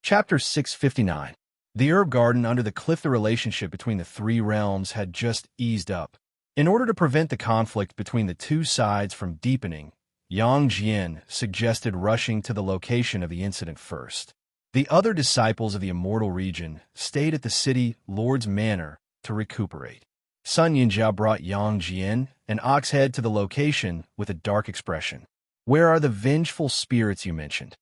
Chapter 659. The herb garden under the cliff. The relationship between the three realms had just eased up. In order to prevent the conflict between the two sides from deepening, Yang Jian suggested rushing to the location of the incident first. The other disciples of the immortal region stayed at the city lord's manor to recuperate. Sun Yinjia brought Yang Jian and Oxhead to the location with a dark expression. "Where are the vengeful spirits you mentioned?"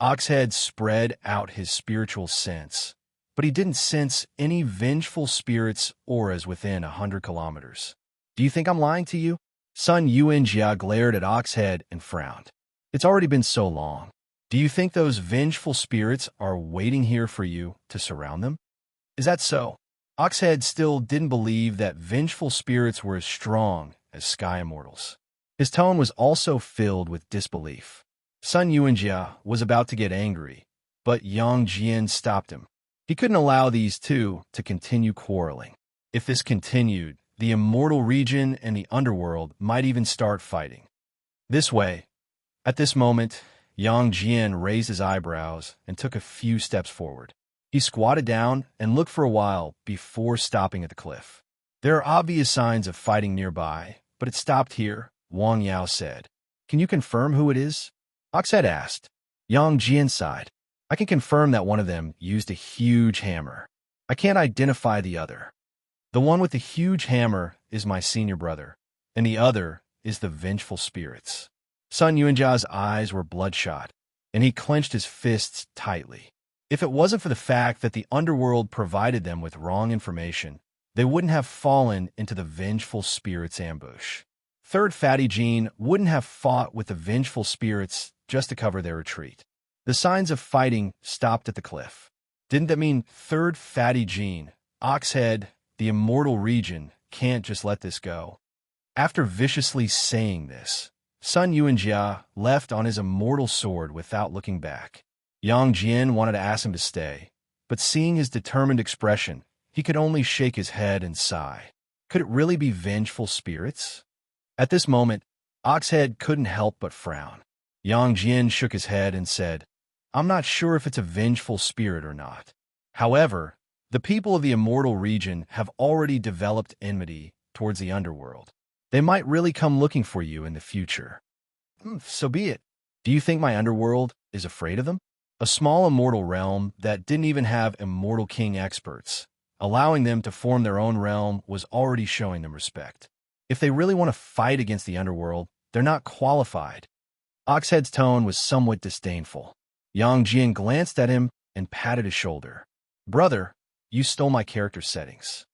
Oxhead spread out his spiritual sense, but he didn't sense any vengeful spirits' auras within 100 kilometers. "Do you think I'm lying to you?" Sun Yinjia glared at Oxhead and frowned. "It's already been so long. Do you think those vengeful spirits are waiting here for you to surround them?" "Is that so?" Oxhead still didn't believe that vengeful spirits were as strong as sky immortals. His tone was also filled with disbelief. Sun Yinjia was about to get angry, but Yang Jian stopped him. He couldn't allow these two to continue quarreling. If this continued, the immortal region and the underworld might even start fighting. This way. At this moment, Yang Jian raised his eyebrows and took a few steps forward. He squatted down and looked for a while before stopping at the cliff. "There are obvious signs of fighting nearby, but it stopped here," Wang Yao said. "Can you confirm who it is?" Oxhead asked. Yang Jian sighed. "I can confirm that one of them used a huge hammer. I can't identify the other. The one with the huge hammer is my senior brother, and the other is the vengeful spirits." Sun Yunjia's eyes were bloodshot, and he clenched his fists tightly. If it wasn't for the fact that the underworld provided them with wrong information, they wouldn't have fallen into the vengeful spirits' ambush. Third Fatty Jean wouldn't have fought with the vengeful spirits just to cover their retreat. The signs of fighting stopped at the cliff. Didn't that mean Third Fatty Jean, Oxhead, the immortal region, can't just let this go? After viciously saying this, Sun Yunjia left on his immortal sword without looking back. Yang Jian wanted to ask him to stay, but seeing his determined expression, he could only shake his head and sigh. Could it really be vengeful spirits? At this moment, Oxhead couldn't help but frown. Yang Jian shook his head and said, "I'm not sure if it's a vengeful spirit or not. However, the people of the immortal region have already developed enmity towards the underworld. They might really come looking for you in the future." "So be it. Do you think my underworld is afraid of them?" A small immortal realm that didn't even have immortal king experts, allowing them to form their own realm was already showing them respect. If they really want to fight against the underworld, they're not qualified. Oxhead's tone was somewhat disdainful. Yang Jian glanced at him and patted his shoulder. "Brother, you stole my character settings."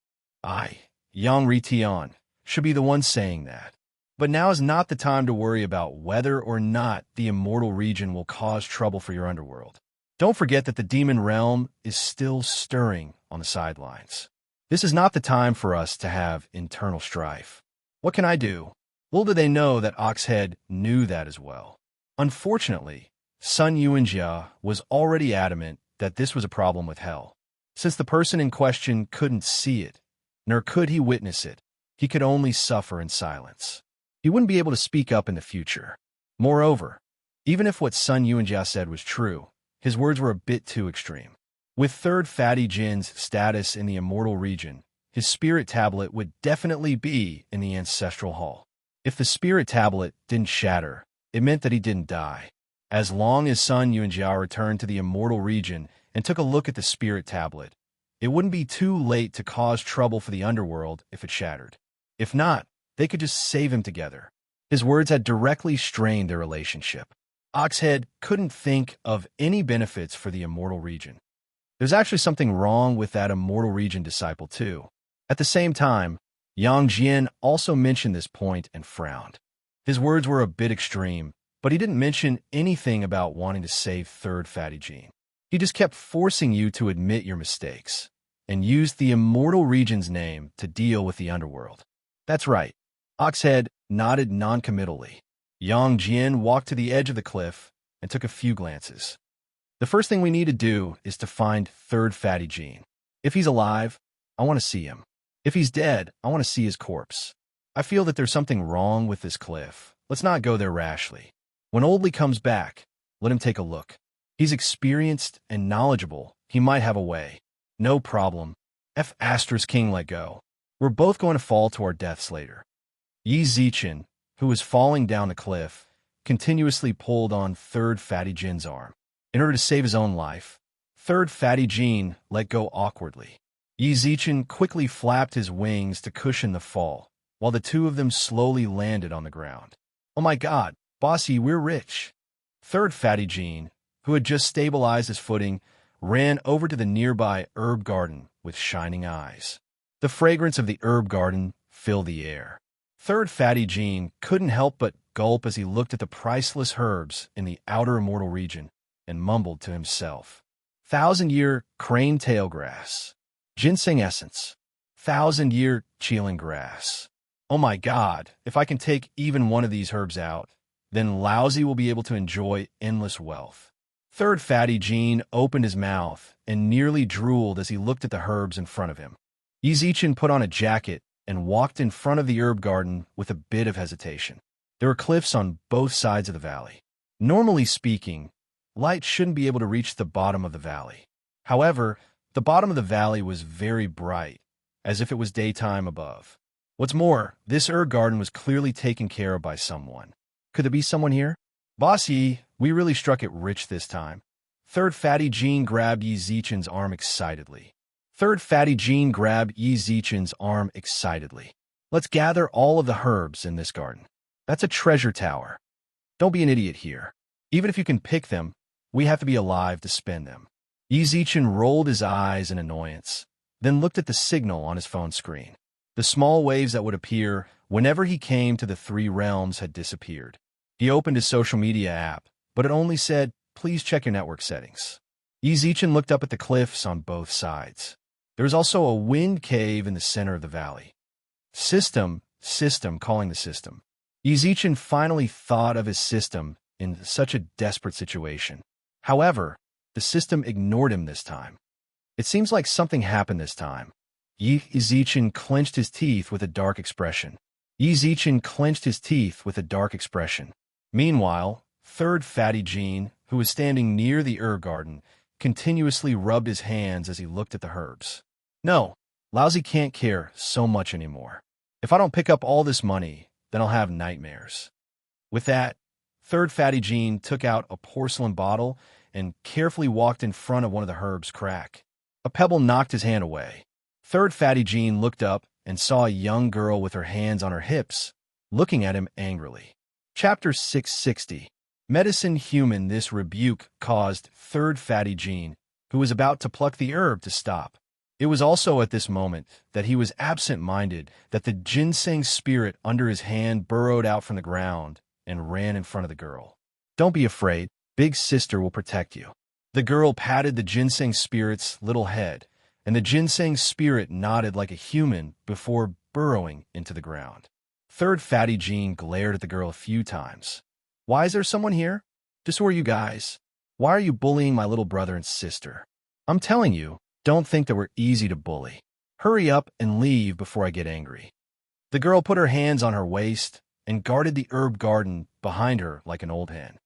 "I, Yang Ritian, should be the one saying that. But now is not the time to worry about whether or not the immortal region will cause trouble for your underworld. Don't forget that the demon realm is still stirring on the sidelines. This is not the time for us to have internal strife. What can I do?" Little did they know that Oxhead knew that as well. Unfortunately, Sun Yunjia was already adamant that this was a problem with hell. Since the person in question couldn't see it, nor could he witness it, he could only suffer in silence. He wouldn't be able to speak up in the future. Moreover, even if what Sun Yunjia said was true, his words were a bit too extreme. With Third Fatty Jin's status in the immortal region, his spirit tablet would definitely be in the ancestral hall. If the spirit tablet didn't shatter, it meant that he didn't die. As long as Sun Yunjia returned to the immortal region and took a look at the spirit tablet, it wouldn't be too late to cause trouble for the underworld if it shattered. If not, they could just save him together. His words had directly strained their relationship. Oxhead couldn't think of any benefits for the immortal region. There's actually something wrong with that immortal region disciple too. At the same time, Yang Jian also mentioned this point and frowned. His words were a bit extreme, but he didn't mention anything about wanting to save Third Fatty Jean. He just kept forcing you to admit your mistakes and used the immortal region's name to deal with the underworld. That's right. Oxhead nodded noncommittally. Yang Jian walked to the edge of the cliff and took a few glances. "The first thing we need to do is to find Third Fatty Jean. If he's alive, I want to see him. If he's dead, I want to see his corpse. I feel that there's something wrong with this cliff. Let's not go there rashly. When Oldley comes back, let him take a look." He's experienced and knowledgeable. He might have a way. No problem. F Astra's king let go. We're both going to fall to our deaths later. Yi Zichen, who was falling down the cliff, continuously pulled on Third Fatty Jin's arm. In order to save his own life, Third Fatty Jin let go awkwardly. Yi Zichen quickly flapped his wings to cushion the fall, while the two of them slowly landed on the ground. Oh my god, bossy, we're rich. Third Fatty Jin, who had just stabilized his footing, ran over to the nearby herb garden with shining eyes. The fragrance of the herb garden filled the air. Third Fatty Jin couldn't help but gulp as he looked at the priceless herbs in the outer immortal region and mumbled to himself. 1,000-year crane tail grass. Ginseng essence. 1,000-year Qilin grass. Oh my god, if I can take even one of these herbs out, then Lousy will be able to enjoy endless wealth. Third Fatty Jin opened his mouth and nearly drooled as he looked at the herbs in front of him. Yi Zichen put on a jacket and walked in front of the herb garden with a bit of hesitation. There were cliffs on both sides of the valley. Normally speaking, light shouldn't be able to reach the bottom of the valley. However, the bottom of the valley was very bright, as if it was daytime above. What's more, this herb garden was clearly taken care of by someone. Could there be someone here? Bossy, we really struck it rich this time. Third Fatty Jin grabbed Yi Zichen's arm excitedly. Let's gather all of the herbs in this garden. That's a treasure tower. Don't be an idiot here. Even if you can pick them, we have to be alive to spend them. Yi Zichen rolled his eyes in annoyance, then looked at the signal on his phone screen. The small waves that would appear whenever he came to the three realms had disappeared. He opened his social media app, but it only said, "Please check your network settings." Yi Zichen looked up at the cliffs on both sides. There was also a wind cave in the center of the valley. System, calling the system. Yi Zichen finally thought of his system in such a desperate situation. However, the system ignored him this time. It seems like something happened this time. Yi Zichen clenched his teeth with a dark expression. Meanwhile, Third Fatty Jin, who was standing near the herb garden, continuously rubbed his hands as he looked at the herbs. No, Lousy can't care so much anymore. If I don't pick up all this money, then I'll have nightmares. With that, Third Fatty Jin took out a porcelain bottle and carefully walked in front of one of the herbs' crack. A pebble knocked his hand away. Third Fatty Jin looked up and saw a young girl with her hands on her hips, looking at him angrily. Chapter 660. Medicine Human. This rebuke caused Third Fatty Jin, who was about to pluck the herb, to stop. It was also at this moment that he was absent-minded that the ginseng spirit under his hand burrowed out from the ground and ran in front of the girl. Don't be afraid. Big Sister will protect you. The girl patted the ginseng spirit's little head, and the ginseng spirit nodded like a human before burrowing into the ground. Third Fatty Jin glared at the girl a few times. Why is there someone here? Just who are you guys? Why are you bullying my little brother and sister? I'm telling you, don't think that we're easy to bully. Hurry up and leave before I get angry. The girl put her hands on her waist and guarded the herb garden behind her like an old hen.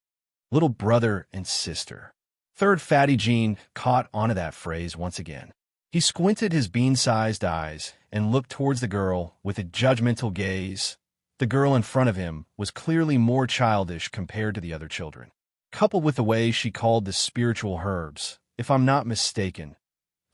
Little brother and sister. Third Fatty Jin caught onto that phrase once again. He squinted his bean-sized eyes and looked towards the girl with a judgmental gaze. The girl in front of him was clearly more childish compared to the other children. Coupled with the way she called the spiritual herbs, if I'm not mistaken,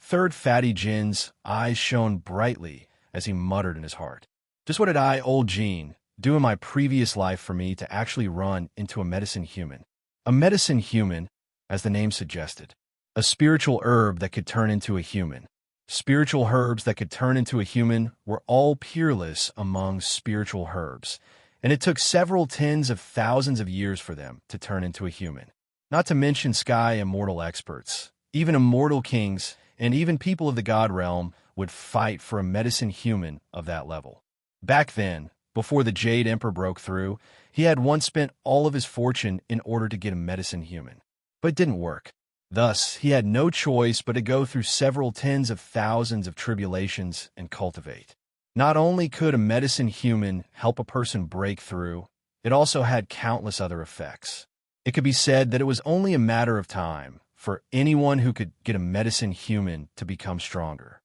Third Fatty Jin's eyes shone brightly as he muttered in his heart. Just what did I, old Jin, do in my previous life for me to actually run into a medicine human? A medicine human, as the name suggested. A spiritual herb that could turn into a human. Spiritual herbs that could turn into a human were all peerless among spiritual herbs, and it took several tens of thousands of years for them to turn into a human. Not to mention sky immortal experts, even immortal kings, and even people of the god realm would fight for a medicine human of that level. Back then, before the Jade Emperor broke through, he had once spent all of his fortune in order to get a medicine human. But it didn't work. Thus, he had no choice but to go through several tens of thousands of tribulations and cultivate. Not only could a medicine human help a person break through, it also had countless other effects. It could be said that it was only a matter of time for anyone who could get a medicine human to become stronger.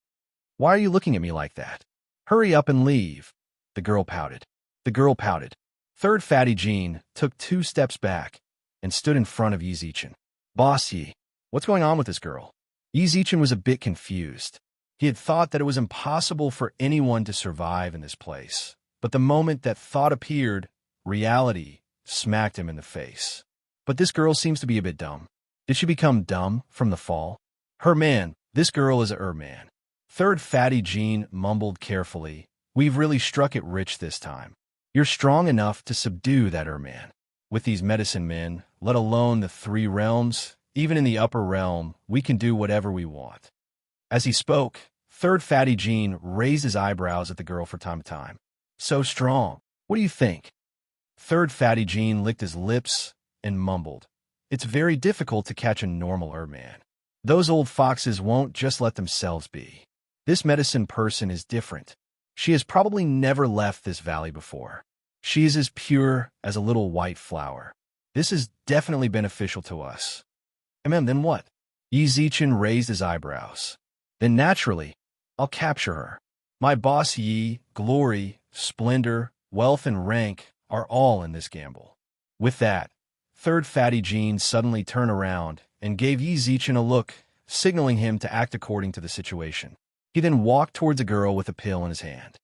Why are you looking at me like that? Hurry up and leave. The girl pouted. The girl pouted. Third Fatty Jean took 2 steps back and stood in front of Yi Zichen. Boss Yi, what's going on with this girl? Yi Zichen was a bit confused. He had thought that it was impossible for anyone to survive in this place. But the moment that thought appeared, reality smacked him in the face. But this girl seems to be a bit dumb. Did she become dumb from the fall? Her man, this girl is a man. Third Fatty Jean mumbled carefully. We've really struck it rich this time. You're strong enough to subdue that man. With these medicine men, let alone the 3 realms, even in the upper realm, we can do whatever we want. As he spoke, Third Fatty Jean raised his eyebrows at the girl from time to time. So strong. What do you think? Third Fatty Jean licked his lips and mumbled. It's very difficult to catch a normal man. Those old foxes won't just let themselves be. This medicine person is different. She has probably never left this valley before. She is as pure as a little white flower. This is definitely beneficial to us. Then what? Yi Zichen raised his eyebrows. Then naturally, I'll capture her. My boss Yi, glory, splendor, wealth, and rank are all in this gamble. With that, Third Fatty Jean suddenly turned around and gave Yi Zichen a look, signaling him to act according to the situation. He then walked towards a girl with a pill in his hand.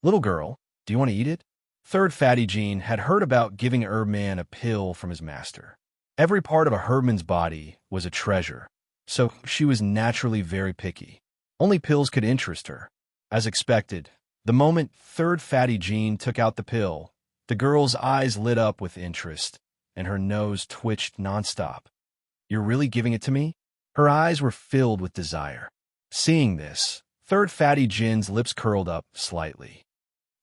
Little girl, do you want to eat it? Third Fatty Jean had heard about giving a herb-man a pill from his master. Every part of a herb-man's body was a treasure, so she was naturally very picky. Only pills could interest her. As expected, the moment Third Fatty Jean took out the pill, the girl's eyes lit up with interest, and her nose twitched nonstop. You're really giving it to me? Her eyes were filled with desire. Seeing this, Third Fatty Jean's lips curled up slightly.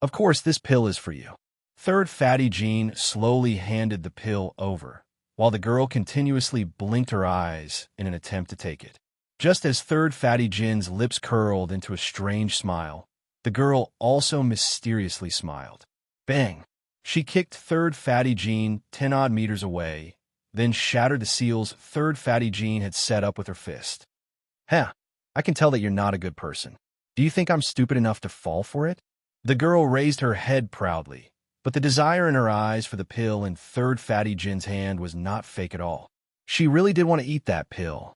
Of course, this pill is for you. Third Fatty Jean slowly handed the pill over, while the girl continuously blinked her eyes in an attempt to take it. Just as Third Fatty Jean's lips curled into a strange smile, the girl also mysteriously smiled. Bang! She kicked Third Fatty Jean 10-odd meters away, then shattered the seals Third Fatty Jean had set up with her fist. I can tell that you're not a good person. Do you think I'm stupid enough to fall for it? The girl raised her head proudly, but the desire in her eyes for the pill in Third Fatty Jean's hand was not fake at all. She really did want to eat that pill.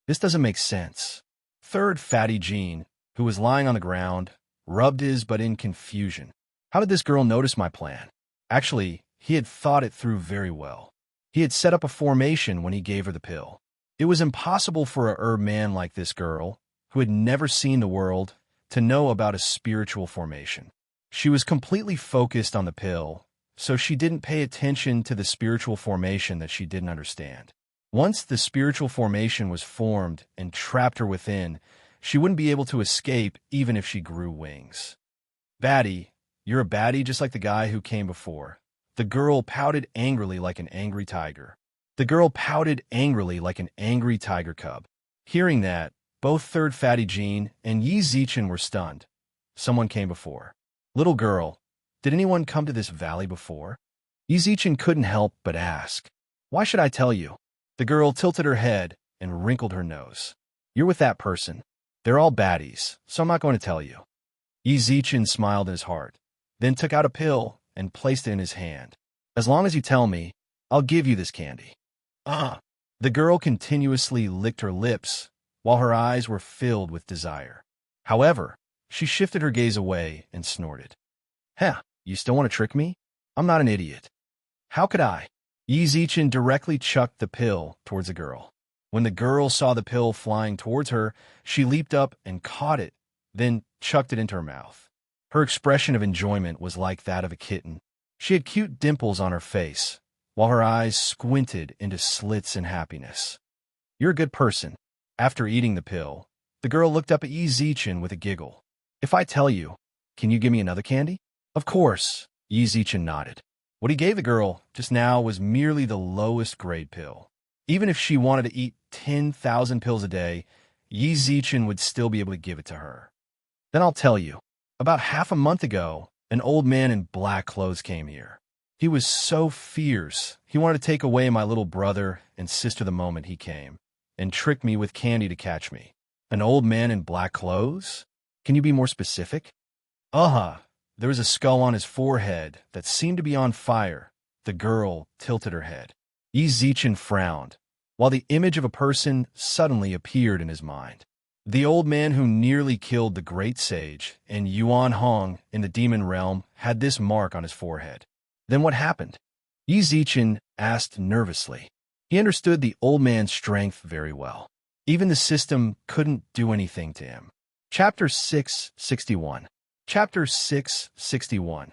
This doesn't make sense. Third Fatty Jean, who was lying on the ground, rubbed his butt in confusion. How did this girl notice my plan? Actually, he had thought it through very well. He had set up a formation when he gave her the pill. It was impossible for a herb man like this girl, who had never seen the world, to know about a spiritual formation. She was completely focused on the pill, so she didn't pay attention to the spiritual formation that she didn't understand. Once the spiritual formation was formed and trapped her within, she wouldn't be able to escape even if she grew wings. Baddie, you're a baddie just like the guy who came before. The girl pouted angrily like an angry tiger. The girl pouted angrily like an angry tiger cub. Hearing that, both Third Fatty Jean and Yi Zichen were stunned. Someone came before. Little girl, did anyone come to this valley before? Yi Zichen couldn't help but ask. Why should I tell you? The girl tilted her head and wrinkled her nose. You're with that person. They're all baddies, so I'm not going to tell you. Yi Zichen smiled in his heart, then took out a pill and placed it in his hand. As long as you tell me, I'll give you this candy. The girl continuously licked her lips, while her eyes were filled with desire. However, she shifted her gaze away and snorted. You still want to trick me? I'm not an idiot. How could I? Yi Zichen directly chucked the pill towards the girl. When the girl saw the pill flying towards her, she leaped up and caught it, then chucked it into her mouth. Her expression of enjoyment was like that of a kitten. She had cute dimples on her face, while her eyes squinted into slits in happiness. You're a good person. After eating the pill, the girl looked up at Yi Zichen with a giggle. If I tell you, can you give me another candy? Of course, Yi Zichen nodded. What he gave the girl just now was merely the lowest grade pill. Even if she wanted to eat 10,000 pills a day, Yi Zichen would still be able to give it to her. Then I'll tell you, about half a month ago, an old man in black clothes came here. He was so fierce. He wanted to take away my little brother and sister the moment he came, and tricked me with candy to catch me. An old man in black clothes? Can you be more specific? Uh-huh. There was a skull on his forehead that seemed to be on fire. The girl tilted her head. Ezichin frowned, while the image of a person suddenly appeared in his mind. The old man who nearly killed the great sage and Yuan Hong in the demon realm had this mark on his forehead. Then what happened? Ezichin asked nervously. He understood the old man's strength very well. Even the system couldn't do anything to him. Chapter 661. Chapter 661.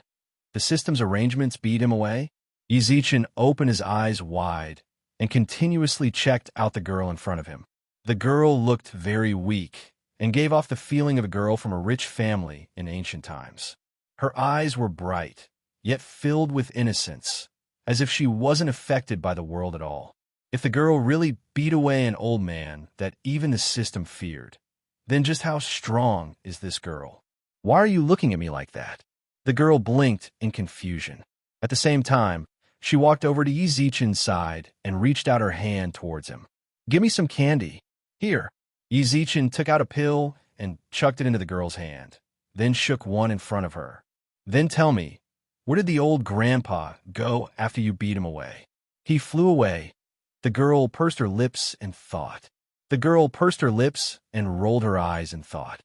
The system's arrangements beat him away? Ezichin opened his eyes wide and continuously checked out the girl in front of him. The girl looked very weak and gave off the feeling of a girl from a rich family in ancient times. Her eyes were bright, yet filled with innocence, as if she wasn't affected by the world at all. If the girl really beat away an old man that even the system feared, then just how strong is this girl? Why are you looking at me like that? The girl blinked in confusion. At the same time, she walked over to Ezichin's side and reached out her hand towards him. Give me some candy. Here. Ezichin took out a pill and chucked it into the girl's hand, then shook one in front of her. Then tell me, where did the old grandpa go after you beat him away? He flew away. The girl pursed her lips and thought. The girl pursed her lips and rolled her eyes and thought.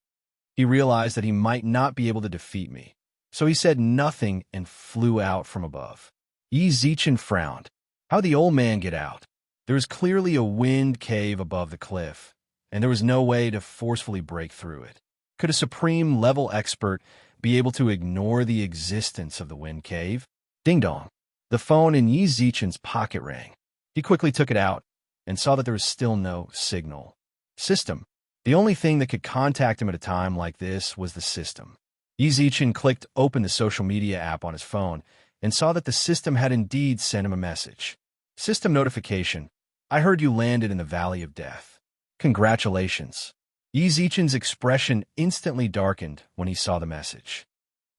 He realized that he might not be able to defeat me, so he said nothing and flew out from above. Ezichin frowned. How'd the old man get out? There was clearly a wind cave above the cliff, and there was no way to forcefully break through it. Could a supreme-level expert be able to ignore the existence of the wind cave? Ding-dong. The phone in Ezichin's pocket rang. He quickly took it out and saw that there was still no signal. System. The only thing that could contact him at a time like this was the system. Ezichin clicked open the social media app on his phone and saw that the system had indeed sent him a message. System notification. I heard you landed in the Valley of Death. Congratulations. Ezichin's expression instantly darkened when he saw the message.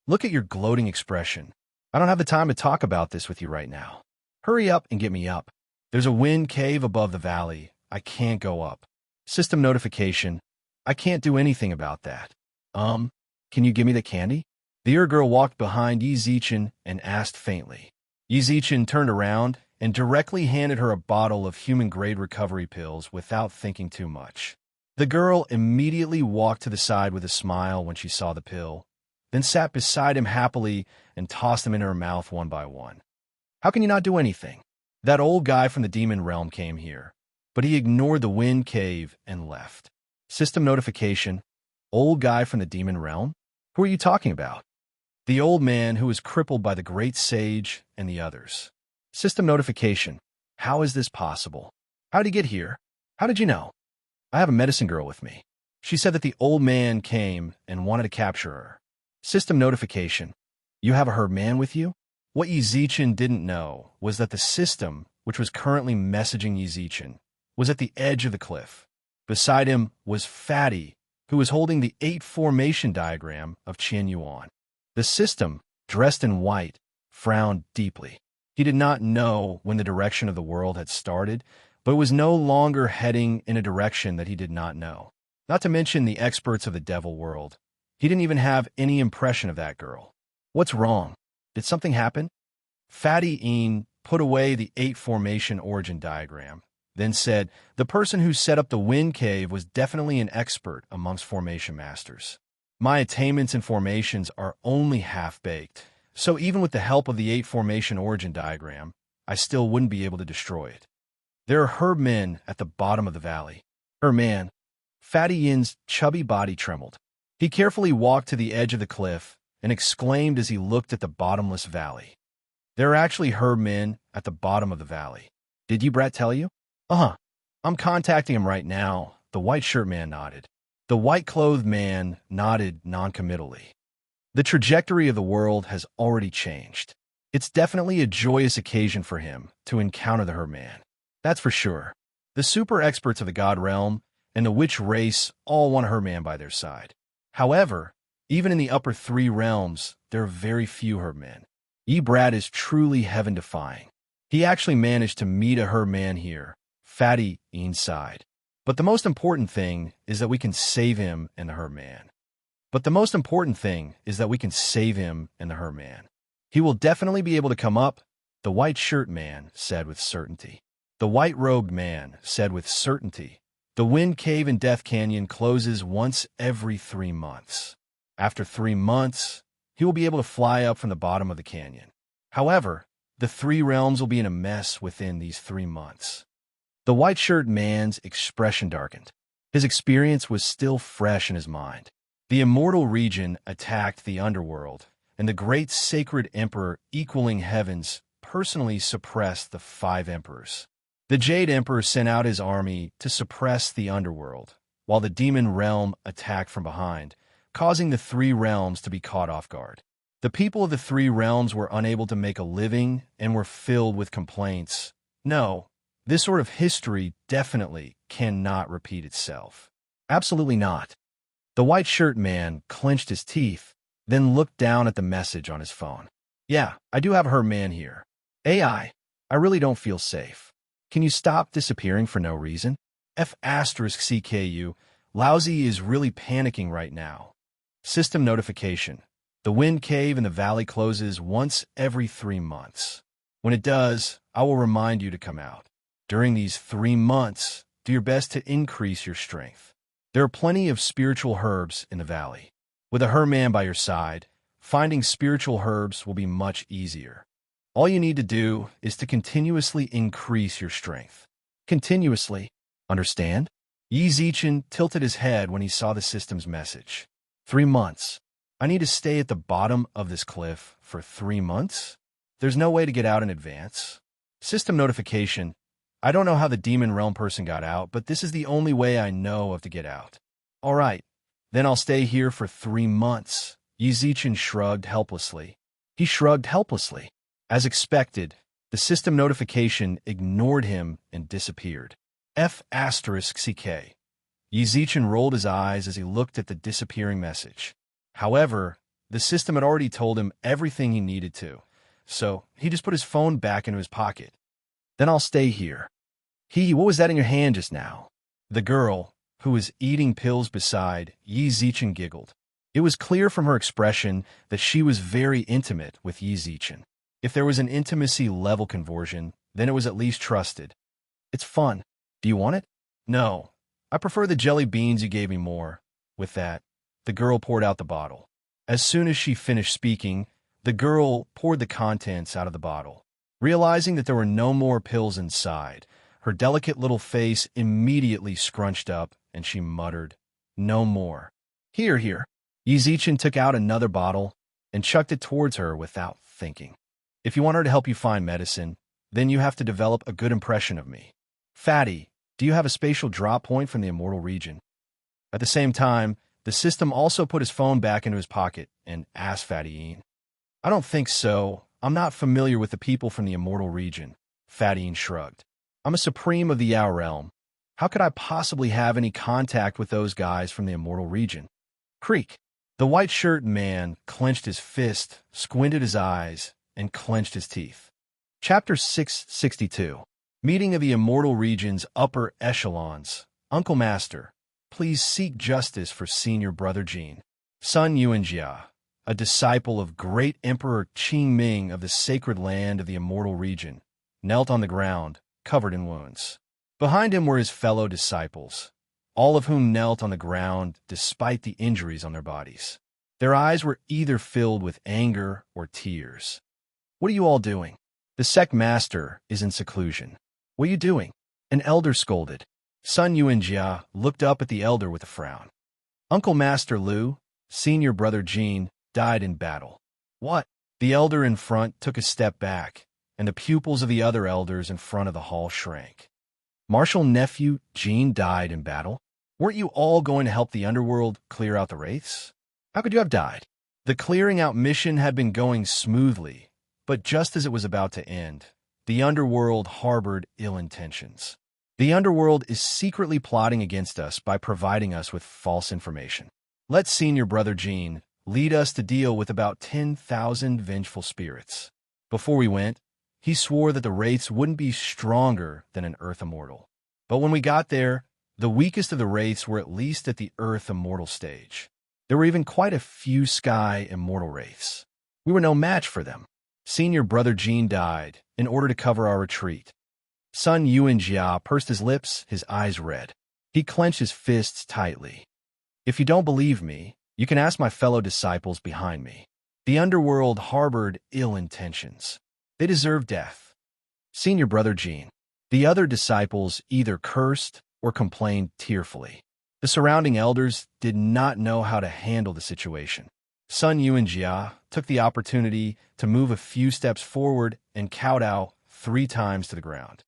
Look at your gloating expression. I don't have the time to talk about this with you right now. Hurry up and get me up. There's a wind cave above the valley. I can't go up. System notification. I can't do anything about that. Can you give me the candy? The girl walked behind Ezichin and asked faintly. Ezichin turned around and directly handed her a bottle of human-grade recovery pills without thinking too much. The girl immediately walked to the side with a smile when she saw the pill, then sat beside him happily and tossed them in her mouth one by one. How can you not do anything? That old guy from the demon realm came here, but he ignored the wind cave and left. System notification. Old guy from the demon realm? Who are you talking about? The old man who was crippled by the great sage and the others. System notification. How is this possible? How did he get here? How did you know? I have a medicine girl with me. She said that the old man came and wanted to capture her. System notification. You have a herb man with you? What Ezichin didn't know was that the system, which was currently messaging Ezichin, was at the edge of the cliff. Beside him was Fatty, who was holding the 8 formation diagram of Qian Yuan. The system, dressed in white, frowned deeply. He did not know when the direction of the world had started, but was no longer heading in a direction that he did not know. Not to mention the experts of the devil world. He didn't even have any impression of that girl. What's wrong? Did something happen? Fatty Een put away the 8 formation origin diagram, then said, the person who set up the wind cave was definitely an expert amongst formation masters. My attainments in formations are only half-baked, so even with the help of the 8 formation origin diagram, I still wouldn't be able to destroy it. There are herb men at the bottom of the valley. Her man. Fatty Yin's chubby body trembled. He carefully walked to the edge of the cliff and exclaimed as he looked at the bottomless valley. There are actually herb men at the bottom of the valley. Did you brat tell you? Uh-huh. I'm contacting him right now. The white shirt man nodded. The white-clothed man nodded noncommittally. The trajectory of the world has already changed. It's definitely a joyous occasion for him to encounter the herb man. That's for sure. The super experts of the god realm and the witch race all want a herb man by their side. However, even in the upper 3 realms, there are very few herb men. Brad is truly heaven-defying. He actually managed to meet a her man here, Fatty inside. But the most important thing is that we can save him and the her man. But the most important thing is that we can save him and the her man. He will definitely be able to come up, the white shirt man said with certainty. The white-robed man said with certainty. The wind cave in Death Canyon closes once every 3 months. After 3 months, he will be able to fly up from the bottom of the canyon. However, the 3 realms will be in a mess within these 3 months. The white-shirt man's expression darkened. His experience was still fresh in his mind. The immortal region attacked the underworld, and the great sacred emperor equaling heavens personally suppressed the 5 emperors. The Jade Emperor sent out his army to suppress the underworld, while the demon realm attacked from behind, causing the 3 realms to be caught off guard. The people of the 3 realms were unable to make a living and were filled with complaints. No, this sort of history definitely cannot repeat itself. Absolutely not. The white shirt man clenched his teeth, then looked down at the message on his phone. Yeah, I do have her man here. AI, I really don't feel safe. Can you stop disappearing for no reason? F***CKU, Lousy is really panicking right now. System notification. The wind cave in the valley closes once every 3 months. When it does, I will remind you to come out. During these 3 months, do your best to increase your strength. There are plenty of spiritual herbs in the valley. With a herman by your side, finding spiritual herbs will be much easier. All you need to do is to continuously increase your strength. Continuously. Understand? Yi Zichen tilted his head when he saw the system's message. 3 months. I need to stay at the bottom of this cliff for 3 months? There's no way to get out in advance. System notification. I don't know how the demon realm person got out, but this is the only way I know of to get out. All right, then I'll stay here for 3 months. Yi Zichen shrugged helplessly. He shrugged helplessly. As expected, the system notification ignored him and disappeared. F***CK. Yi Zichen rolled his eyes as he looked at the disappearing message. However, the system had already told him everything he needed to, so he just put his phone back into his pocket. Then I'll stay here. What was that in your hand just now? The girl, who was eating pills beside Yi Zichen, giggled. It was clear from her expression that she was very intimate with Yi Zichen. If there was an intimacy level conversion, then it was at least trusted. It's fun. Do you want it? No. I prefer the jelly beans you gave me more. With that, the girl poured out the bottle. As soon as she finished speaking, the girl poured the contents out of the bottle. Realizing that there were no more pills inside, her delicate little face immediately scrunched up, and she muttered, "No more." Here. Yi Zichen took out another bottle and chucked it towards her without thinking. If you want her to help you find medicine, then you have to develop a good impression of me. Fatty, do you have a spatial drop point from the immortal region? At the same time, the system also put his phone back into his pocket and asked Fatty. I don't think so. I'm not familiar with the people from the immortal region. Fatty shrugged. I'm a supreme of the Yao realm. How could I possibly have any contact with those guys from the immortal region? Creak. The white shirt man clenched his fist, squinted his eyes, and clenched his teeth. Chapter 662. Meeting of the immortal region's upper echelons. Uncle Master, please seek justice for senior brother Jean. Sun Yuanjia, a disciple of great Emperor Qing Ming of the sacred land of the immortal region, knelt on the ground, covered in wounds. Behind him were his fellow disciples, all of whom knelt on the ground despite the injuries on their bodies. Their eyes were either filled with anger or tears. What are you all doing? The sect master is in seclusion. What are you doing? An elder scolded. Sun Yuanjia looked up at the elder with a frown. Uncle Master Lu, senior brother Jean, died in battle. What? The elder in front took a step back, and the pupils of the other elders in front of the hall shrank. Martial nephew Jean died in battle? Weren't you all going to help the underworld clear out the wraiths? How could you have died? The clearing out mission had been going smoothly, but just as it was about to end, the underworld harbored ill intentions. The underworld is secretly plotting against us by providing us with false information. Let senior brother Jean lead us to deal with about 10,000 vengeful spirits. Before we went, he swore that the wraiths wouldn't be stronger than an Earth Immortal. But when we got there, the weakest of the wraiths were at least at the Earth Immortal stage. There were even quite a few Sky Immortal wraiths. We were no match for them. Senior brother Jean died in order to cover our retreat. Son Yuanjia pursed his lips, his eyes red. He clenched his fists tightly. If you don't believe me, you can ask my fellow disciples behind me. The underworld harbored ill intentions. They deserve death. Senior brother Jean. The other disciples either cursed or complained tearfully. The surrounding elders did not know how to handle the situation. Sun Yuanjia took the opportunity to move a few steps forward and kowtow 3 times to the ground.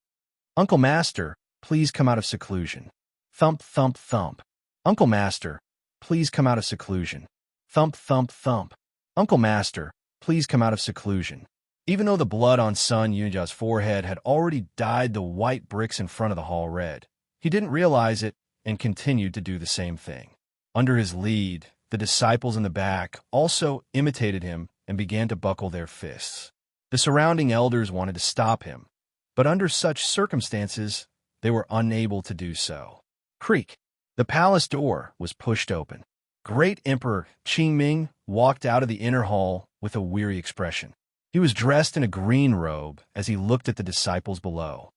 Uncle Master, please come out of seclusion. Thump, thump, thump. Uncle Master, please come out of seclusion. Thump, thump, thump. Uncle Master, please come out of seclusion. Even though the blood on Sun Yuanjia's forehead had already dyed the white bricks in front of the hall red, he didn't realize it and continued to do the same thing. Under his lead, the disciples in the back also imitated him and began to buckle their fists. The surrounding elders wanted to stop him, but under such circumstances, they were unable to do so. Creak! The palace door was pushed open. Great Emperor Qingming walked out of the inner hall with a weary expression. He was dressed in a green robe as he looked at the disciples below.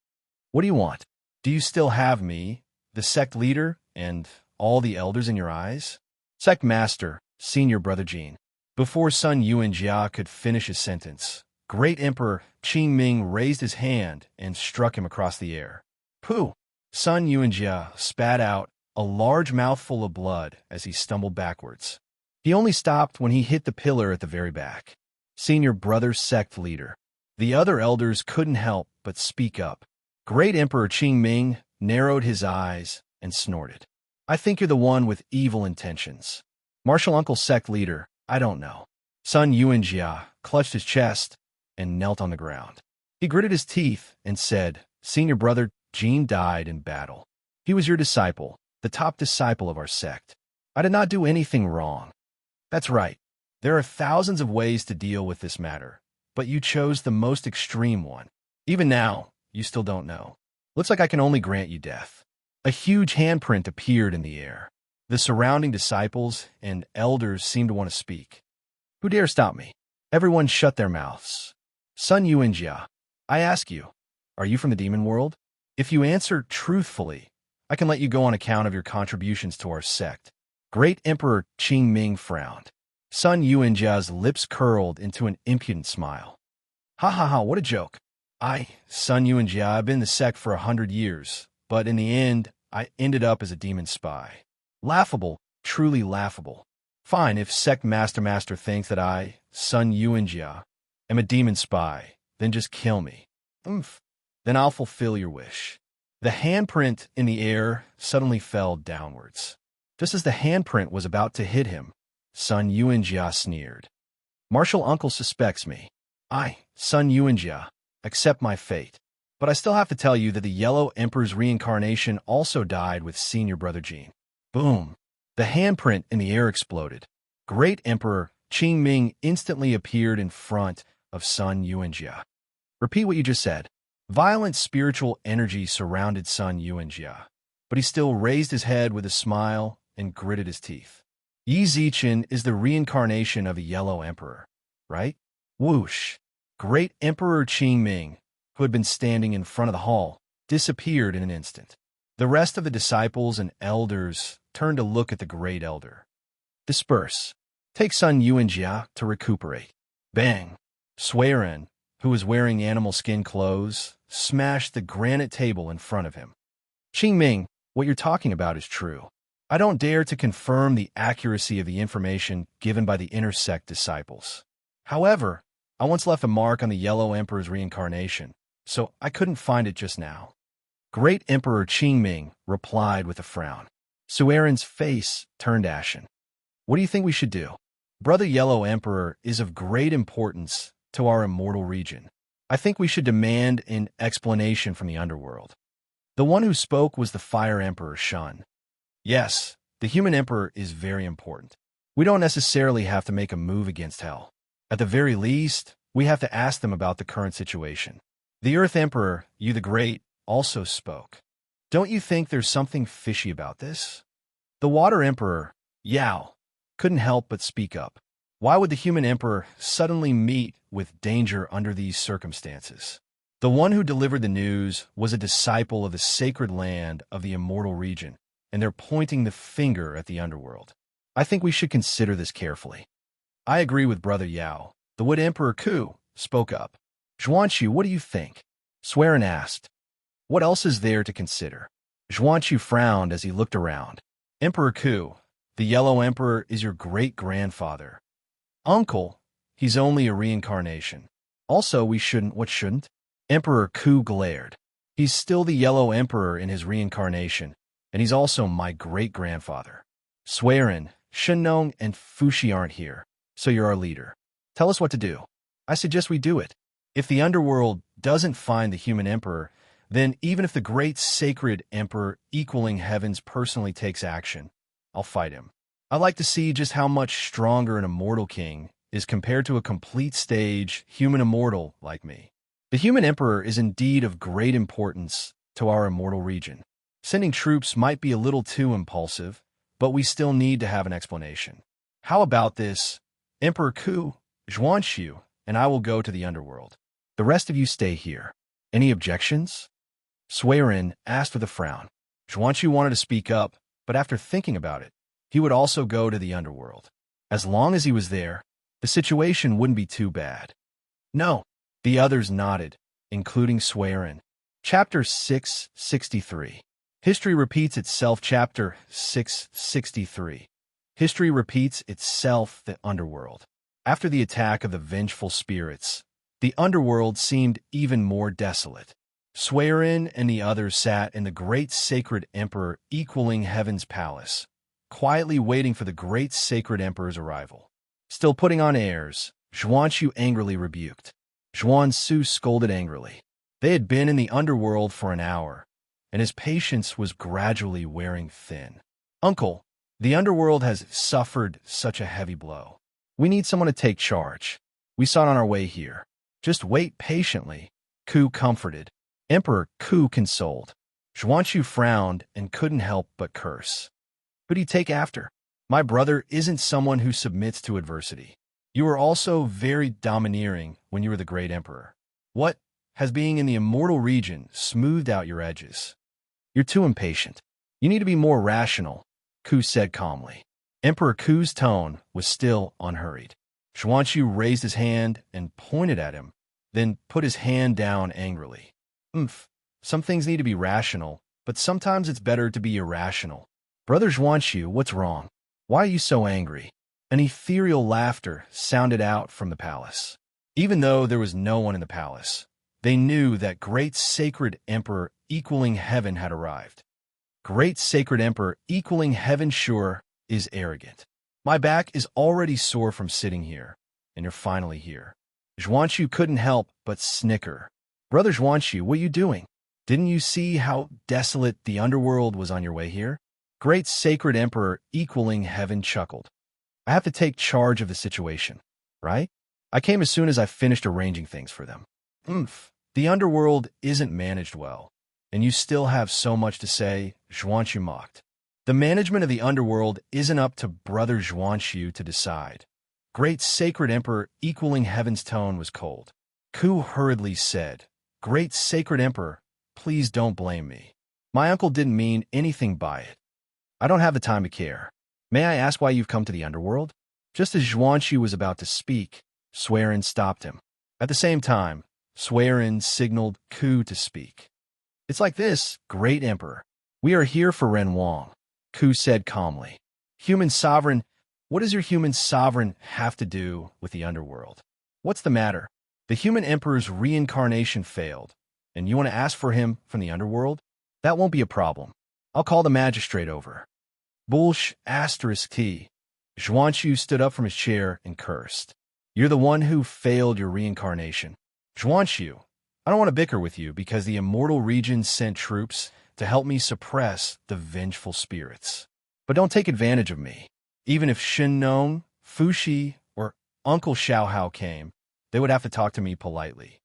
What do you want? Do you still have me, the sect leader, and all the elders in your eyes? Sect Master, Senior Brother Jean. Before Sun Yuanjia could finish his sentence, Great Emperor Qingming raised his hand and struck him across the air. Pooh! Sun Yuanjia spat out a large mouthful of blood as he stumbled backwards. He only stopped when he hit the pillar at the very back. Senior Brother Sect Leader. The other elders couldn't help but speak up. Great Emperor Qingming narrowed his eyes and snorted. I think you're the one with evil intentions. Martial Uncle Sect Leader, I don't know. Sun Yuanjia clutched his chest and knelt on the ground. He gritted his teeth and said, Senior Brother Jean died in battle. He was your disciple, the top disciple of our sect. I did not do anything wrong. That's right. There are thousands of ways to deal with this matter, but you chose the most extreme one. Even now, you still don't know. Looks like I can only grant you death. A huge handprint appeared in the air. The surrounding disciples and elders seemed to want to speak. Who dare stop me? Everyone shut their mouths. Sun Yuanjia, I ask you, are you from the demon world? If you answer truthfully, I can let you go on account of your contributions to our sect. Great Emperor Qingming frowned. Sun Yuanjia's lips curled into an impudent smile. Ha ha ha, what a joke. Sun Yuanjia, I've been in the sect for 100 years, but in the end, I ended up as a demon spy. Laughable, truly laughable. Fine, if Sect Master thinks that I, Sun Yuanjia, am a demon spy, then just kill me. Then I'll fulfill your wish. The handprint in the air suddenly fell downwards. Just as the handprint was about to hit him, Sun Yuanjia sneered. Martial Uncle suspects me. Sun Yuanjia, accept my fate. But I still have to tell you that the Yellow Emperor's reincarnation also died with Senior Brother Jean. Boom! The handprint in the air exploded. Great Emperor Qingming instantly appeared in front of Sun Yuanjia. Repeat what you just said. Violent spiritual energy surrounded Sun Yuanjia, but he still raised his head with a smile and gritted his teeth. Yi Zichen is the reincarnation of a Yellow Emperor, right? Whoosh! Great Emperor Qingming, who had been standing in front of the hall, disappeared in an instant. The rest of the disciples and elders turned to look at the Great Elder. Disperse. Take Sun Yuanjia to recuperate. Bang! Serene, who was wearing animal skin clothes, smashed the granite table in front of him. Qingming, what you're talking about is true. I don't dare to confirm the accuracy of the information given by the intersect disciples. However, I once left a mark on the Yellow Emperor's reincarnation, so I couldn't find it just now. Great Emperor Qingming replied with a frown. Serene's face turned ashen. What do you think we should do? Brother Yellow Emperor is of great importance to our immortal region. I think we should demand an explanation from the underworld. The one who spoke was the Fire Emperor Shun. Yes, the human emperor is very important. We don't necessarily have to make a move against hell. At the very least, We have to ask them about the current situation. The Earth Emperor, Yu the Great, also spoke. Don't you think there's something fishy about this? The Water Emperor, Yao, couldn't help but speak up. Why would the human emperor suddenly meet with danger under these circumstances? The one who delivered the news was a disciple of the sacred land of the immortal region, and they're pointing the finger at the underworld. I think we should consider this carefully. I agree with Brother Yao. The Wood Emperor Ku spoke up. Zhuanqiu, what do you think? Swearin asked. What else is there to consider? Zhuanqiu frowned as he looked around. Emperor Ku, the Yellow Emperor is your great-grandfather. Uncle, he's only a reincarnation. Also, we shouldn't? Emperor Ku glared. He's still the Yellow Emperor in his reincarnation, and he's also my great-grandfather. Swearin, Shenong, and Fushi aren't here, so you're our leader. Tell us what to do. I suggest we do it. If the underworld doesn't find the human emperor, then even if the great sacred emperor equaling heavens personally takes action, I'll fight him. I'd like to see just how much stronger an immortal king is compared to a complete stage human immortal like me. The human emperor is indeed of great importance to our immortal region. Sending troops might be a little too impulsive, but we still need to have an explanation. How about this? Emperor Ku, Zhuanqiu, and I will go to the underworld. The rest of you stay here. Any objections? Swearin asked with a frown. Zhuanqiu wanted to speak up, but after thinking about it, he would also go to the underworld. As long as he was there, the situation wouldn't be too bad. No, the others nodded, including Swearin. Chapter 663. History repeats itself. Chapter 663. History repeats itself. The underworld. After the attack of the vengeful spirits, the underworld seemed even more desolate. Swearin and the others sat in the great sacred emperor equaling heaven's palace, quietly waiting for the great sacred emperor's arrival. Still putting on airs, Zhuanqiu angrily rebuked. Zhuansu scolded angrily. They had been in the underworld for an hour, and his patience was gradually wearing thin. Uncle, the underworld has suffered such a heavy blow. We need someone to take charge. We saw it on our way here. Just wait patiently, Ku comforted. Emperor Ku consoled. Zhuanqiu frowned and couldn't help but curse. Who'd he take after? My brother isn't someone who submits to adversity. You were also very domineering when you were the great emperor. What has being in the immortal region smoothed out your edges? You're too impatient. You need to be more rational, Ku said calmly. Emperor Ku's tone was still unhurried. Zhuanqiu raised his hand and pointed at him, then put his hand down angrily. Some things need to be rational, but sometimes it's better to be irrational. Brother Zhuanqiu, what's wrong? Why are you so angry? An ethereal laughter sounded out from the palace. Even though there was no one in the palace, they knew that great sacred emperor equaling heaven had arrived. Great sacred emperor equaling heaven sure is arrogant. My back is already sore from sitting here, and you're finally here. Zhuanqiu couldn't help but snicker. Brother Zhuanqiu, what are you doing? Didn't you see how desolate the underworld was on your way here? Great sacred emperor equaling heaven chuckled. I have to take charge of the situation, right? I came as soon as I finished arranging things for them. The underworld isn't managed well, and you still have so much to say, Zhuanqiu mocked. The management of the underworld isn't up to Brother Zhuanqiu to decide. Great sacred emperor equaling heaven's tone was cold. Ku hurriedly said, Great sacred emperor, please don't blame me. My uncle didn't mean anything by it. I don't have the time to care. May I ask why you've come to the underworld? Just as Zhuanqiu was about to speak, Swearin stopped him. At the same time, Swearin signaled Ku to speak. It's like this, great emperor. We are here for Ren Wang, Ku said calmly. Human sovereign, what does your human sovereign have to do with the underworld? What's the matter? The human emperor's reincarnation failed, and you want to ask for him from the underworld? That won't be a problem. I'll call the magistrate over. Bullsh *T. Zhuanqiu stood up from his chair and cursed. You're the one who failed your reincarnation. Zhuanqiu, I don't want to bicker with you because the immortal region sent troops to help me suppress the vengeful spirits. But don't take advantage of me. Even if Shenong, Fushi, or Uncle Xiaohao came, they would have to talk to me politely.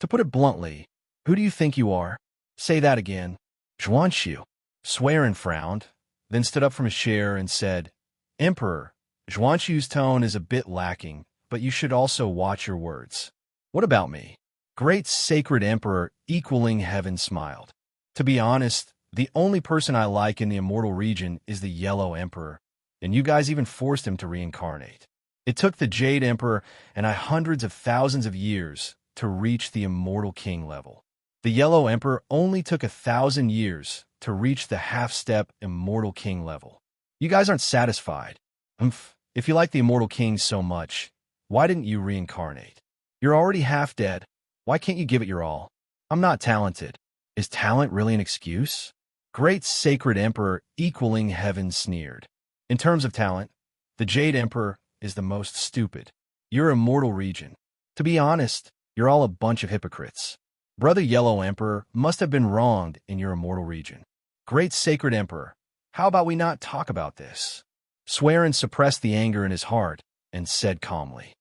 To put it bluntly, who do you think you are? Say that again. Zhuanxiu. Swearin frowned, then stood up from his chair and said, Emperor, Zhuanxiu's tone is a bit lacking, but you should also watch your words. What about me? Great sacred emperor equaling heaven smiled. To be honest, the only person I like in the immortal region is the Yellow Emperor, and you guys even forced him to reincarnate. It took the Jade Emperor and I hundreds of thousands of years to reach the immortal king level. The Yellow Emperor only took 1,000 years to reach the half-step immortal king level. You guys aren't satisfied. If you like the immortal king so much, why didn't you reincarnate? You're already half dead. Why can't you give it your all? I'm not talented. Is talent really an excuse? Great sacred emperor equaling heaven sneered. In terms of talent, the Jade Emperor is the most stupid. Your immortal region. To be honest, you're all a bunch of hypocrites. Brother Yellow Emperor must have been wronged in your immortal region. Great sacred emperor, how about we not talk about this? Swearin suppressed the anger in his heart and said calmly,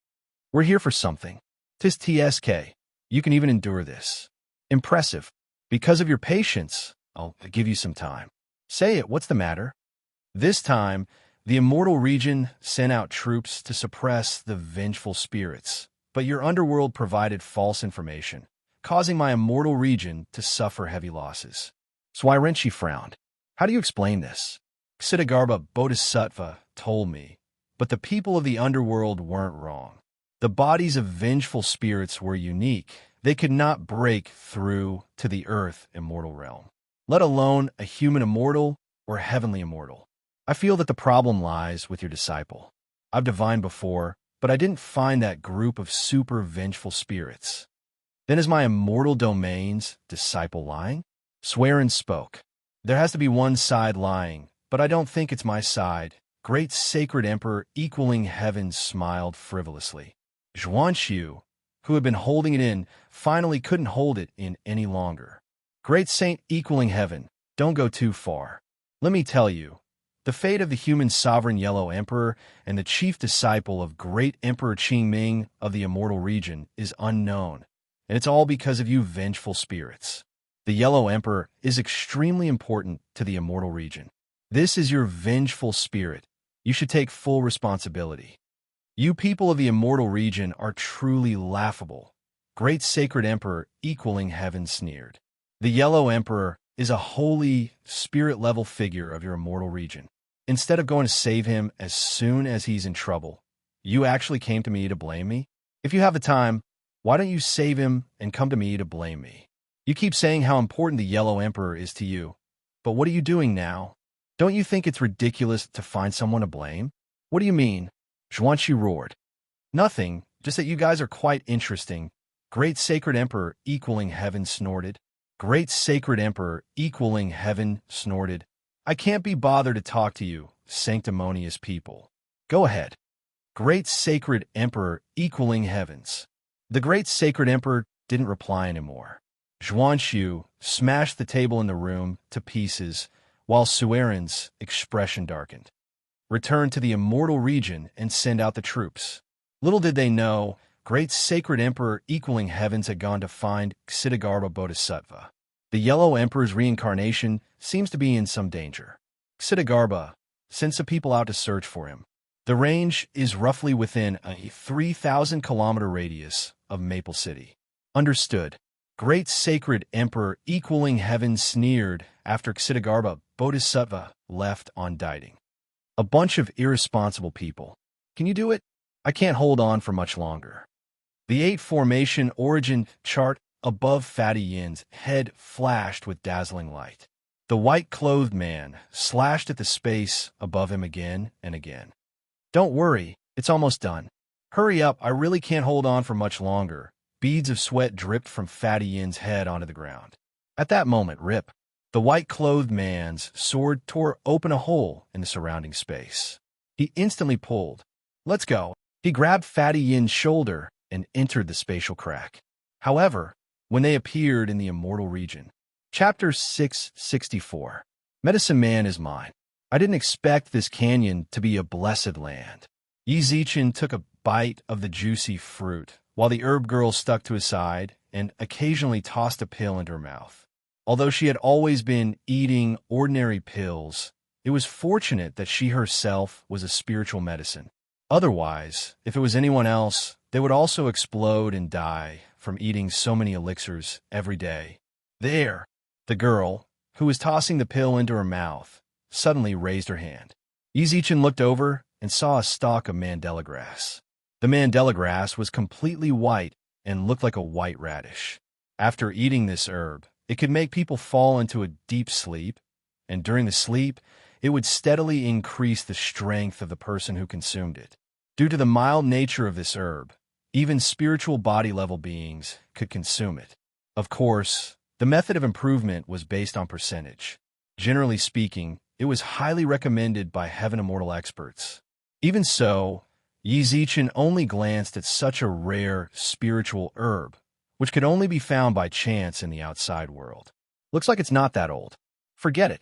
We're here for something. 'Tis TSK. You can even endure this. Impressive. Because of your patience, I'll give you some time. Say it, what's the matter? This time, the immortal region sent out troops to suppress the vengeful spirits, but your underworld provided false information, causing my immortal region to suffer heavy losses. Swirenshi frowned. How do you explain this? Ksitigarbha Bodhisattva told me, but the people of the underworld weren't wrong. The bodies of vengeful spirits were unique. They could not break through to the earth immortal realm, let alone a human immortal or heavenly immortal. I feel that the problem lies with your disciple. I've divined before, but I didn't find that group of super vengeful spirits. Then is my immortal domain's disciple lying? Swearin spoke. There has to be one side lying, but I don't think it's my side. Great sacred emperor equaling heaven smiled frivolously. Zhuanxiu, who had been holding it in, finally couldn't hold it in any longer. Great saint equaling heaven, don't go too far. Let me tell you, the fate of the human sovereign Yellow Emperor and the chief disciple of great Emperor Qingming of the immortal region is unknown, and it's all because of you vengeful spirits. The Yellow Emperor is extremely important to the immortal region. This is your vengeful spirit. You should take full responsibility. You people of the immortal region are truly laughable. Great sacred emperor equaling heaven sneered. The Yellow Emperor is a holy, spirit-level figure of your immortal region. Instead of going to save him as soon as he's in trouble, you actually came to me to blame me? If you have the time, why don't you save him and come to me to blame me? You keep saying how important the Yellow Emperor is to you, but what are you doing now? Don't you think it's ridiculous to find someone to blame? What do you mean? Zhuanxi roared. Nothing, just that you guys are quite interesting. Great sacred emperor equaling heaven snorted. Great sacred emperor equaling heaven snorted. I can't be bothered to talk to you, sanctimonious people. Go ahead. Great sacred emperor equaling heavens. The great sacred emperor didn't reply anymore. Zhuanxiu smashed the table in the room to pieces, while Suerin's expression darkened. Return to the immortal region and send out the troops. Little did they know, great sacred emperor equaling heavens had gone to find Ksitigarbha Bodhisattva. The Yellow Emperor's reincarnation seems to be in some danger. Ksitigarbha, send some people out to search for him. The range is roughly within a 3,000-kilometer radius of Maple City. Understood. Great sacred emperor equaling heaven sneered after Ksitigarbha Bodhisattva left on dieting. A bunch of irresponsible people. Can you do it? I can't hold on for much longer. The 8-formation origin chart above Fatty Yin's head flashed with dazzling light. The white-clothed man slashed at the space above him again and again. Don't worry, it's almost done. Hurry up, I really can't hold on for much longer. Beads of sweat dripped from Fatty Yin's head onto the ground. At that moment, rip. The white-clothed man's sword tore open a hole in the surrounding space. He instantly pulled. Let's go. He grabbed Fatty Yin's shoulder and entered the spatial crack. However, when they appeared in the immortal region. Chapter 664. Medicine Man is mine. I didn't expect this canyon to be a blessed land. Yi Zichen took a bite of the juicy fruit, while the herb girl stuck to his side and occasionally tossed a pill into her mouth. Although she had always been eating ordinary pills, it was fortunate that she herself was a spiritual medicine. Otherwise, if it was anyone else, they would also explode and die from eating so many elixirs every day. There! The girl, who was tossing the pill into her mouth, suddenly raised her hand. Yizichin looked over and saw a stalk of mandela grass. The mandela grass was completely white and looked like a white radish. After eating this herb, it could make people fall into a deep sleep, and during the sleep, it would steadily increase the strength of the person who consumed it. Due to the mild nature of this herb, even spiritual body-level beings could consume it. Of course, the method of improvement was based on percentage. Generally speaking, it was highly recommended by heaven immortal experts. Even so, Yizichin only glanced at such a rare spiritual herb, which could only be found by chance in the outside world. Looks like it's not that old. Forget it.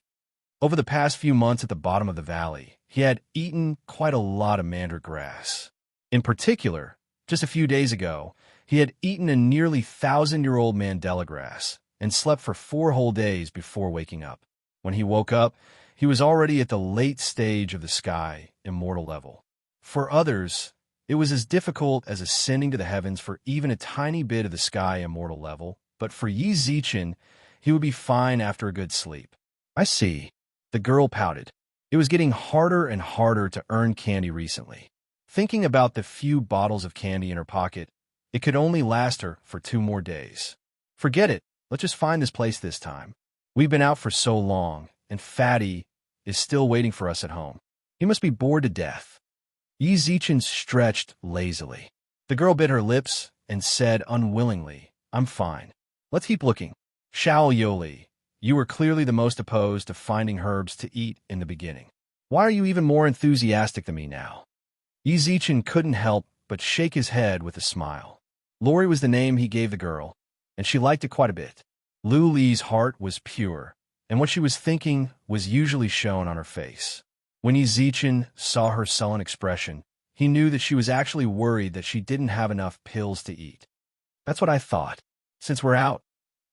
Over the past few months at the bottom of the valley, he had eaten quite a lot of mandrake grass. In particular, just a few days ago, he had eaten a nearly 1,000-year-old mandela grass and slept for 4 whole days before waking up. When he woke up, he was already at the late stage of the sky immortal level. For others, it was as difficult as ascending to the heavens for even a tiny bit of the sky immortal level, but for Yizichin, he would be fine after a good sleep. I see. The girl pouted. It was getting harder and harder to earn candy recently. Thinking about the few bottles of candy in her pocket, it could only last her for 2 more days. Forget it. Let's just find this place this time. We've been out for so long, and Fatty is still waiting for us at home. He must be bored to death. Yizichin stretched lazily. The girl bit her lips and said unwillingly, I'm fine. Let's keep looking. Xiao Yoli, you were clearly the most opposed to finding herbs to eat in the beginning. Why are you even more enthusiastic than me now? Yizichin couldn't help but shake his head with a smile. Lori was the name he gave the girl, and she liked it quite a bit. Lu Li's heart was pure, and what she was thinking was usually shown on her face. When Yizichin saw her sullen expression, he knew that she was actually worried that she didn't have enough pills to eat. That's what I thought. Since we're out,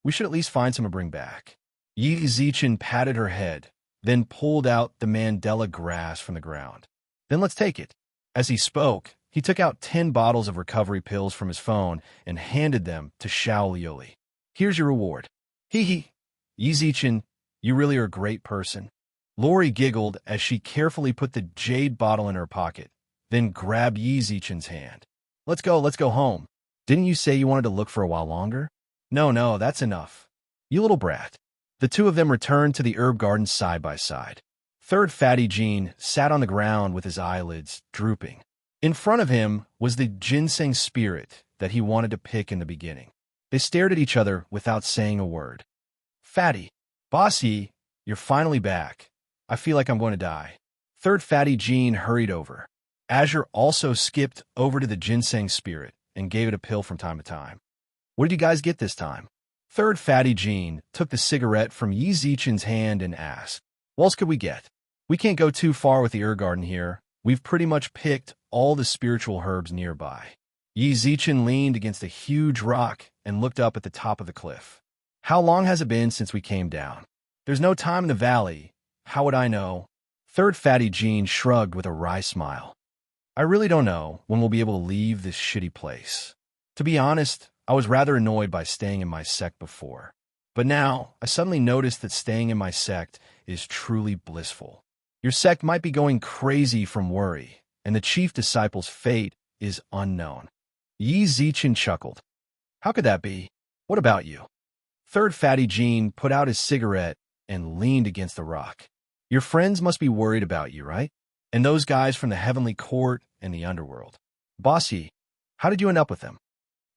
we should at least find some to bring back. Yizichin patted her head, then pulled out the mandela grass from the ground. Then let's take it. As he spoke, he took out 10 bottles of recovery pills from his phone and handed them to Xiao Lioli. Here's your reward. Hee hee. Yizichin, you really are a great person. Lori giggled as she carefully put the jade bottle in her pocket, then grabbed Yizichin's hand. Let's go home. Didn't you say you wanted to look for a while longer? No, that's enough. You little brat. The two of them returned to the herb garden side by side. Third Fatty Jean sat on the ground with his eyelids drooping. In front of him was the ginseng spirit that he wanted to pick in the beginning. They stared at each other without saying a word. Fatty, Bossy, you're finally back. I feel like I'm going to die. Third Fatty Jean hurried over. Azure also skipped over to the ginseng spirit and gave it a pill from time to time. What did you guys get this time? Third Fatty Jean took the cigarette from Yizichin's hand and asked, what else could we get? We can't go too far with the herb garden here. We've pretty much picked all the spiritual herbs nearby. Yizichin leaned against a huge rock and looked up at the top of the cliff. How long has it been since we came down? There's no time in the valley. How would I know? Third Fatty Jean shrugged with a wry smile. I really don't know when we'll be able to leave this shitty place. To be honest, I was rather annoyed by staying in my sect before. But now, I suddenly noticed that staying in my sect is truly blissful. Your sect might be going crazy from worry, and the chief disciple's fate is unknown. Yizichin chuckled. How could that be? What about you? Third Fatty Jean put out his cigarette and leaned against the rock. Your friends must be worried about you, right? And those guys from the heavenly court and the underworld. Bossy, how did you end up with them?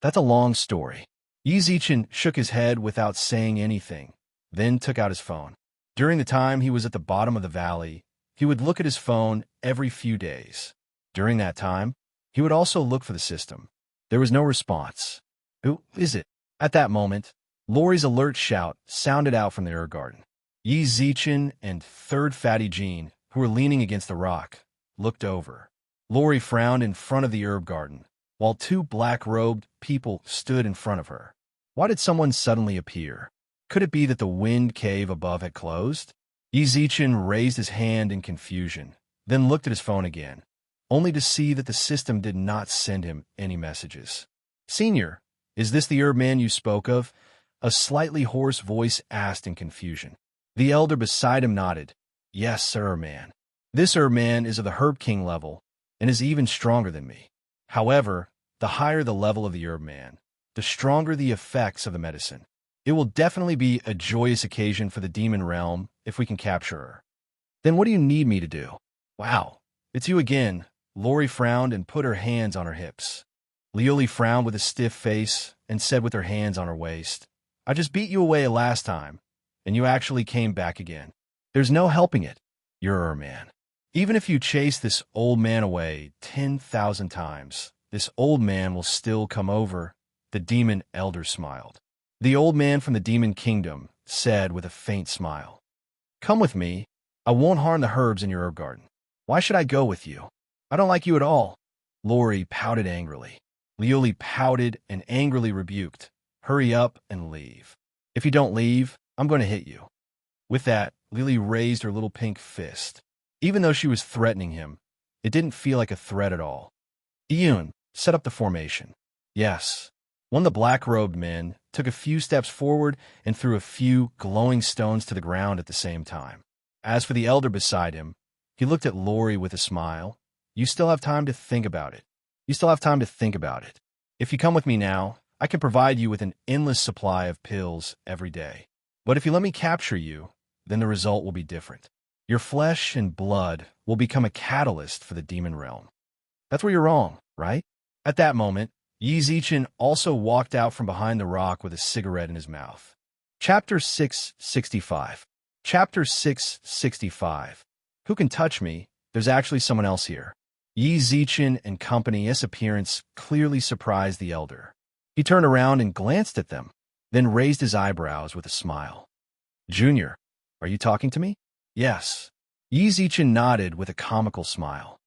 That's a long story. Yizichin shook his head without saying anything, then took out his phone. During the time he was at the bottom of the valley, he would look at his phone every few days. During that time, he would also look for the system. There was no response. Who is it? At that moment, Lori's alert shout sounded out from the herb garden. Yizichin and Third Fatty Jean, who were leaning against the rock, looked over. Lori frowned in front of the herb garden, while two black-robed people stood in front of her. Why did someone suddenly appear? Could it be that the wind cave above had closed? Yi Zichen raised his hand in confusion, then looked at his phone again, only to see that the system did not send him any messages. "Senior, is this the herb man you spoke of?" A slightly hoarse voice asked in confusion. The elder beside him nodded. "Yes, sir, man. This herb man is of the Herb King level and is even stronger than me. However, the higher the level of the herb man, the stronger the effects of the medicine. It will definitely be a joyous occasion for the demon realm if we can capture her." "Then what do you need me to do?" "Wow, it's you again." Lori frowned and put her hands on her hips. Lioli frowned with a stiff face and said with her hands on her waist, "I just beat you away last time, and you actually came back again. There's no helping it. You're a man. Even if you chase this old man away 10,000 times, this old man will still come over." The demon elder smiled. The old man from the demon kingdom said with a faint smile, "Come with me. I won't harm the herbs in your herb garden." "Why should I go with you? I don't like you at all." Lori pouted angrily. Lioli pouted and angrily rebuked, "Hurry up and leave. If you don't leave, I'm going to hit you." With that, Lily raised her little pink fist. Even though she was threatening him, it didn't feel like a threat at all. "Iyun, set up the formation." "Yes." One of the black-robed men took a few steps forward and threw a few glowing stones to the ground at the same time. As for the elder beside him, he looked at Lori with a smile. "You still have time to think about it. You still have time to think about it. If you come with me now, I can provide you with an endless supply of pills every day. But if you let me capture you, then the result will be different. Your flesh and blood will become a catalyst for the demon realm." "That's where you're wrong, right?" At that moment, Yi Zichen also walked out from behind the rock with a cigarette in his mouth. Chapter 665. Chapter 665. Who can touch me? There's actually someone else here. Yi Zichen and company's appearance clearly surprised the elder. He turned around and glanced at them, then raised his eyebrows with a smile. "Junior, are you talking to me?" "Yes." Yi Zichen nodded with a comical smile.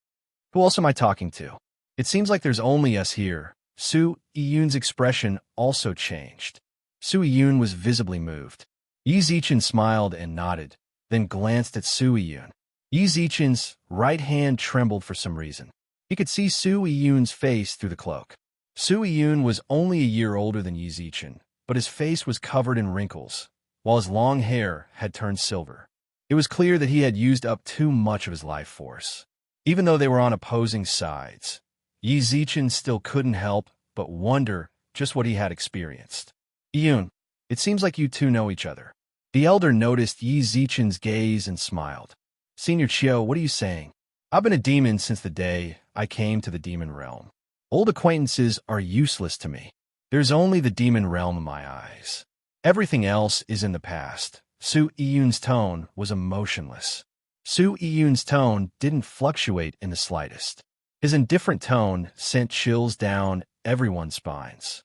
"Who else am I talking to? It seems like there's only us here." Su Iyun's expression also changed. Su Iyun was visibly moved. Yi Zichen smiled and nodded, then glanced at Su Iyun. Yi Zichen's right hand trembled for some reason. He could see Su Iyun's face through the cloak. Su Iyun was only a year older than Yi Zichen, but his face was covered in wrinkles, while his long hair had turned silver. It was clear that he had used up too much of his life force. Even though they were on opposing sides, Yi Zichen still couldn't help but wonder just what he had experienced. "Iyun, it seems like you two know each other." The elder noticed Yi Zichen's gaze and smiled. "Senior Chiu, what are you saying? I've been a demon since the day I came to the demon realm. Old acquaintances are useless to me. There's only the demon realm in my eyes. Everything else is in the past." Su Iyun's tone was emotionless. Su Iyun's tone didn't fluctuate in the slightest. His indifferent tone sent chills down everyone's spines.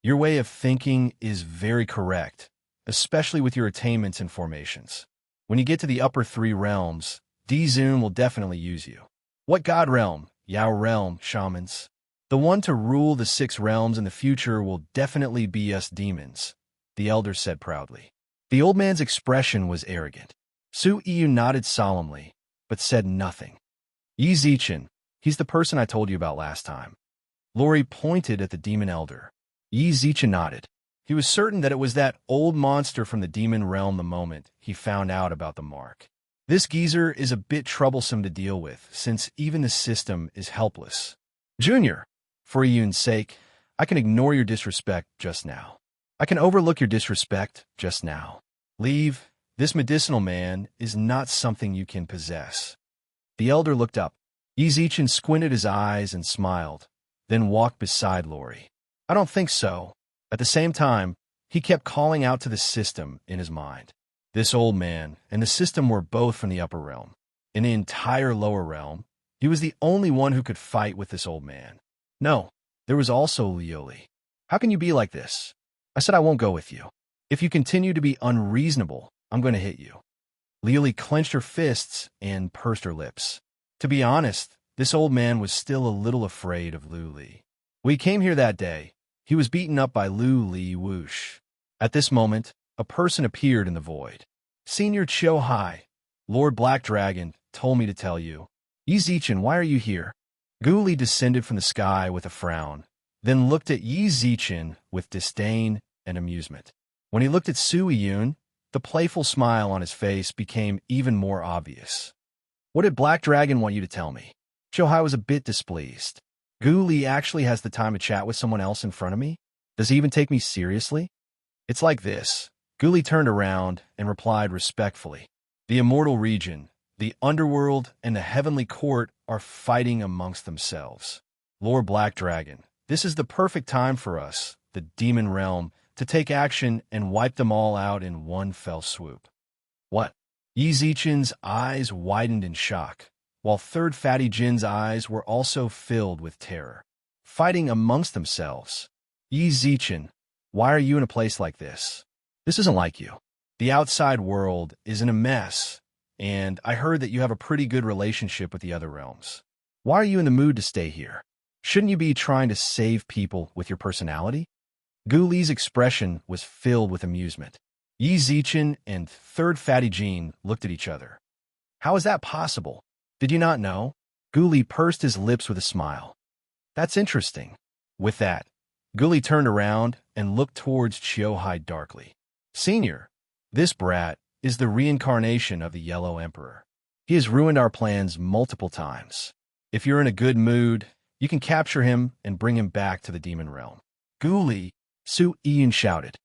"Your way of thinking is very correct, especially with your attainments and formations. When you get to the upper three realms, D-Zoom will definitely use you." "What god realm?" "Yao realm, shamans. The one to rule the 6 realms in the future will definitely be us demons," the elder said proudly. The old man's expression was arrogant. Su Iyun nodded solemnly, but said nothing. "Yi Zichen, he's the person I told you about last time." Lori pointed at the demon elder. Yi Zichen nodded. He was certain that it was that old monster from the demon realm the moment he found out about the mark. This geezer is a bit troublesome to deal with, since even the system is helpless. "Junior, for Iyun's sake, I can ignore your disrespect just now. I can overlook your disrespect just now. Leave. This medicinal man is not something you can possess." The elder looked up. Yi Zichen squinted his eyes and smiled, then walked beside Lori. "I don't think so." At the same time, he kept calling out to the system in his mind. This old man and the system were both from the upper realm. In the entire lower realm, he was the only one who could fight with this old man. No, there was also Lioli. "How can you be like this? I said I won't go with you. If you continue to be unreasonable, I'm going to hit you." Lioli clenched her fists and pursed her lips. To be honest, this old man was still a little afraid of Lu Li. We came here that day. He was beaten up by Lu Li Woosh. At this moment, a person appeared in the void. Senior Cho Hai, Lord Black Dragon, told me to tell you. Yi Zichen, why are you here? Gu Li descended from the sky with a frown, then looked at Yi Zichen with disdain and amusement. When he looked at Su Yun, the playful smile on his face became even more obvious. What did Black Dragon want you to tell me? Cho Hai was a bit displeased. Gu Li actually has the time to chat with someone else in front of me? Does he even take me seriously? It's like this. Gu Li turned around and replied respectfully. The immortal region, the underworld, and the heavenly court are fighting amongst themselves. Lord Black Dragon, this is the perfect time for us, the demon realm, to take action and wipe them all out in one fell swoop. What? Yi Zichen's eyes widened in shock, while Third Fatty Jin's eyes were also filled with terror. Fighting amongst themselves. Yi Zichen, why are you in a place like this? This isn't like you. The outside world is in a mess, and I heard that you have a pretty good relationship with the other realms. Why are you in the mood to stay here? Shouldn't you be trying to save people with your personality? Gu Li's expression was filled with amusement. Yi Zichen and Third Fatty Jin looked at each other. How is that possible? Did you not know? Gu Li pursed his lips with a smile. That's interesting. With that, Gu Li turned around and looked towards Chiu Hai darkly. Senior, this brat is the reincarnation of the Yellow Emperor. He has ruined our plans multiple times. If you're in a good mood, you can capture him and bring him back to the demon realm. Gu Li, Su Ian shouted.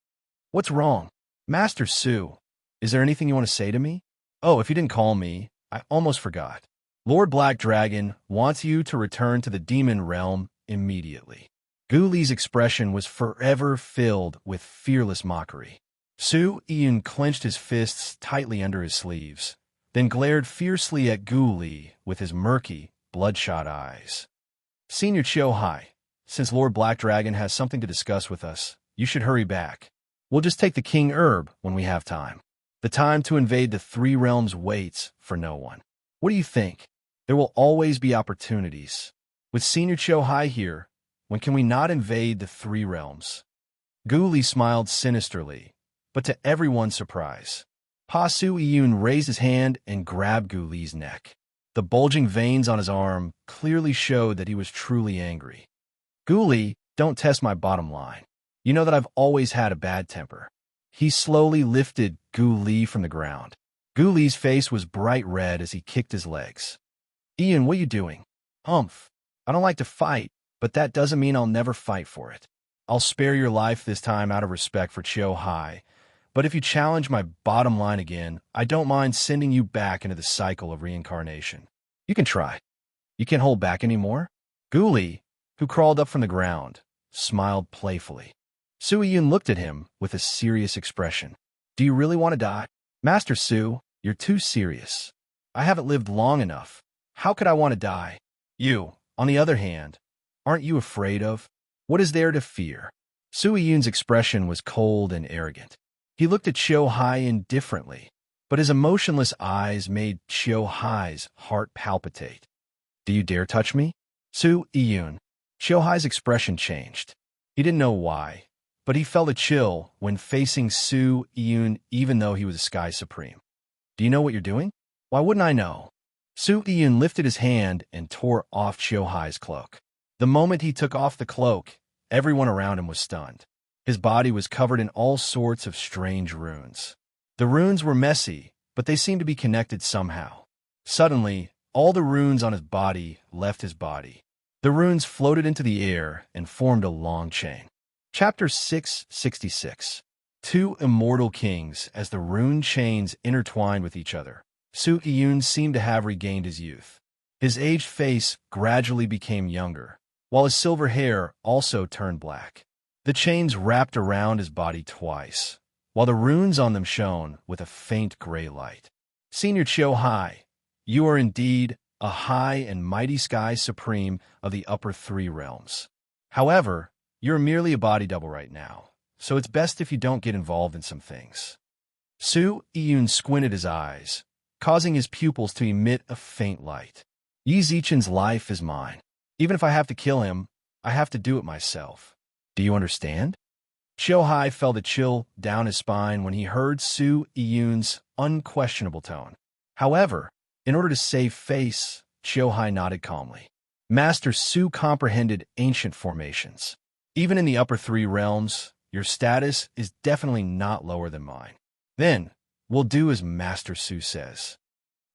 What's wrong? Master Su, is there anything you want to say to me? Oh, if you didn't call me, I almost forgot. Lord Black Dragon wants you to return to the demon realm immediately. Gu Li's expression was forever filled with fearless mockery. Su Ian clenched his fists tightly under his sleeves, then glared fiercely at Gu Li with his murky, bloodshot eyes. Senior Chiu Hai, since Lord Black Dragon has something to discuss with us, you should hurry back. We'll just take the King Herb when we have time. The time to invade the three realms waits for no one. What do you think? There will always be opportunities. With Senior Chiu Hai here, when can we not invade the three realms? Gu Li smiled sinisterly, but to everyone's surprise, Pa Su Yun raised his hand and grabbed Gu Li's neck. The bulging veins on his arm clearly showed that he was truly angry. Gu Li, don't test my bottom line. You know that I've always had a bad temper. He slowly lifted Gu Li from the ground. Gu Li's face was bright red as he kicked his legs. Ian, what are you doing? Humph. I don't like to fight, but that doesn't mean I'll never fight for it. I'll spare your life this time out of respect for Chiu Hai, but if you challenge my bottom line again, I don't mind sending you back into the cycle of reincarnation. You can try. You can't hold back anymore? Gu Li, who crawled up from the ground, smiled playfully. Su Yun looked at him with a serious expression. Do you really want to die? Master Su, you're too serious. I haven't lived long enough. How could I want to die? You, on the other hand, aren't you afraid of? What is there to fear? Su Yun's expression was cold and arrogant. He looked at Chiu Hai indifferently, but his emotionless eyes made Chiu Hai's heart palpitate. Do you dare touch me? Su Yun. Chiu Hai's expression changed. He didn't know why, but he felt a chill when facing Su Yun even though he was a Sky Supreme. Do you know what you're doing? Why wouldn't I know? Su Yun lifted his hand and tore off Chiu Hai's cloak. The moment he took off the cloak, everyone around him was stunned. His body was covered in all sorts of strange runes. The runes were messy, but they seemed to be connected somehow. Suddenly, all the runes on his body left his body. The runes floated into the air and formed a long chain. Chapter 666. Two immortal kings as the rune chains intertwined with each other. Su Yun seemed to have regained his youth. His aged face gradually became younger, while his silver hair also turned black. The chains wrapped around his body twice, while the runes on them shone with a faint gray light. Senior Chiu Hai, you are indeed a high and mighty Sky Supreme of the upper three realms. However, you're merely a body double right now, so it's best if you don't get involved in some things. Su Yun squinted his eyes, causing his pupils to emit a faint light. Yi Zichen's life is mine. Even if I have to kill him, I have to do it myself. Do you understand? Hai felt a chill down his spine when he heard Su Iyun's unquestionable tone. However, in order to save face, Hai nodded calmly. Master Su comprehended ancient formations. Even in the upper three realms, your status is definitely not lower than mine. Then, we'll do as Master Su says.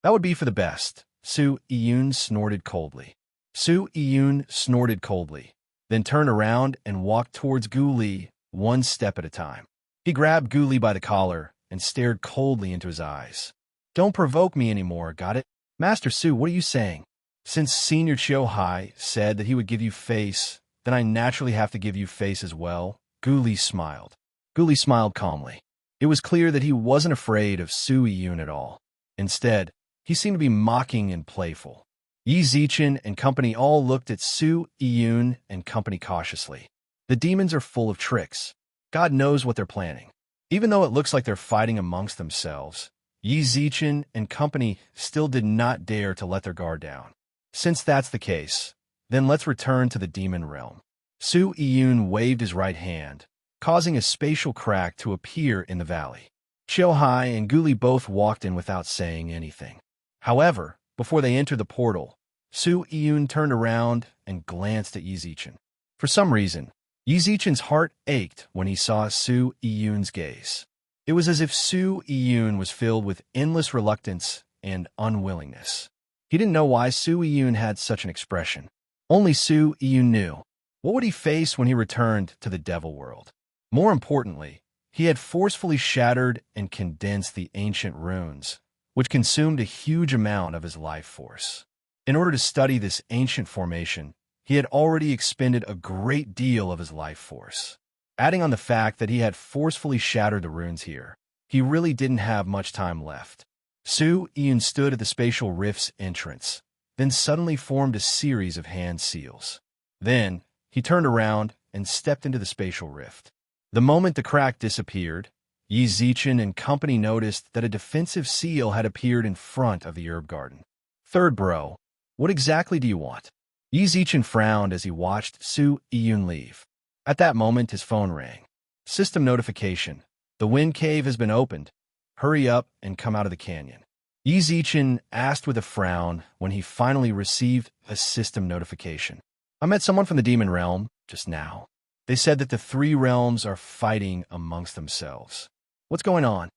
That would be for the best, Su Iyun snorted coldly. Su Iyun snorted coldly, then turned around and walked towards Gu Li, one step at a time. He grabbed Gu Li by the collar and stared coldly into his eyes. Don't provoke me anymore, got it? Master Su, what are you saying? Since Senior Hai said that he would give you face, then I naturally have to give you face as well. Gu Li smiled. Gu Li smiled calmly. It was clear that he wasn't afraid of Su Iyun at all. Instead, he seemed to be mocking and playful. Yi Zichen and company all looked at Su Iyun and company cautiously. The demons are full of tricks. God knows what they're planning. Even though it looks like they're fighting amongst themselves, Yi Zichen and company still did not dare to let their guard down. Since that's the case, then let's return to the demon realm. Su Iyun waved his right hand, causing a spatial crack to appear in the valley. Hai and Gu Li both walked in without saying anything. However, before they entered the portal, Su Iyun turned around and glanced at Yi Zichen. For some reason, Yi Zichen's heart ached when he saw Su Iyun's gaze. It was as if Su Iyun was filled with endless reluctance and unwillingness. He didn't know why Su Iyun had such an expression. Only Su Iyun knew. What would he face when he returned to the devil world? More importantly, he had forcefully shattered and condensed the ancient runes, which consumed a huge amount of his life force. In order to study this ancient formation, he had already expended a great deal of his life force. Adding on the fact that he had forcefully shattered the runes here, he really didn't have much time left. Su Iyun stood at the spatial rift's entrance, then suddenly formed a series of hand seals. Then, he turned around and stepped into the spatial rift. The moment the crack disappeared, Yi Zichen and company noticed that a defensive seal had appeared in front of the herb garden. Third bro, what exactly do you want? Yi Zichen frowned as he watched Su Iyun leave. At that moment, his phone rang. System notification. The wind cave has been opened. Hurry up and come out of the canyon. Yi Zichen asked with a frown when he finally received a system notification. I met someone from the demon realm just now. They said that the three realms are fighting amongst themselves. What's going on?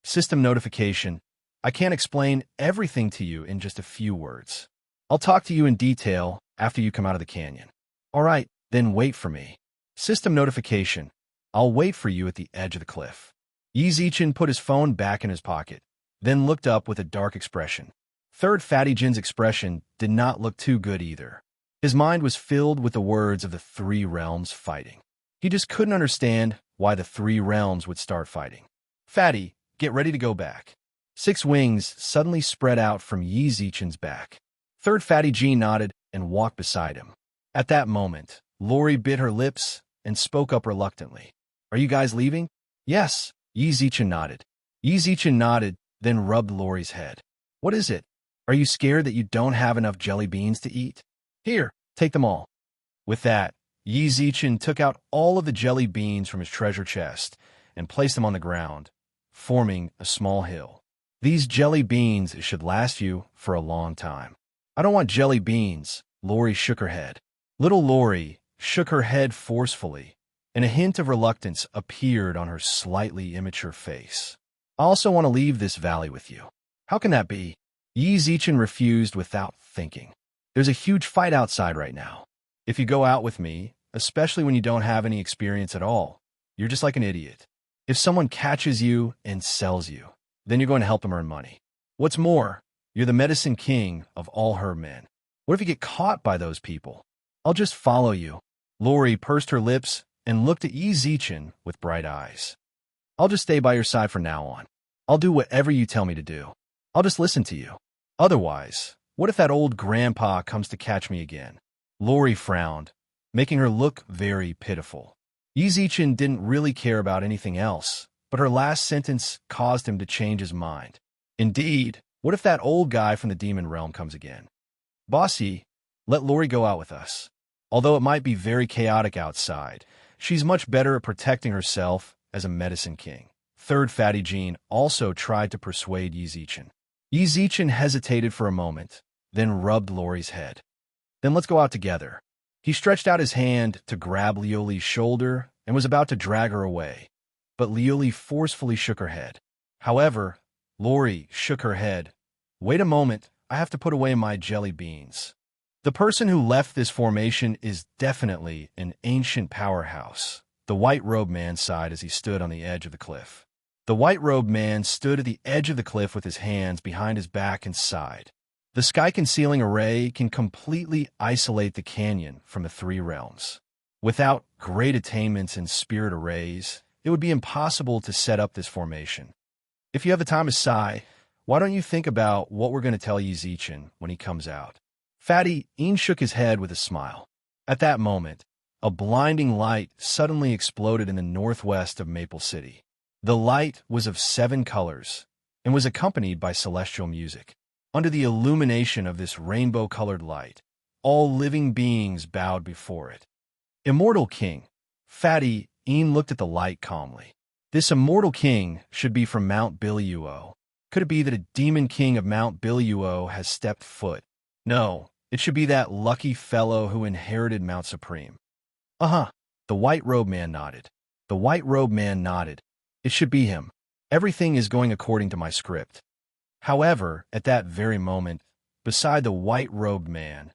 System notification. I can't explain everything to you in just a few words. I'll talk to you in detail after you come out of the canyon. All right, then wait for me. System notification. I'll wait for you at the edge of the cliff. Yi Zichen put his phone back in his pocket, then looked up with a dark expression. Third Fatty Jin's expression did not look too good either. His mind was filled with the words of the three realms fighting. He just couldn't understand why the three realms would start fighting. Fatty, get ready to go back. 6 wings suddenly spread out from Yi Zichen's back. Third Fatty Jin nodded and walked beside him. At that moment, Lori bit her lips and spoke up reluctantly. Are you guys leaving? Yes, Yi Zichen nodded. Yi Zichen nodded, then rubbed Lori's head. What is it? Are you scared that you don't have enough jelly beans to eat? Here, take them all. With that, Yi Zichen took out all of the jelly beans from his treasure chest and placed them on the ground, forming a small hill. These jelly beans should last you for a long time. I don't want jelly beans, Lori shook her head. Little Lori shook her head forcefully, and a hint of reluctance appeared on her slightly immature face. I also want to leave this valley with you. How can that be? Yi Zichen refused without thinking. There's a huge fight outside right now. If you go out with me, especially when you don't have any experience at all, you're just like an idiot. If someone catches you and sells you, then you're going to help them earn money. What's more, you're the medicine king of all her men. What if you get caught by those people? I'll just follow you. Lori pursed her lips and looked at Yi Zichen with bright eyes. I'll just stay by your side from now on. I'll do whatever you tell me to do. I'll just listen to you. Otherwise, what if that old grandpa comes to catch me again? Lori frowned, making her look very pitiful. Yi Zichen didn't really care about anything else, but her last sentence caused him to change his mind. Indeed, what if that old guy from the demon realm comes again? Bossy, let Lori go out with us. Although it might be very chaotic outside, she's much better at protecting herself as a medicine king. Third Fatty Jean also tried to persuade Yi Zichen. Yi Zichen hesitated for a moment, then rubbed Lori's head. Then let's go out together. He stretched out his hand to grab Liuli's shoulder and was about to drag her away, but Liuli forcefully shook her head. However, Lori shook her head. Wait a moment, I have to put away my jelly beans. The person who left this formation is definitely an ancient powerhouse, the white-robed man sighed as he stood on the edge of the cliff. The white-robed man stood at the edge of the cliff with his hands behind his back and sighed. The sky-concealing array can completely isolate the canyon from the three realms. Without great attainments in spirit arrays, it would be impossible to set up this formation. If you have the time to sigh, why don't you think about what we're going to tell Yi Zichen when he comes out? Fatty Een shook his head with a smile. At that moment, a blinding light suddenly exploded in the northwest of Maple City. The light was of 7 colors and was accompanied by celestial music. Under the illumination of this rainbow-colored light, all living beings bowed before it. Immortal King. Fatty Een looked at the light calmly. This immortal king should be from Mount Biliuo. Could it be that a demon king of Mount Biliuo has stepped foot? No, it should be that lucky fellow who inherited Mount Supreme. Uh-huh. The white-robed man nodded. The white-robed man nodded. It should be him. Everything is going according to my script. However, at that very moment, beside the white-robed man,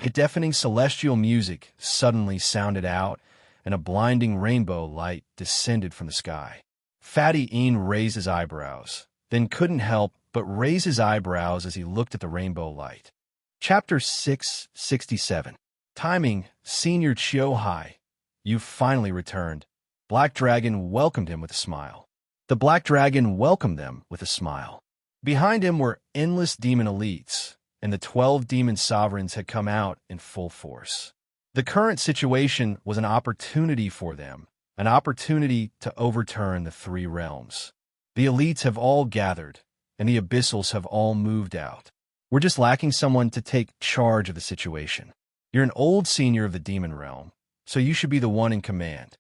a deafening celestial music suddenly sounded out, and a blinding rainbow light descended from the sky. Fatty Een raised his eyebrows, then couldn't help but raise his eyebrows as he looked at the rainbow light. Chapter 667. Timing, Senior Chiu Hai. You've finally returned. Black Dragon welcomed him with a smile. The Black Dragon welcomed them with a smile. Behind him were endless demon elites, and the 12 demon sovereigns had come out in full force. The current situation was an opportunity for them, an opportunity to overturn the 3 realms. The elites have all gathered, and the abyssals have all moved out. We're just lacking someone to take charge of the situation. You're an old senior of the demon realm, so you should be the one in command.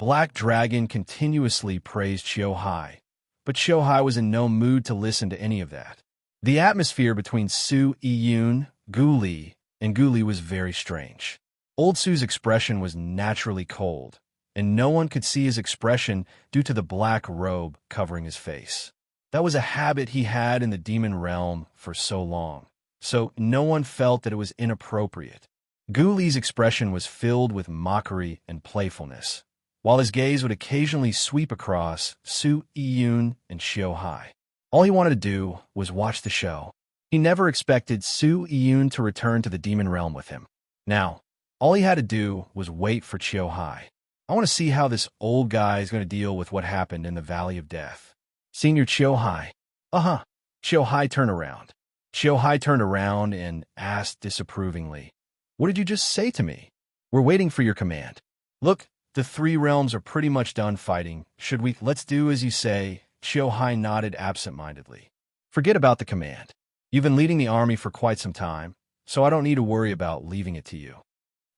Black Dragon continuously praised Chiu Hai, but Chiu Hai was in no mood to listen to any of that. The atmosphere between Su Yiyun, Gu Li, and Gu Li was very strange. Old Su's expression was naturally cold, and no one could see his expression due to the black robe covering his face. That was a habit he had in the demon realm for so long, so no one felt that it was inappropriate. Gu Li's expression was filled with mockery and playfulness, while his gaze would occasionally sweep across Su Yiyun and Chiu Hai. All he wanted to do was watch the show. He never expected Su Yiyun to return to the demon realm with him. Now, all he had to do was wait for Chiu Hai. I want to see how this old guy is going to deal with what happened in the Valley of Death. Senior Chiu Hai. Uh-huh. Chiu Hai turned around. Chiu Hai turned around and asked disapprovingly, What did you just say to me? We're waiting for your command. Look, the 3 realms are pretty much done fighting. Should we? Let's do as you say. Chiu Hai nodded absent-mindedly. Forget about the command. You've been leading the army for quite some time, so I don't need to worry about leaving it to you.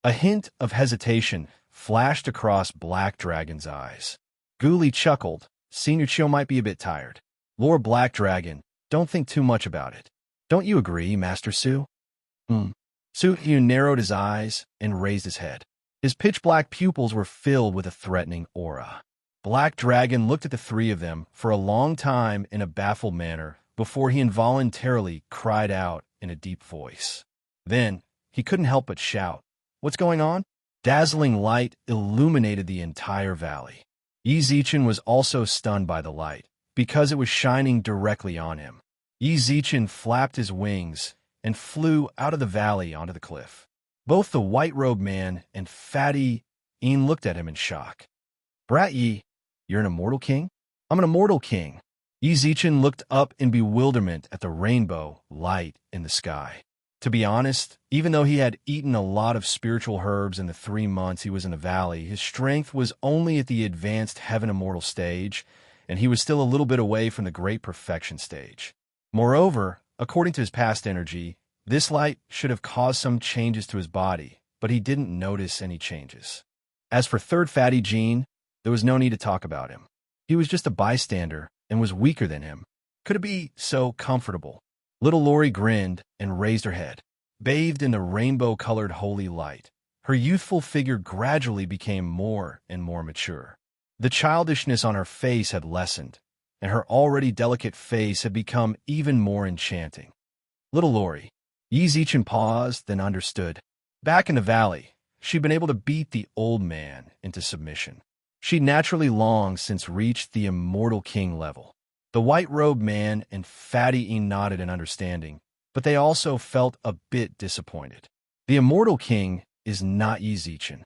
A hint of hesitation flashed across Black Dragon's eyes. Gu Li chuckled. Senior Chiu might be a bit tired. Lord Black Dragon, don't think too much about it. Don't you agree, Master Su? Su Yun narrowed his eyes and raised his head. His pitch-black pupils were filled with a threatening aura. Black Dragon looked at the 3 of them for a long time in a baffled manner before he involuntarily cried out in a deep voice. Then, he couldn't help but shout, What's going on? Dazzling light illuminated the entire valley. Yi Zichen was also stunned by the light, because it was shining directly on him. Yi Zichen flapped his wings and flew out of the valley onto the cliff. Both the white-robed man and Fatty Een looked at him in shock. Brat Yi, you're an immortal king? I'm an immortal king. Yi Zichen looked up in bewilderment at the rainbow light in the sky. To be honest, even though he had eaten a lot of spiritual herbs in the 3 months he was in the valley, his strength was only at the advanced heaven immortal stage, and he was still a little bit away from the great perfection stage. Moreover, according to his past energy, this light should have caused some changes to his body, but he didn't notice any changes. As for third fatty Jean, there was no need to talk about him. He was just a bystander and was weaker than him. Could it be so comfortable? Little Lori grinned and raised her head. Bathed in the rainbow-colored holy light, her youthful figure gradually became more and more mature. The childishness on her face had lessened, and her already delicate face had become even more enchanting. Little Lori. Yi Zichen paused, then understood. Back in the valley, she'd been able to beat the old man into submission. She'd naturally long since reached the immortal king level. The white-robed man and Fatty E nodded in understanding, but they also felt a bit disappointed. The immortal king is not Yi Zichen.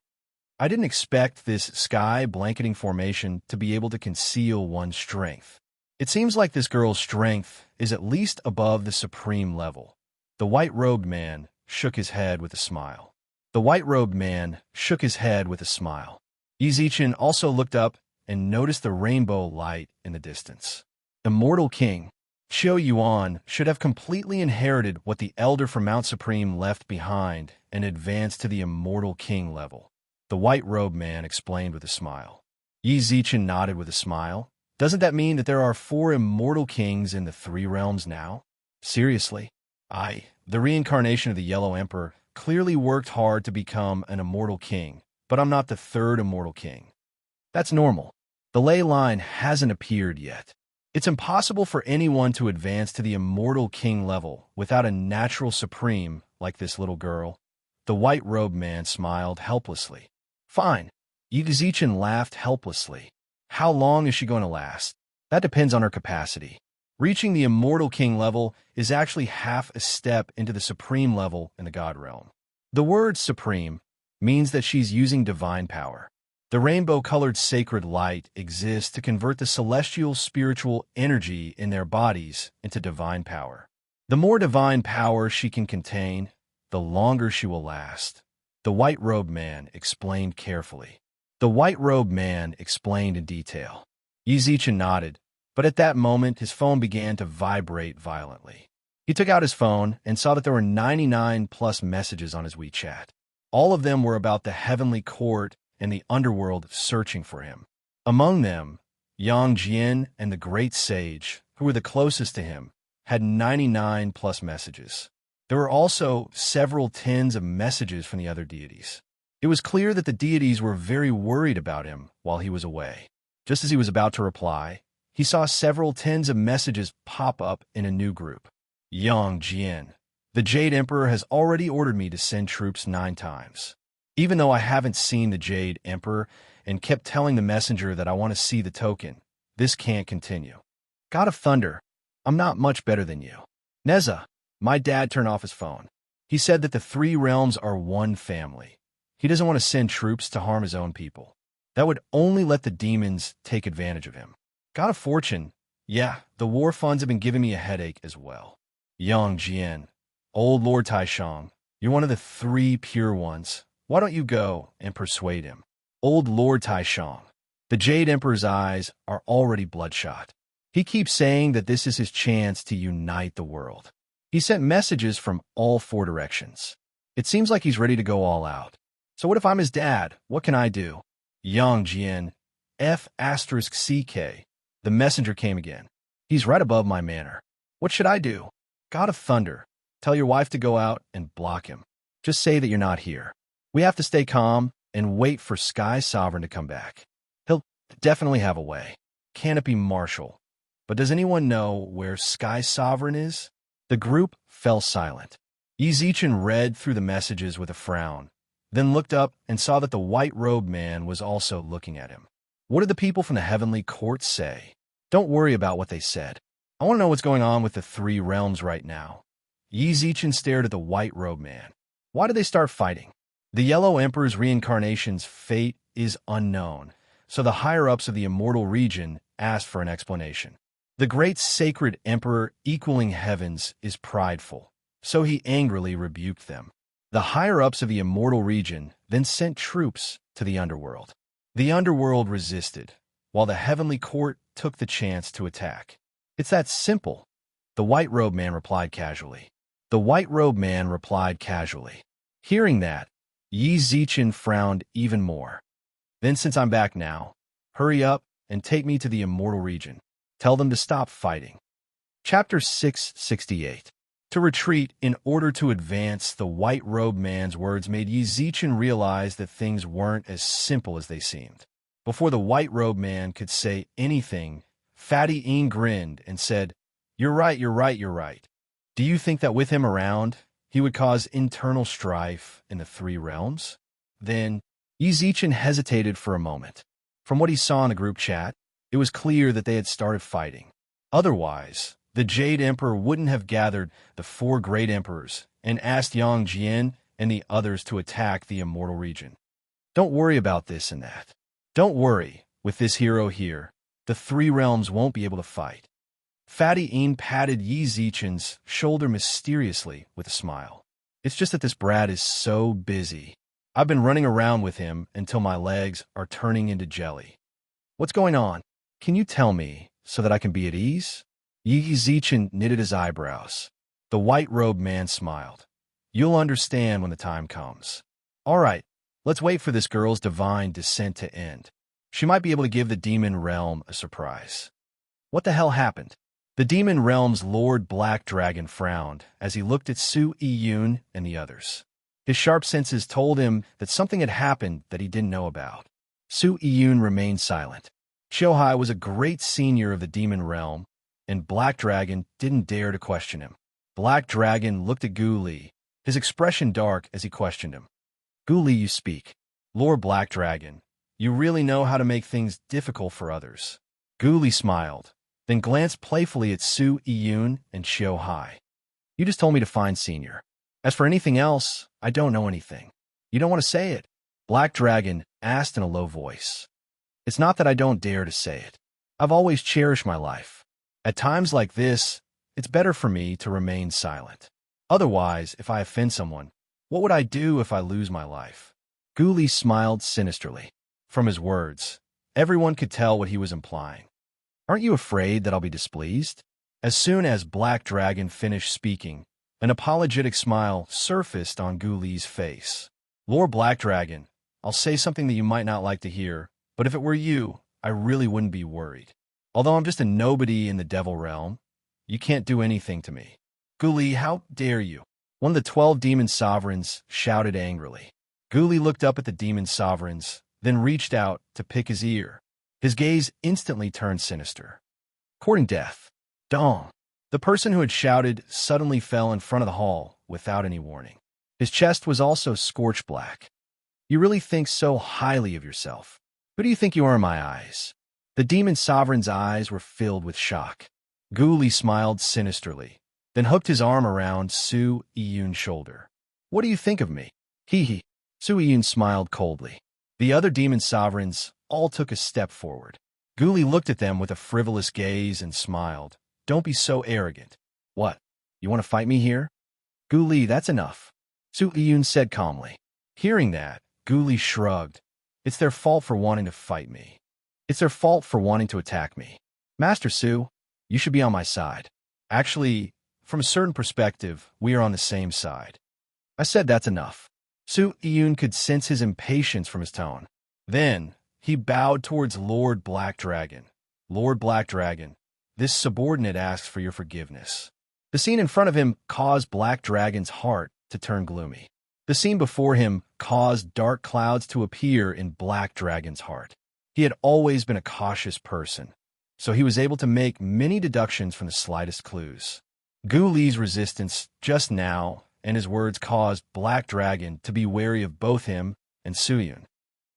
I didn't expect this sky-blanketing formation to be able to conceal one's strength. It seems like this girl's strength is at least above the supreme level. The white-robed man shook his head with a smile. The white-robed man shook his head with a smile. Yi Zichen also looked up and noticed the rainbow light in the distance. Immortal King Qiu Yuan should have completely inherited what the elder from Mount Supreme left behind and advanced to the immortal king level. The white-robed man explained with a smile. Yi Zichen nodded with a smile. Doesn't that mean that there are 4 immortal kings in the 3 realms now? Seriously? The reincarnation of the Yellow Emperor clearly worked hard to become an immortal king, but I'm not the 3rd immortal king. That's normal. The ley line hasn't appeared yet. It's impossible for anyone to advance to the immortal king level without a natural supreme like this little girl. The white-robed man smiled helplessly. Fine. Yi Zichen laughed helplessly. How long is she going to last? That depends on her capacity. Reaching the immortal king level is actually half a step into the supreme level in the god realm. The word supreme means that she's using divine power. The rainbow-colored sacred light exists to convert the celestial spiritual energy in their bodies into divine power. The more divine power she can contain, the longer she will last. The white-robed man explained carefully. The white-robed man explained in detail. Yi Zichen nodded, but at that moment his phone began to vibrate violently. He took out his phone and saw that there were 99+ messages on his WeChat. All of them were about the heavenly court and the underworld searching for him. Among them, Yang Jian and the great sage, who were the closest to him, had 99+ messages. There were also several tens of messages from the other deities. It was clear that the deities were very worried about him while he was away. Just as he was about to reply, he saw several tens of messages pop up in a new group. Yang Jian. The Jade Emperor has already ordered me to send troops 9 times. Even though I haven't seen the Jade Emperor and kept telling the messenger that I want to see the token, this can't continue. God of Thunder, I'm not much better than you. Neza, my dad turned off his phone. He said that the 3 realms are one family. He doesn't want to send troops to harm his own people. That would only let the demons take advantage of him. God of Fortune, yeah, the war funds have been giving me a headache as well. Yang Jian, old Lord Taishang, you're one of the 3 pure ones. Why don't you go and persuade him? Old Lord Taishang. The Jade Emperor's eyes are already bloodshot. He keeps saying that this is his chance to unite the world. He sent messages from all 4 directions. It seems like he's ready to go all out. So what if I'm his dad? What can I do? Yang Jian, F*CK. The messenger came again. He's right above my manor. What should I do? God of Thunder, tell your wife to go out and block him. Just say that you're not here. We have to stay calm and wait for Sky Sovereign to come back. He'll definitely have a way. Canopy Marshal. But does anyone know where Sky Sovereign is? The group fell silent. Yi Zichen read through the messages with a frown, then looked up and saw that the white-robed man was also looking at him. What did the people from the heavenly court say? Don't worry about what they said. I want to know what's going on with the 3 realms right now. Yi Zichen stared at the white-robed man. Why did they start fighting? The Yellow Emperor's reincarnation's fate is unknown, so the higher-ups of the immortal region asked for an explanation. The great sacred emperor equaling heavens is prideful, so he angrily rebuked them. The higher-ups of the immortal region then sent troops to the underworld. The underworld resisted, while the heavenly court took the chance to attack. It's that simple, the white-robed man replied casually. The white-robed man replied casually. Hearing that, Yi Zichen frowned even more. Then since I'm back now, hurry up and take me to the immortal region. Tell them to stop fighting. Chapter 668. To retreat in order to advance, the white-robed man's words made Yi Zichen realize that things weren't as simple as they seemed. Before the white-robed man could say anything, Fatty Een grinned and said, "You're right, you're right, you're right. Do you think that with him around, he would cause internal strife in the three realms?" Then, Yi Zichen hesitated for a moment. From what he saw in the group chat, it was clear that they had started fighting. Otherwise, the Jade Emperor wouldn't have gathered the four great emperors and asked Yang Jian and the others to attack the immortal region. Don't worry about this and that. Don't worry, with this hero here, the three realms won't be able to fight. Fatty Een patted Yi Zichen's shoulder mysteriously with a smile. It's just that this brat is so busy. I've been running around with him until my legs are turning into jelly. What's going on? Can you tell me so that I can be at ease? Yi Zichen knitted his eyebrows. The white-robed man smiled. You'll understand when the time comes. All right, let's wait for this girl's divine descent to end. She might be able to give the demon realm a surprise. What the hell happened? The demon realm's Lord Black Dragon frowned as he looked at Su Yun and the others. His sharp senses told him that something had happened that he didn't know about. Su Yun remained silent. Xiaohai was a great senior of the demon realm, and Black Dragon didn't dare to question him. Black Dragon looked at Gu Li, his expression dark as he questioned him. Gu Li, you speak. Lord Black Dragon, you really know how to make things difficult for others. Gu Li smiled, then glanced playfully at Su Yun and Xiaohai. You just told me to find Senior. As for anything else, I don't know anything. You don't want to say it? Black Dragon asked in a low voice. It's not that I don't dare to say it. I've always cherished my life. At times like this, it's better for me to remain silent. Otherwise, if I offend someone, what would I do if I lose my life? Gu Li smiled sinisterly. From his words, everyone could tell what he was implying. Aren't you afraid that I'll be displeased? As soon as Black Dragon finished speaking, an apologetic smile surfaced on Gu Li's face. Lord Black Dragon, I'll say something that you might not like to hear, but if it were you, I really wouldn't be worried. Although I'm just a nobody in the devil realm, you can't do anything to me. Gu Li, how dare you? One of the 12 demon sovereigns shouted angrily. Gu Li looked up at the demon sovereigns, then reached out to pick his ear. His gaze instantly turned sinister. Courting death. Dong. The person who had shouted suddenly fell in front of the hall without any warning. His chest was also scorched black. You really think so highly of yourself. Who do you think you are in my eyes? The demon sovereign's eyes were filled with shock. Gu Li smiled sinisterly, then hooked his arm around Su Yun's shoulder. What do you think of me? Hee hee. Su Yun smiled coldly. The other demon sovereigns all took a step forward. Gu Li looked at them with a frivolous gaze and smiled. Don't be so arrogant. What? You want to fight me here? Gu Li, that's enough. Su Yun said calmly. Hearing that, Gu Li shrugged. It's their fault for wanting to fight me. It's their fault for wanting to attack me. Master Su, you should be on my side. Actually, from a certain perspective, we are on the same side. I said that's enough. Su Yun could sense his impatience from his tone. Then, he bowed towards Lord Black Dragon. Lord Black Dragon, this subordinate asks for your forgiveness. The scene in front of him caused Black Dragon's heart to turn gloomy. The scene before him caused dark clouds to appear in Black Dragon's heart. He had always been a cautious person, so he was able to make many deductions from the slightest clues. Gu Li's resistance just now and his words caused Black Dragon to be wary of both him and Su Yun.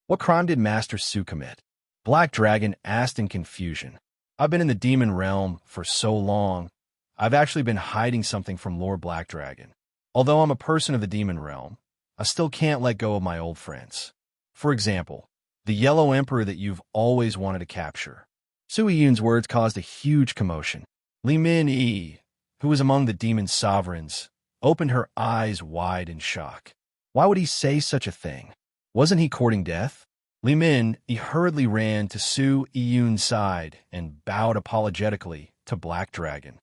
What crime did Master Su commit? Black Dragon asked in confusion. I've been in the demon realm for so long, I've actually been hiding something from Lord Black Dragon. Although I'm a person of the demon realm, I still can't let go of my old friends. For example, the Yellow Emperor that you've always wanted to capture. Su Yun's words caused a huge commotion. Li Min Yi, who was among the demon sovereigns, opened her eyes wide in shock. Why would he say such a thing? Wasn't he courting death? Li Min Yi hurriedly ran to Su Yun's side and bowed apologetically to Black Dragon.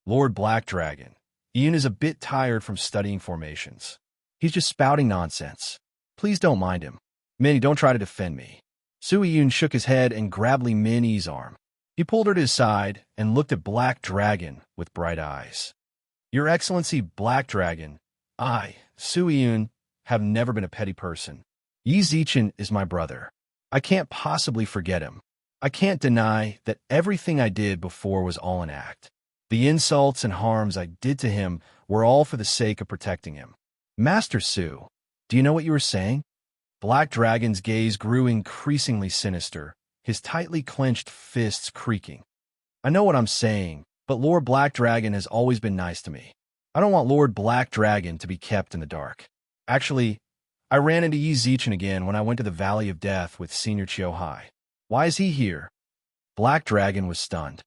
Lord Black Dragon, Yun is a bit tired from studying formations. He's just spouting nonsense. please don't mind him. Minnie, don't try to defend me. Sui Yun shook his head and grabbed Li Minnie's arm. He pulled her to his side and looked at Black Dragon with bright eyes. Your Excellency, Black Dragon, I, Sui Yun, have never been a petty person. Yi Zichen is my brother. I can't possibly forget him. I can't deny that everything I did before was all an act. The insults and harms I did to him were all for the sake of protecting him. Master Su, do you know what you were saying? Black Dragon's gaze grew increasingly sinister, his tightly clenched fists creaking. I know what I'm saying, but Lord Black Dragon has always been nice to me. I don't want Lord Black Dragon to be kept in the dark. Actually, I ran into Yi Zichen again when I went to the Valley of Death with Senior Chiu Hai. Why is he here? Black Dragon was stunned.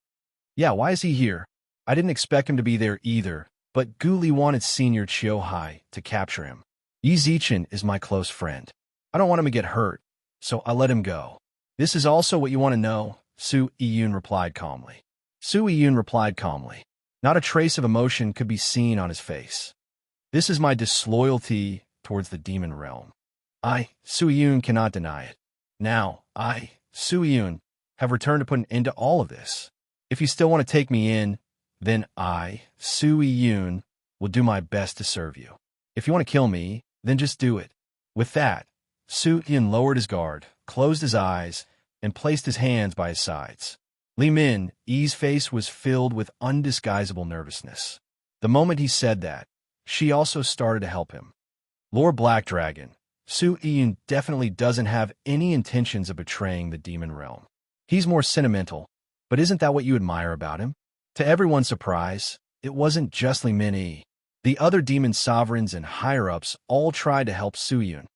Yeah, why is he here? I didn't expect him to be there either, but Gu Li wanted Senior Chiu Hai to capture him. Yi Zichen is my close friend. I don't want him to get hurt, so I let him go. This is also what you want to know, Su Yun replied calmly. Su Yun replied calmly. Not a trace of emotion could be seen on his face. This is my disloyalty towards the demon realm. I, Su Yun, cannot deny it. Now, I, Su Yun, have returned to put an end to all of this. If you still want to take me in, then I, Su Yun, will do my best to serve you. If you want to kill me, then just do it. With that, Su Yun lowered his guard, closed his eyes, and placed his hands by his sides. Li Min, Yi's face was filled with undisguisable nervousness. The moment he said that, she also started to help him. Lord Black Dragon, Su Yun definitely doesn't have any intentions of betraying the demon realm. He's more sentimental, but isn't that what you admire about him? To everyone's surprise, it wasn't just Li Min Yi. The other demon sovereigns and higher-ups all tried to help Su Yun.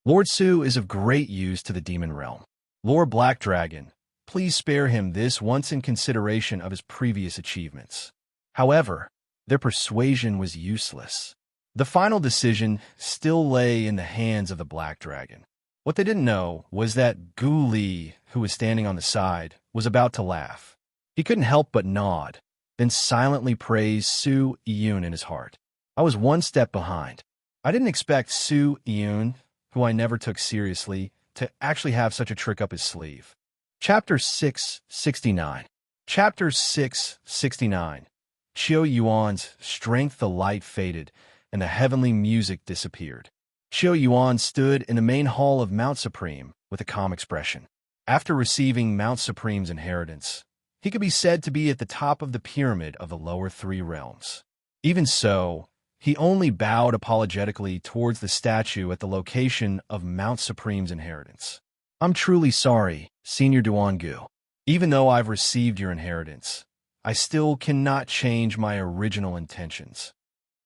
Lord Su is of great use to the demon realm. Lord Black Dragon, please spare him this once in consideration of his previous achievements. However, their persuasion was useless. The final decision still lay in the hands of the Black Dragon. What they didn't know was that Gu Li, who was standing on the side, was about to laugh. He couldn't help but nod, then silently praise Su Yun in his heart. I was one step behind. I didn't expect Su Yun, who I never took seriously, to actually have such a trick up his sleeve. Chapter 669. Chapter 669. Qiu Yuan's strength the light faded, and the heavenly music disappeared. Qiu Yuan stood in the main hall of Mount Supreme with a calm expression. After receiving Mount Supreme's inheritance, he could be said to be at the top of the pyramid of the lower three realms. Even so, he only bowed apologetically towards the statue at the location of Mount Supreme's inheritance. I'm truly sorry, Senior Duangu. Even though I've received your inheritance, I still cannot change my original intentions.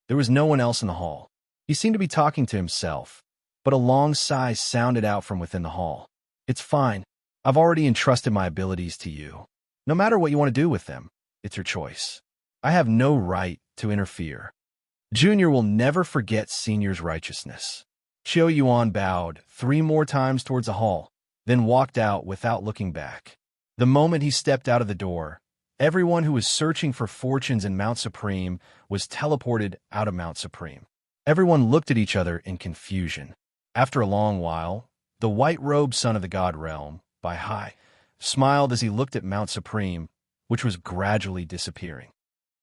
There was no one else in the hall. He seemed to be talking to himself, but a long sigh sounded out from within the hall. It's fine. I've already entrusted my abilities to you. No matter what you want to do with them, it's your choice. I have no right to interfere. Junior will never forget Senior's righteousness. Qiu Yuan bowed 3 more times towards the hall, then walked out without looking back. The moment he stepped out of the door, everyone who was searching for fortunes in Mount Supreme was teleported out of Mount Supreme. Everyone looked at each other in confusion. After a long while, the white-robed son of the god realm, Bai Hai, smiled as he looked at Mount Supreme, which was gradually disappearing.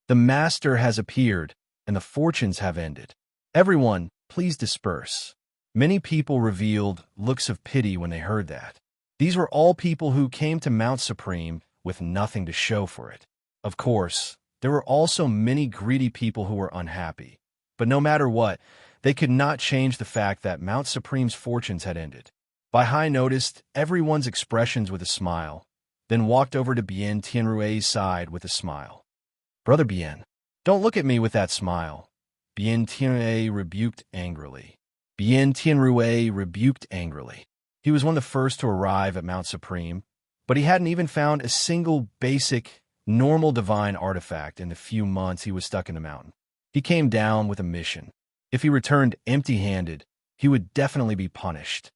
The master has appeared, and the fortunes have ended. Everyone, please disperse. Many people revealed looks of pity when they heard that. These were all people who came to Mount Supreme with nothing to show for it. Of course, there were also many greedy people who were unhappy. But no matter what, they could not change the fact that Mount Supreme's fortunes had ended. Bai Hai noticed everyone's expressions with a smile, then walked over to Bien Tianrui's side with a smile. Brother Bien, don't look at me with that smile. Bien Tianrui rebuked angrily. Bien Tianrui rebuked angrily. He was one of the first to arrive at Mount Supreme, but he hadn't even found a single basic, normal divine artifact in the few months he was stuck in the mountain. He came down with a mission. If he returned empty-handed, he would definitely be punished.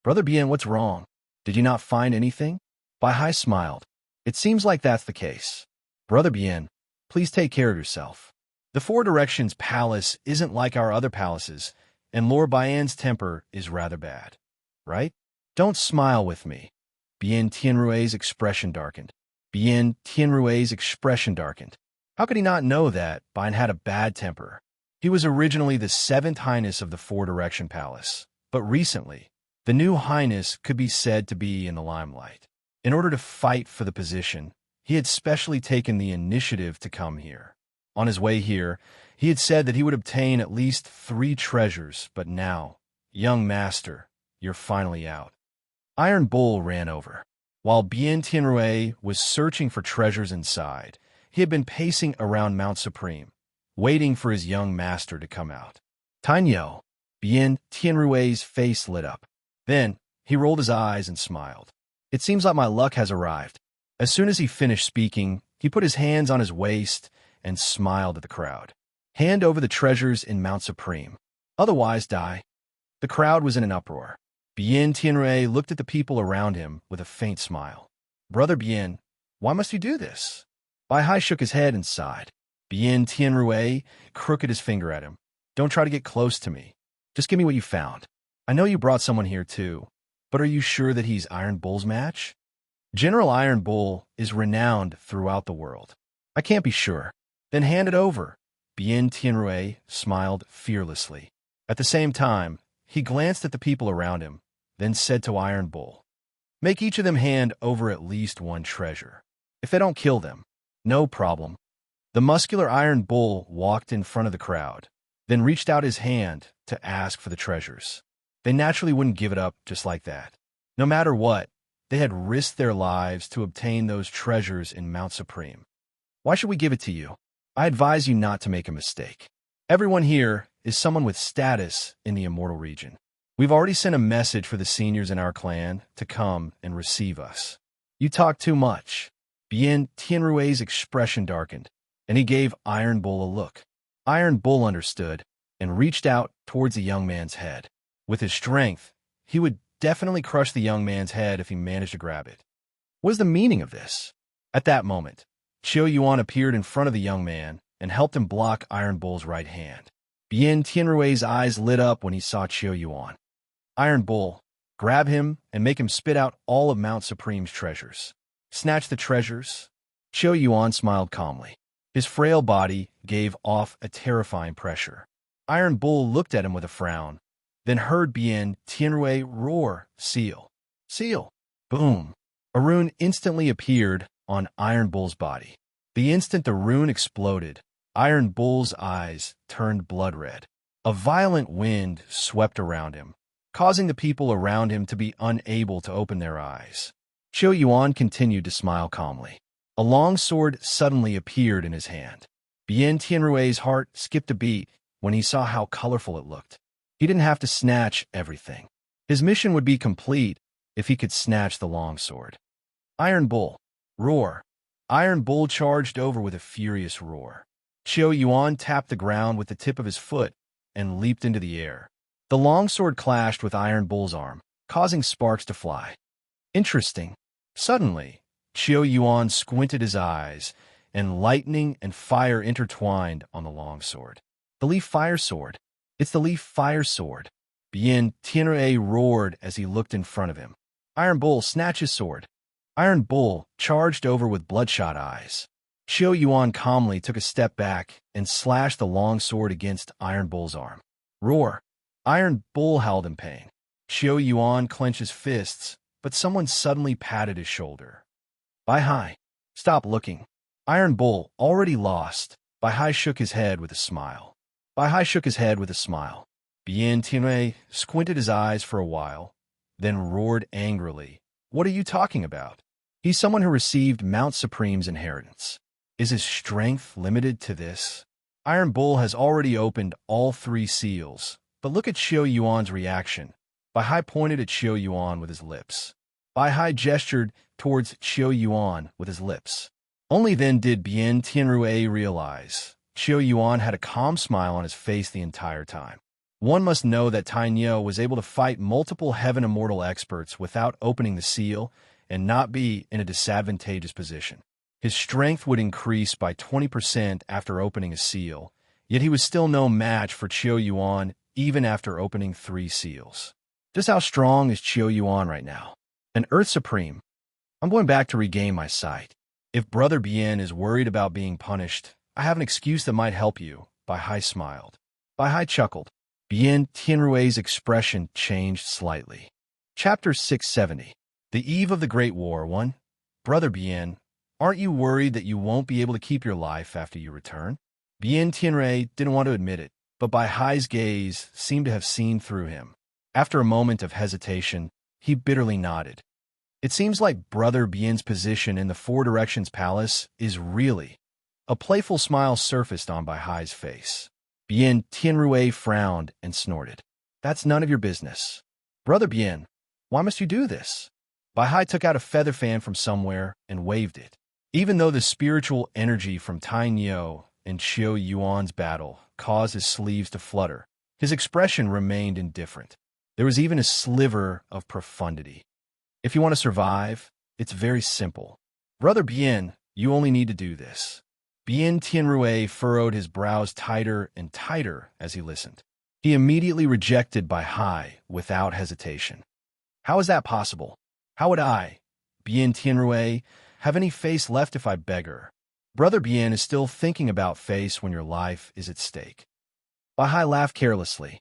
Brother Bien, what's wrong? Did you not find anything? Bai Hai smiled. It seems like that's the case. Brother Bien, please take care of yourself. The Four Directions Palace isn't like our other palaces. and Lord Bian's temper is rather bad, right? Don't smile with me. Bien Tianrue's expression darkened. Bien Tianrue's expression darkened. How could he not know that Bian had a bad temper? He was originally the seventh highness of the Four Direction Palace, but recently, the new highness could be said to be in the limelight. In order to fight for the position, he had specially taken the initiative to come here. On his way here, he had said that he would obtain at least 3 treasures, but now, young master, you're finally out. Iron Bull ran over. While Bien Tianrue was searching for treasures inside, he had been pacing around Mount Supreme, waiting for his young master to come out. Tainyo, Bien Tianrue's face lit up. Then, he rolled his eyes and smiled. It seems like my luck has arrived. As soon as he finished speaking, he put his hands on his waist and smiled at the crowd. Hand over the treasures in Mount Supreme. Otherwise, die. The crowd was in an uproar. Bien Tianrue looked at the people around him with a faint smile. Brother Bien, why must you do this? Bai Hai shook his head and sighed. Bien Tianrue crooked his finger at him. Don't try to get close to me. Just give me what you found. I know you brought someone here too, but are you sure that he's Iron Bull's match? General Iron Bull is renowned throughout the world. I can't be sure. Then hand it over. Bien Tianrue smiled fearlessly. At the same time, he glanced at the people around him, then said to Iron Bull, make each of them hand over at least 1 treasure. If they don't kill them, no problem. The muscular Iron Bull walked in front of the crowd, then reached out his hand to ask for the treasures. They naturally wouldn't give it up just like that. No matter what, they had risked their lives to obtain those treasures in Mount Supreme. Why should we give it to you? I advise you not to make a mistake. Everyone here is someone with status in the Immortal region. We've already sent a message for the seniors in our clan to come and receive us. You talk too much. Bien Tianrue's expression darkened, and he gave Iron Bull a look. Iron Bull understood and reached out towards the young man's head. With his strength, he would definitely crush the young man's head if he managed to grab it. What is the meaning of this? At that moment, Qiu Yuan appeared in front of the young man and helped him block Iron Bull's right hand. Bien Tianrue's eyes lit up when he saw Qiu Yuan. Iron Bull, grab him and make him spit out all of Mount Supreme's treasures. Snatch the treasures. Qiu Yuan smiled calmly. His frail body gave off a terrifying pressure. Iron Bull looked at him with a frown, then heard Bien Tianrue roar, seal. Seal. Boom. A rune instantly appeared on Iron Bull's body. The instant the rune exploded, Iron Bull's eyes turned blood red. A violent wind swept around him, causing the people around him to be unable to open their eyes. Qiu Yuan continued to smile calmly. A long sword suddenly appeared in his hand. Bien Tianrue's heart skipped a beat when he saw how colorful it looked. He didn't have to snatch everything. His mission would be complete if he could snatch the long sword. Iron Bull. Roar. Iron Bull charged over with a furious roar. Qiu Yuan tapped the ground with the tip of his foot and leaped into the air. The longsword clashed with Iron Bull's arm, causing sparks to fly. Interesting. Suddenly, Qiu Yuan squinted his eyes, and lightning and fire intertwined on the longsword. The Leaf Fire Sword. It's the Leaf Fire Sword. Bien Tianrue roared as he looked in front of him. Iron Bull, snatch his sword. Iron Bull charged over with bloodshot eyes. Qiu Yuan calmly took a step back and slashed the long sword against Iron Bull's arm. Roar. Iron Bull howled in pain. Qiu Yuan clenched his fists, but someone suddenly patted his shoulder. Bai Hai. Stop looking. Iron Bull, already lost. Bai Hai shook his head with a smile. Bai Hai shook his head with a smile. Bien Tianrue squinted his eyes for a while, then roared angrily. What are you talking about? He's someone who received Mount Supreme's inheritance. Is his strength limited to this? Iron Bull has already opened all 3 seals, but look at Qiu Yuan's reaction. Bai Hai pointed at Qiu Yuan with his lips. Bai Hai gestured towards Qiu Yuan with his lips. Only then did Bien Tianrue realize Qiu Yuan had a calm smile on his face the entire time. One must know that Tainyo was able to fight multiple Heaven Immortal experts without opening the seal and not be in a disadvantageous position. His strength would increase by 20% after opening a seal, yet he was still no match for Qiu Yuan even after opening 3 seals. Just how strong is Chiyo Yuan right now? An Earth Supreme. I'm going back to regain my sight. If Brother Bien is worried about being punished, I have an excuse that might help you. Bai Hai smiled. Bai Hai chuckled. Bien Tianrui's expression changed slightly. Chapter 670. The Eve of the Great War 1. Brother Bien, aren't you worried that you won't be able to keep your life after you return? Bien Tianrui didn't want to admit it, but Bai Hai's gaze seemed to have seen through him. After a moment of hesitation, he bitterly nodded. It seems like Brother Bien's position in the Four Directions Palace is really... A playful smile surfaced on Bai Hai's face. Bien Tianrui frowned and snorted. That's none of your business. Brother Bien, why must you do this? Bai Hai took out a feather fan from somewhere and waved it. Even though the spiritual energy from Tai Nio and Chiyo Yuan's battle caused his sleeves to flutter, his expression remained indifferent. There was even a sliver of profundity. If you want to survive, it's very simple. Brother Bien, you only need to do this. Bien Tianrui furrowed his brows tighter and tighter as he listened. He immediately rejected Bai Hai without hesitation. How is that possible? How would I, Bien Tianrui, have any face left if I beg her? Brother Bien is still thinking about face when your life is at stake. Bai Hai laughed carelessly.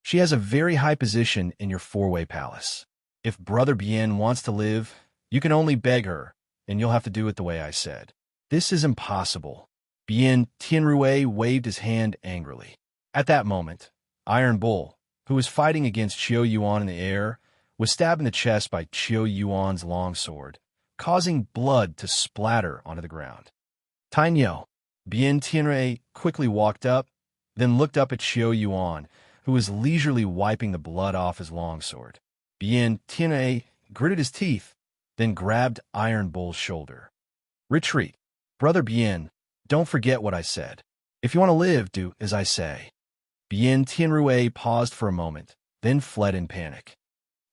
She has a very high position in your four-way palace. If Brother Bien wants to live, you can only beg her, and you'll have to do it the way I said. This is impossible. Bien Tianrui waved his hand angrily. At that moment, Iron Bull, who was fighting against Chiyo Yuan in the air, was stabbed in the chest by Chiyo Yuan's longsword, causing blood to splatter onto the ground. Tai Nio, Bien Tianrui quickly walked up, then looked up at Chiyo Yuan, who was leisurely wiping the blood off his longsword. Bien Tianrui gritted his teeth, then grabbed Iron Bull's shoulder. Retreat. Brother Bien, don't forget what I said. If you want to live, do as I say. Bien Tianrui paused for a moment, then fled in panic.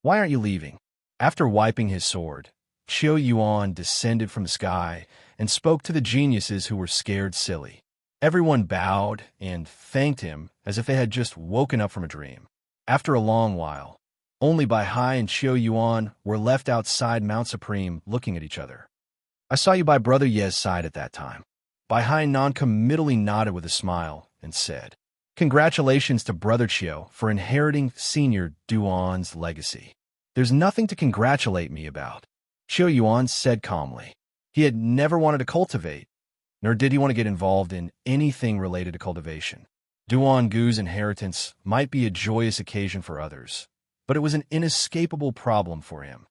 Why aren't you leaving? After wiping his sword, Chiyo Yuan descended from the sky and spoke to the geniuses who were scared silly. Everyone bowed and thanked him as if they had just woken up from a dream. After a long while, only Bai Hai and Chiyo Yuan were left outside Mount Supreme looking at each other. I saw you by Brother Ye's side at that time. Bai Hai non-committally nodded with a smile and said, Congratulations to Brother Chiyo for inheriting Senior Duan's legacy. There's nothing to congratulate me about, Chiyo Yuan said calmly. He had never wanted to cultivate, nor did he want to get involved in anything related to cultivation. Duan Gu's inheritance might be a joyous occasion for others, but it was an inescapable problem for him.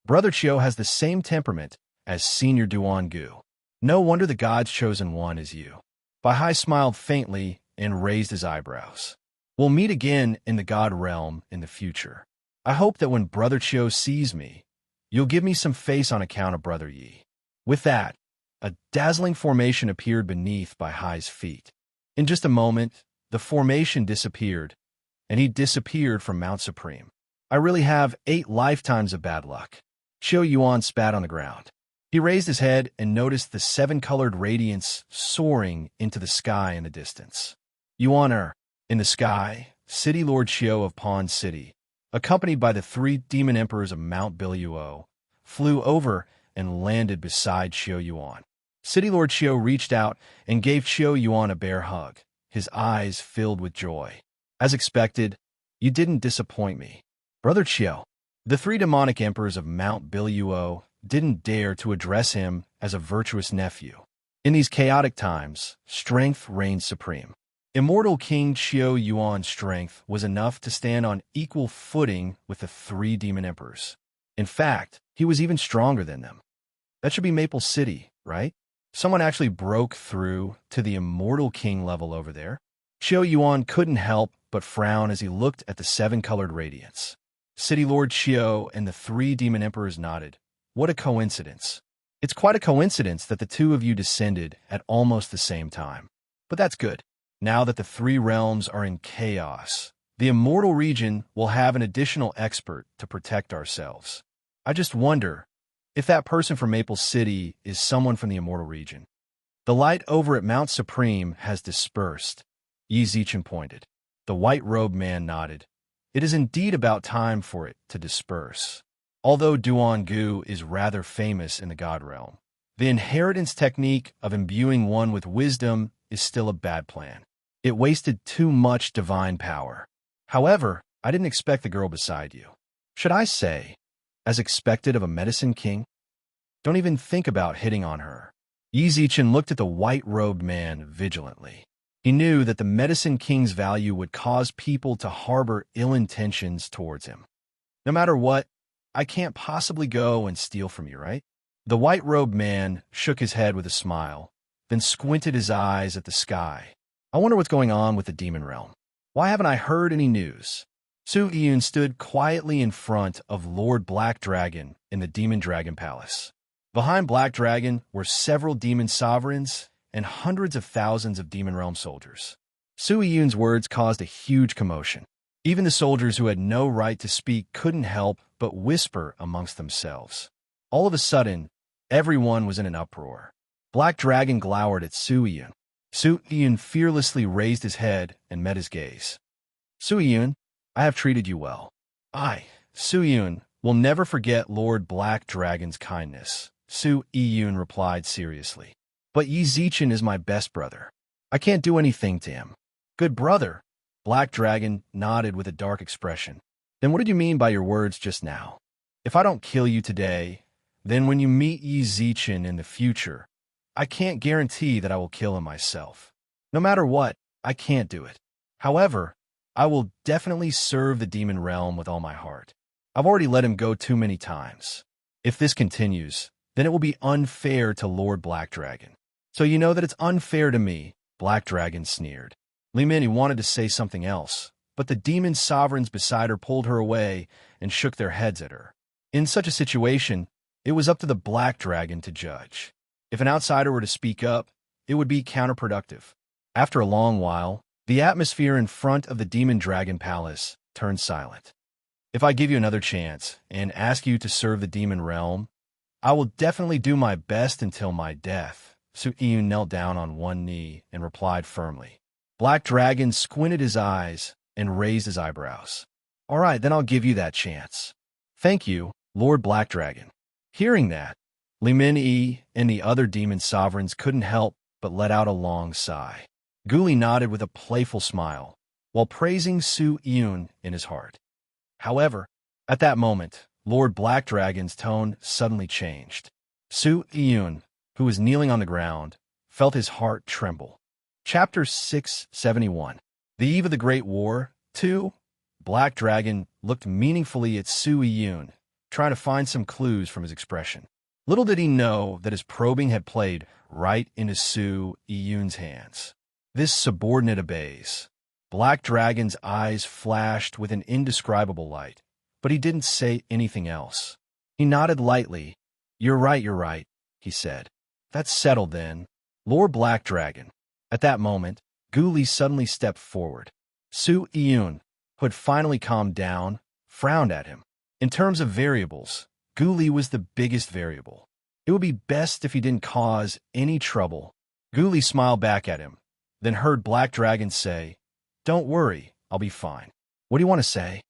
Brother Chiyo has the same temperament as Senior Duan Gu. No wonder the God's chosen one is you. Bai Hai smiled faintly and raised his eyebrows. We'll meet again in the God realm in the future. I hope that when Brother Chiyo sees me, you'll give me some face on account of Brother Yi. With that, a dazzling formation appeared beneath Bai Hai's feet. In just a moment, the formation disappeared, and he disappeared from Mount Supreme. I really have 8 lifetimes of bad luck. Chiyo Yuan spat on the ground. He raised his head and noticed the 7-colored radiance soaring into the sky in the distance. Yuan in the sky, City Lord Chiyo of Pawn City, accompanied by the 3 demon emperors of Mount Biluo, flew over and landed beside Chiyo Yuan. City Lord Chiyo reached out and gave Chiyo Yuan a bear hug, his eyes filled with joy. As expected, you didn't disappoint me. Brother Chiyo, the 3 demonic emperors of Mount Biluo didn't dare to address him as a virtuous nephew. In these chaotic times, strength reigned supreme. Immortal King Chiyo Yuan's strength was enough to stand on equal footing with the 3 demon emperors. In fact, he was even stronger than them. That should be Maple City, right? Someone actually broke through to the Immortal King level over there. Chiyo Yuan couldn't help but frown as he looked at the 7-colored radiance. City Lord Chiyo and the 3 demon emperors nodded. What a coincidence. It's quite a coincidence that the 2 of you descended at almost the same time. But that's good. Now that the 3 realms are in chaos, the Immortal region will have an additional expert to protect ourselves. I just wonder if that person from Maple City is someone from the Immortal region. The light over at Mount Supreme has dispersed, Yi Zichen pointed. The white-robed man nodded. It is indeed about time for it to disperse. Although Duan-gu is rather famous in the god realm, the inheritance technique of imbuing one with wisdom is still a bad plan. It wasted too much divine power. However, I didn't expect the girl beside you. Should I say, as expected of a medicine king? Don't even think about hitting on her. Yi Zichen looked at the white-robed man vigilantly. He knew that the medicine king's value would cause people to harbor ill intentions towards him. No matter what, I can't possibly go and steal from you, right? The white-robed man shook his head with a smile, then squinted his eyes at the sky. I wonder what's going on with the demon realm. Why haven't I heard any news? Su Yun stood quietly in front of Lord Black Dragon in the Demon Dragon Palace. Behind Black Dragon were several demon sovereigns and hundreds of thousands of demon realm soldiers. Su Yun's words caused a huge commotion. Even the soldiers who had no right to speak couldn't help but whisper amongst themselves. All of a sudden, everyone was in an uproar. Black Dragon glowered at Su Yun. Su Yun fearlessly raised his head and met his gaze. Su Yun, I have treated you well. I, Su Yun, will never forget Lord Black Dragon's kindness, Su Yun replied seriously. But Yi Zichen is my best brother. I can't do anything to him. Good brother. Black Dragon nodded with a dark expression. Then what did you mean by your words just now? If I don't kill you today, then when you meet Yi Zichen in the future, I can't guarantee that I will kill him myself. No matter what, I can't do it. However, I will definitely serve the demon realm with all my heart. I've already let him go too many times. If this continues, then it will be unfair to Lord Black Dragon. So you know that it's unfair to me, Black Dragon sneered. Li Mini wanted to say something else, but the demon sovereigns beside her pulled her away and shook their heads at her. In such a situation, it was up to the Black Dragon to judge. If an outsider were to speak up, it would be counterproductive. After a long while, the atmosphere in front of the Demon Dragon Palace turned silent. If I give you another chance and ask you to serve the demon realm, I will definitely do my best until my death. Su Yun knelt down on one knee and replied firmly. Black Dragon squinted his eyes and raised his eyebrows. All right, then I'll give you that chance. Thank you, Lord Black Dragon. Hearing that, Li Min-yi and the other demon sovereigns couldn't help but let out a long sigh. Guli nodded with a playful smile, while praising Su Yun in his heart. However, at that moment, Lord Black Dragon's tone suddenly changed. Su Yun, who was kneeling on the ground, felt his heart tremble. Chapter 671. The Eve of the Great War, 2. Black Dragon looked meaningfully at Su Yun, trying to find some clues from his expression. Little did he know that his probing had played right into Su Yun's hands. This subordinate obeys. Black Dragon's eyes flashed with an indescribable light, but he didn't say anything else. He nodded lightly. You're right, he said. That's settled then. Lord Black Dragon. At that moment, Guli suddenly stepped forward. Su Yun, who had finally calmed down, frowned at him. In terms of variables, Guli was the biggest variable. It would be best if he didn't cause any trouble. Guli smiled back at him, then heard Black Dragon say, Don't worry, I'll be fine. What do you want to say?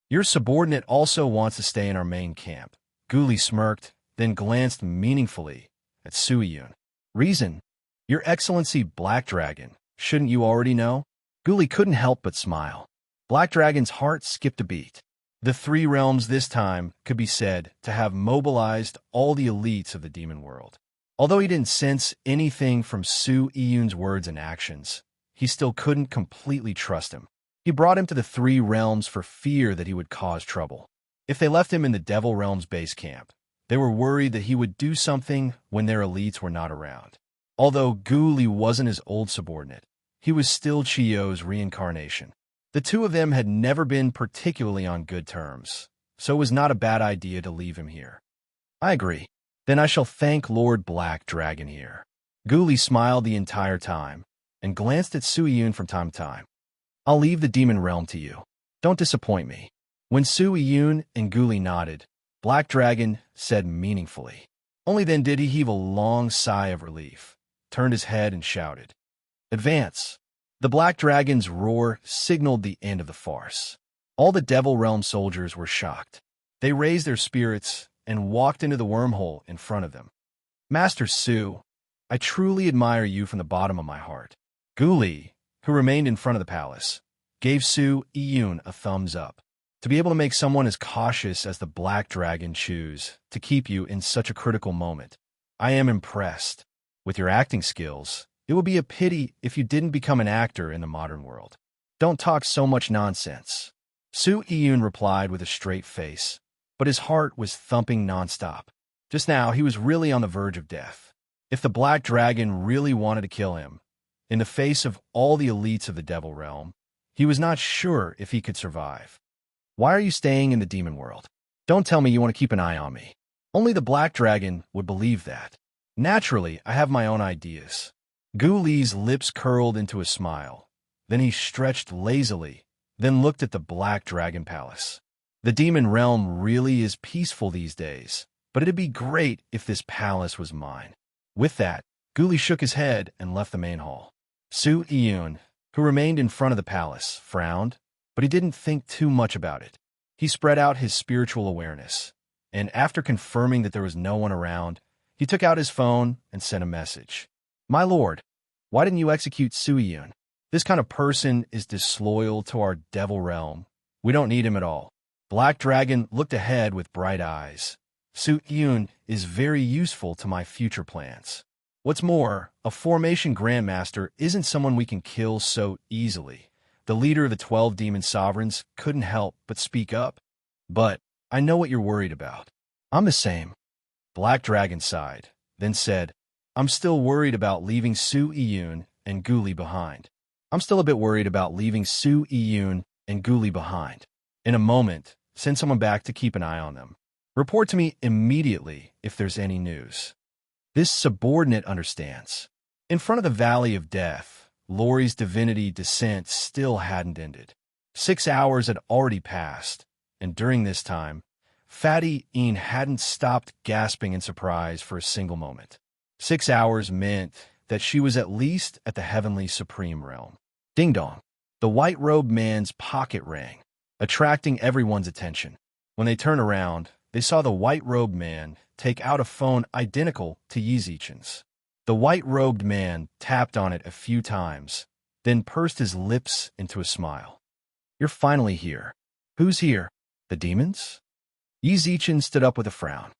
Your subordinate also wants to stay in our main camp. Guli smirked, then glanced meaningfully at Su Yun. Reason? Your Excellency Black Dragon, shouldn't you already know? Guli couldn't help but smile. Black Dragon's heart skipped a beat. The three realms this time could be said to have mobilized all the elites of the demon world. Although he didn't sense anything from Su Yun's words and actions, he still couldn't completely trust him. He brought him to the three realms for fear that he would cause trouble. If they left him in the Devil Realm's base camp, they were worried that he would do something when their elites were not around. Although Guli wasn't his old subordinate, he was still Chiyo's reincarnation. The two of them had never been particularly on good terms, so it was not a bad idea to leave him here. I agree. Then I shall thank Lord Black Dragon here. Guli smiled the entire time and glanced at Su Yun from time to time. I'll leave the demon realm to you. Don't disappoint me. When Su Yun and Guli nodded, Black Dragon said meaningfully. Only then did he heave a long sigh of relief, turned his head and shouted, Advance! The black dragon's roar signaled the end of the farce. All the Devil Realm soldiers were shocked. They raised their spirits and walked into the wormhole in front of them. Master Su, I truly admire you from the bottom of my heart. Gu Li, who remained in front of the palace, gave Su Yiyun a thumbs up. To be able to make someone as cautious as the black dragon choose to keep you in such a critical moment, I am impressed. With your acting skills, it would be a pity if you didn't become an actor in the modern world. Don't talk so much nonsense. Su Yiyun replied with a straight face, but his heart was thumping nonstop. Just now, he was really on the verge of death. If the black dragon really wanted to kill him, in the face of all the elites of the Devil Realm, he was not sure if he could survive. Why are you staying in the demon world? Don't tell me you want to keep an eye on me. Only the black dragon would believe that. Naturally, I have my own ideas. Gu Li's lips curled into a smile. Then he stretched lazily, then looked at the black dragon palace. The demon realm really is peaceful these days, but it'd be great if this palace was mine. With that, Gu Li shook his head and left the main hall. Su Yiyun, who remained in front of the palace, frowned, but he didn't think too much about it. He spread out his spiritual awareness, and after confirming that there was no one around, he took out his phone and sent a message. My lord, why didn't you execute Su Yiyun? This kind of person is disloyal to our Devil Realm. We don't need him at all. Black Dragon looked ahead with bright eyes. Su Yiyun is very useful to my future plans. What's more, a Formation Grandmaster isn't someone we can kill so easily. The leader of the 12 Demon Sovereigns couldn't help but speak up. But I know what you're worried about. I'm the same. Black Dragon sighed, then said, I'm still worried about leaving Su Yiyun and Gu Li behind. I'm still a bit worried about leaving Su Yiyun and Gu Li behind. In a moment, send someone back to keep an eye on them. Report to me immediately if there's any news. This subordinate understands. In front of the Valley of Death, Lori's divinity descent still hadn't ended. 6 hours had already passed, and during this time, Fatty Een hadn't stopped gasping in surprise for a single moment. 6 hours meant that she was at least at the Heavenly Supreme Realm. Ding-dong. The white-robed man's pocket rang, attracting everyone's attention. When they turned around, they saw the white-robed man take out a phone identical to Yi Zichen's. The white-robed man tapped on it a few times, then pursed his lips into a smile. You're finally here. Who's here? The demons? Yi Zichen stood up with a frown.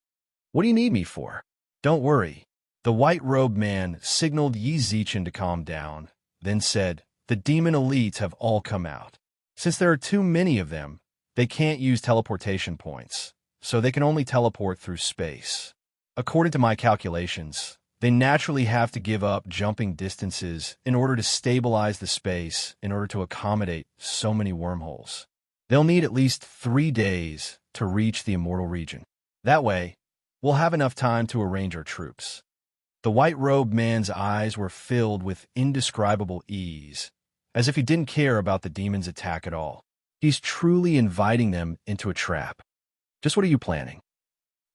What do you need me for? Don't worry. The white-robed man signaled Yi Zichen to calm down, then said, the demon elites have all come out. Since there are too many of them, they can't use teleportation points, so they can only teleport through space. According to my calculations, they naturally have to give up jumping distances in order to stabilize the space in order to accommodate so many wormholes. They'll need at least 3 days to reach the immortal region. That way, we'll have enough time to arrange our troops. The white-robed man's eyes were filled with indescribable ease, as if he didn't care about the demon's attack at all. He's truly inviting them into a trap. Just what are you planning?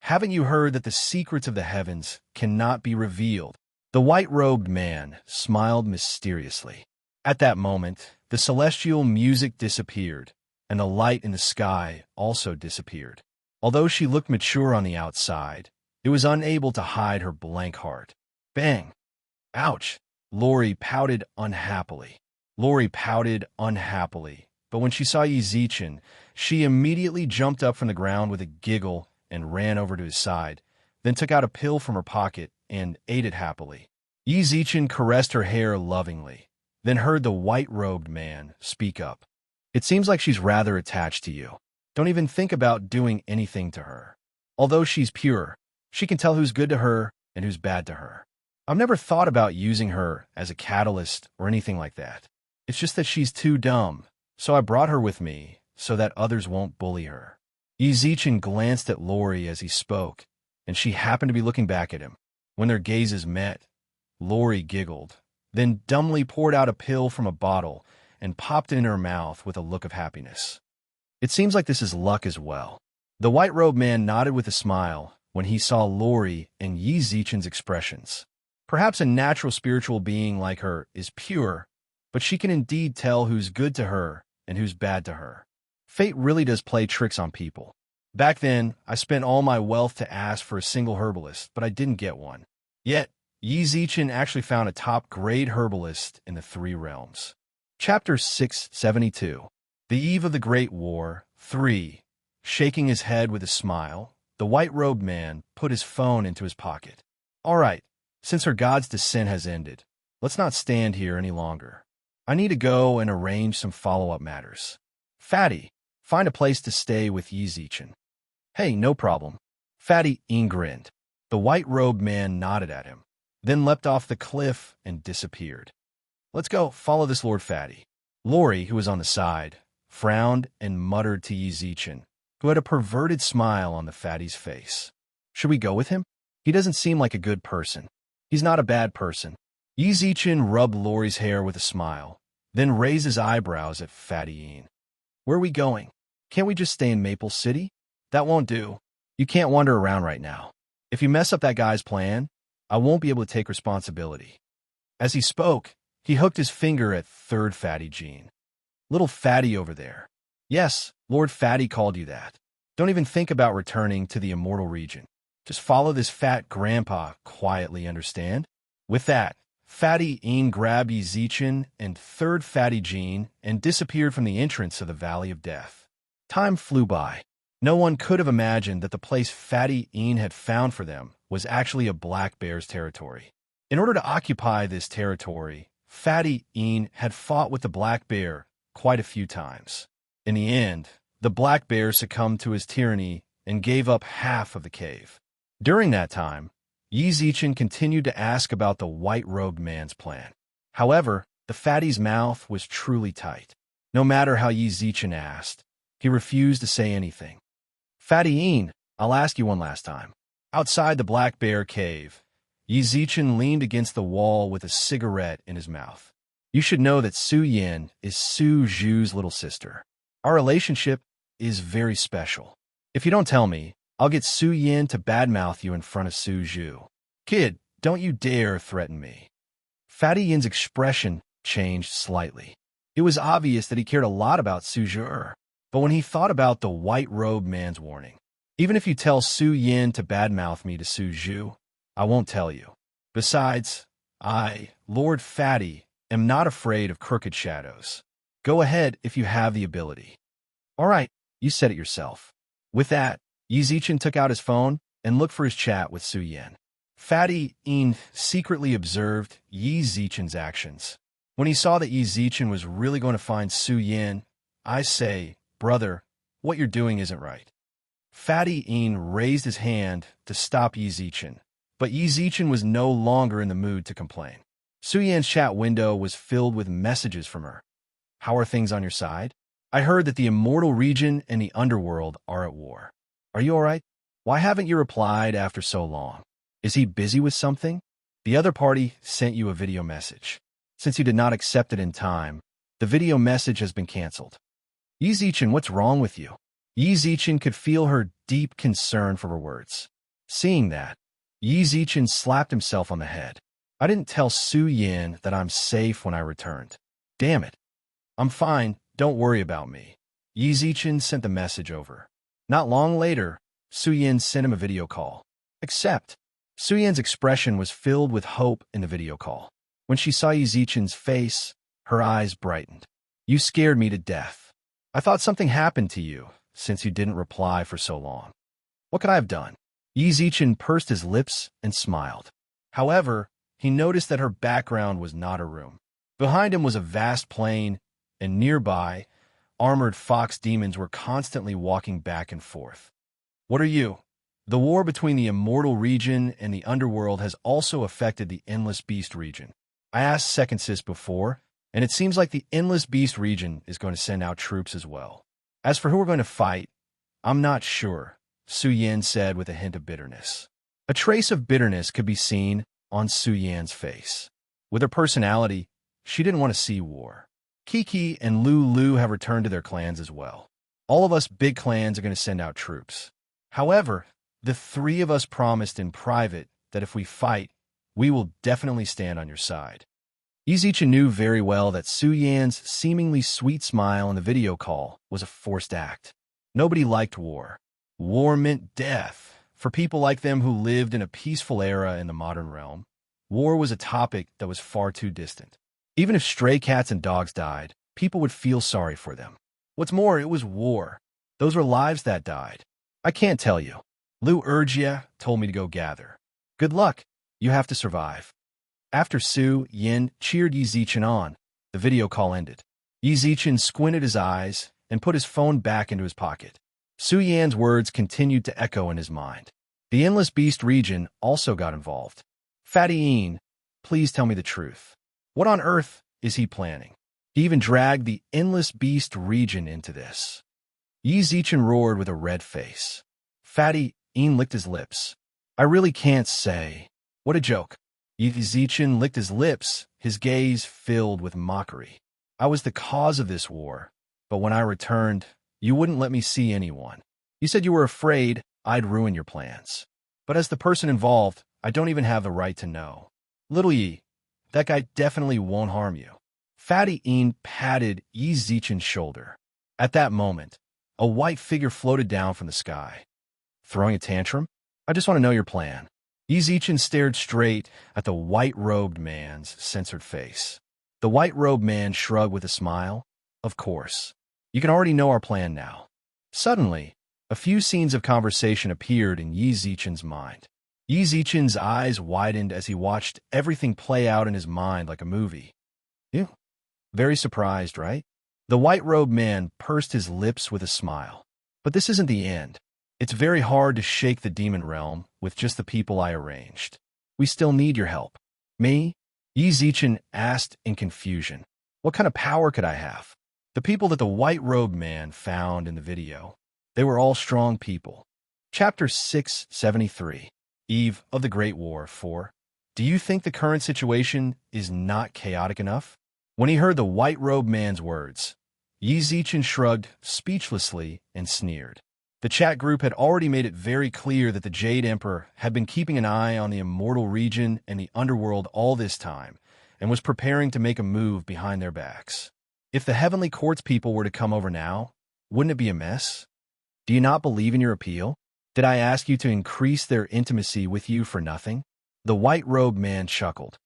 Haven't you heard that the secrets of the heavens cannot be revealed? The white-robed man smiled mysteriously. At that moment, the celestial music disappeared, and the light in the sky also disappeared. Although she looked mature on the outside, it was unable to hide her blank heart. Bang! Ouch! Lori pouted unhappily. But when she saw Yi Zichen, she immediately jumped up from the ground with a giggle and ran over to his side, then took out a pill from her pocket and ate it happily. Yi Zichen caressed her hair lovingly, then heard the white-robed man speak up. It seems like she's rather attached to you. Don't even think about doing anything to her. Although she's pure, she can tell who's good to her and who's bad to her. I've never thought about using her as a catalyst or anything like that. It's just that she's too dumb, so I brought her with me so that others won't bully her. Yi Zichen glanced at Lori as he spoke, and she happened to be looking back at him. When their gazes met, Lori giggled, then dumbly poured out a pill from a bottle and popped it in her mouth with a look of happiness. It seems like this is luck as well. The white-robed man nodded with a smile when he saw Lori and Yi Zichen's expressions. Perhaps a natural spiritual being like her is pure, but she can indeed tell who's good to her and who's bad to her. Fate really does play tricks on people. Back then, I spent all my wealth to ask for a single herbalist, but I didn't get one. Yet, Yi Zichen actually found a top-grade herbalist in the Three Realms. Chapter 672. The Eve of the Great War 3. Shaking his head with a smile, the white-robed man put his phone into his pocket. All right, since her god's descent has ended, let's not stand here any longer. I need to go and arrange some follow-up matters. Fatty, find a place to stay with Yi Zichen. Hey, no problem. Fatty grinned. The white-robed man nodded at him, then leapt off the cliff and disappeared. Let's go, follow this Lord Fatty. Lori, who was on the side, frowned and muttered to Yi Zichen, who had a perverted smile on the fatty's face. Should we go with him? He doesn't seem like a good person. He's not a bad person. Yi Zichen rubbed Lori's hair with a smile, then raised his eyebrows at Fatty Yin. Where are we going? Can't we just stay in Maple City? That won't do. You can't wander around right now. If you mess up that guy's plan, I won't be able to take responsibility. As he spoke, he hooked his finger at third Fatty Jean. Little Fatty over there. Yes, Lord Fatty called you that. Don't even think about returning to the immortal region. Just follow this fat grandpa quietly, understand? With that, Fatty Yin grabbed Yi Zichen and third Fatty Jean and disappeared from the entrance of the Valley of Death. Time flew by. No one could have imagined that the place Fatty Yin had found for them was actually a black bear's territory. In order to occupy this territory, Fatty Yin had fought with the black bear quite a few times. In the end, the black bear succumbed to his tyranny and gave up half of the cave. During that time, Yi Zichen continued to ask about the white-robed man's plan. However, the fatty's mouth was truly tight. No matter how Yi Zichen asked, he refused to say anything. Fatty Yin, I'll ask you one last time. Outside the black bear cave, Yi Zichen leaned against the wall with a cigarette in his mouth. You should know that Su Yin is Su Zhu's little sister. Our relationship is very special. If you don't tell me, I'll get Su Yin to badmouth you in front of Su Zhu. Kid, don't you dare threaten me. Fatty Yin's expression changed slightly. It was obvious that he cared a lot about Su Zhu, but when he thought about the white-robed man's warning, even if you tell Su Yin to badmouth me to Su Zhu, I won't tell you. Besides, I, Lord Fatty, am not afraid of crooked shadows. Go ahead if you have the ability. All right, you said it yourself. With that, Yi Zichen took out his phone and looked for his chat with Su Yin. Fatty Yin secretly observed Yi Zichen's actions. When he saw that Yi Zichen was really going to find Su Yin, I say, brother, what you're doing isn't right. Fatty Yin raised his hand to stop Yi Zichen, but Yi Zichen was no longer in the mood to complain. Su Yin's chat window was filled with messages from her. How are things on your side? I heard that the immortal region and the underworld are at war. Are you all right? Why haven't you replied after so long? Is he busy with something? The other party sent you a video message. Since you did not accept it in time, the video message has been canceled. Yi Zichen, what's wrong with you? Yi Zichen could feel her deep concern for her words. Seeing that, Yi Zichen slapped himself on the head. I didn't tell Su Yin that I'm safe when I returned. Damn it. I'm fine, don't worry about me. Yi Zichen sent the message over. Not long later, Su Yin sent him a video call. Except, Su Yin's expression was filled with hope in the video call. When she saw Yi Zichen's face, her eyes brightened. You scared me to death. I thought something happened to you, since you didn't reply for so long. What could I have done? Yi Zichen pursed his lips and smiled. However, he noticed that her background was not a room. Behind him was a vast plain, and nearby, armored fox demons were constantly walking back and forth. What are you? The war between the immortal region and the underworld has also affected the Endless Beast region. I asked Second Sis before, and it seems like the Endless Beast region is going to send out troops as well. As for who we're going to fight, I'm not sure, Su Yin said with a hint of bitterness. A trace of bitterness could be seen on Su Yin's face. With her personality, she didn't want to see war. Kiki and Lu have returned to their clans as well. All of us big clans are going to send out troops. However, the three of us promised in private that if we fight, we will definitely stand on your side. Yi Zichen knew very well that Su Yan's seemingly sweet smile in the video call was a forced act. Nobody liked war. War meant death. For people like them who lived in a peaceful era in the modern realm, war was a topic that was far too distant. Even if stray cats and dogs died, people would feel sorry for them. What's more, it was war. Those were lives that died. I can't tell you. Liu Erjia told me to go gather. Good luck. You have to survive. After Su Yin cheered Yi Zichen on, the video call ended. Yi Zichen squinted his eyes and put his phone back into his pocket. Su Yan's words continued to echo in his mind. The Endless Beast region also got involved. Fatty Yin, please tell me the truth. What on earth is he planning? He even dragged the Endless Beast region into this. Yi Zichen roared with a red face. Fatty Yin licked his lips. I really can't say. What a joke. Yi Zichen licked his lips, his gaze filled with mockery. I was the cause of this war, but when I returned, you wouldn't let me see anyone. You said you were afraid I'd ruin your plans. But as the person involved, I don't even have the right to know. Little Yi, that guy definitely won't harm you. Fatty Yin patted Yi Zichen's shoulder. At that moment, a white figure floated down from the sky. Throwing a tantrum? I just want to know your plan. Yi Zichen stared straight at the white-robed man's censored face. The white-robed man shrugged with a smile. Of course. You can already know our plan now. Suddenly, a few scenes of conversation appeared in Yi Zichen's mind. Yi Zichen's eyes widened as he watched everything play out in his mind like a movie. Ew. Very surprised, right? The white-robed man pursed his lips with a smile. But this isn't the end. It's very hard to shake the demon realm with just the people I arranged. We still need your help. Me? Yi Zichen asked in confusion. What kind of power could I have? The people that the white-robed man found in the video. They were all strong people. Chapter 673. Eve of the Great War 4. Do you think the current situation is not chaotic enough? When he heard the white-robed man's words, Yi Zichen shrugged speechlessly and sneered. The chat group had already made it very clear that the Jade Emperor had been keeping an eye on the immortal region and the underworld all this time, and was preparing to make a move behind their backs. If the Heavenly Court's people were to come over now, wouldn't it be a mess? Do you not believe in your appeal? Did I ask you to increase their intimacy with you for nothing? The white-robed man chuckled.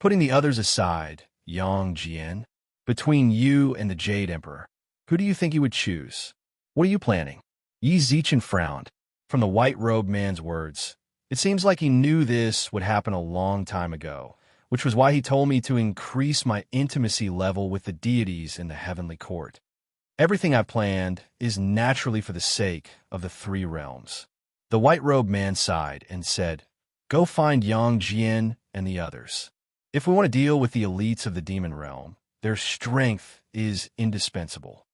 Putting the others aside, Yang Jian, between you and the Jade Emperor, who do you think you would choose? What are you planning? Yi Zichen frowned. From the white-robed man's words, it seems like he knew this would happen a long time ago, which was why he told me to increase my intimacy level with the deities in the heavenly court. Everything I've planned is naturally for the sake of the three realms. The white-robed man sighed and said, Go find Yang Jian and the others. If we want to deal with the elites of the demon realm, their strength is indispensable.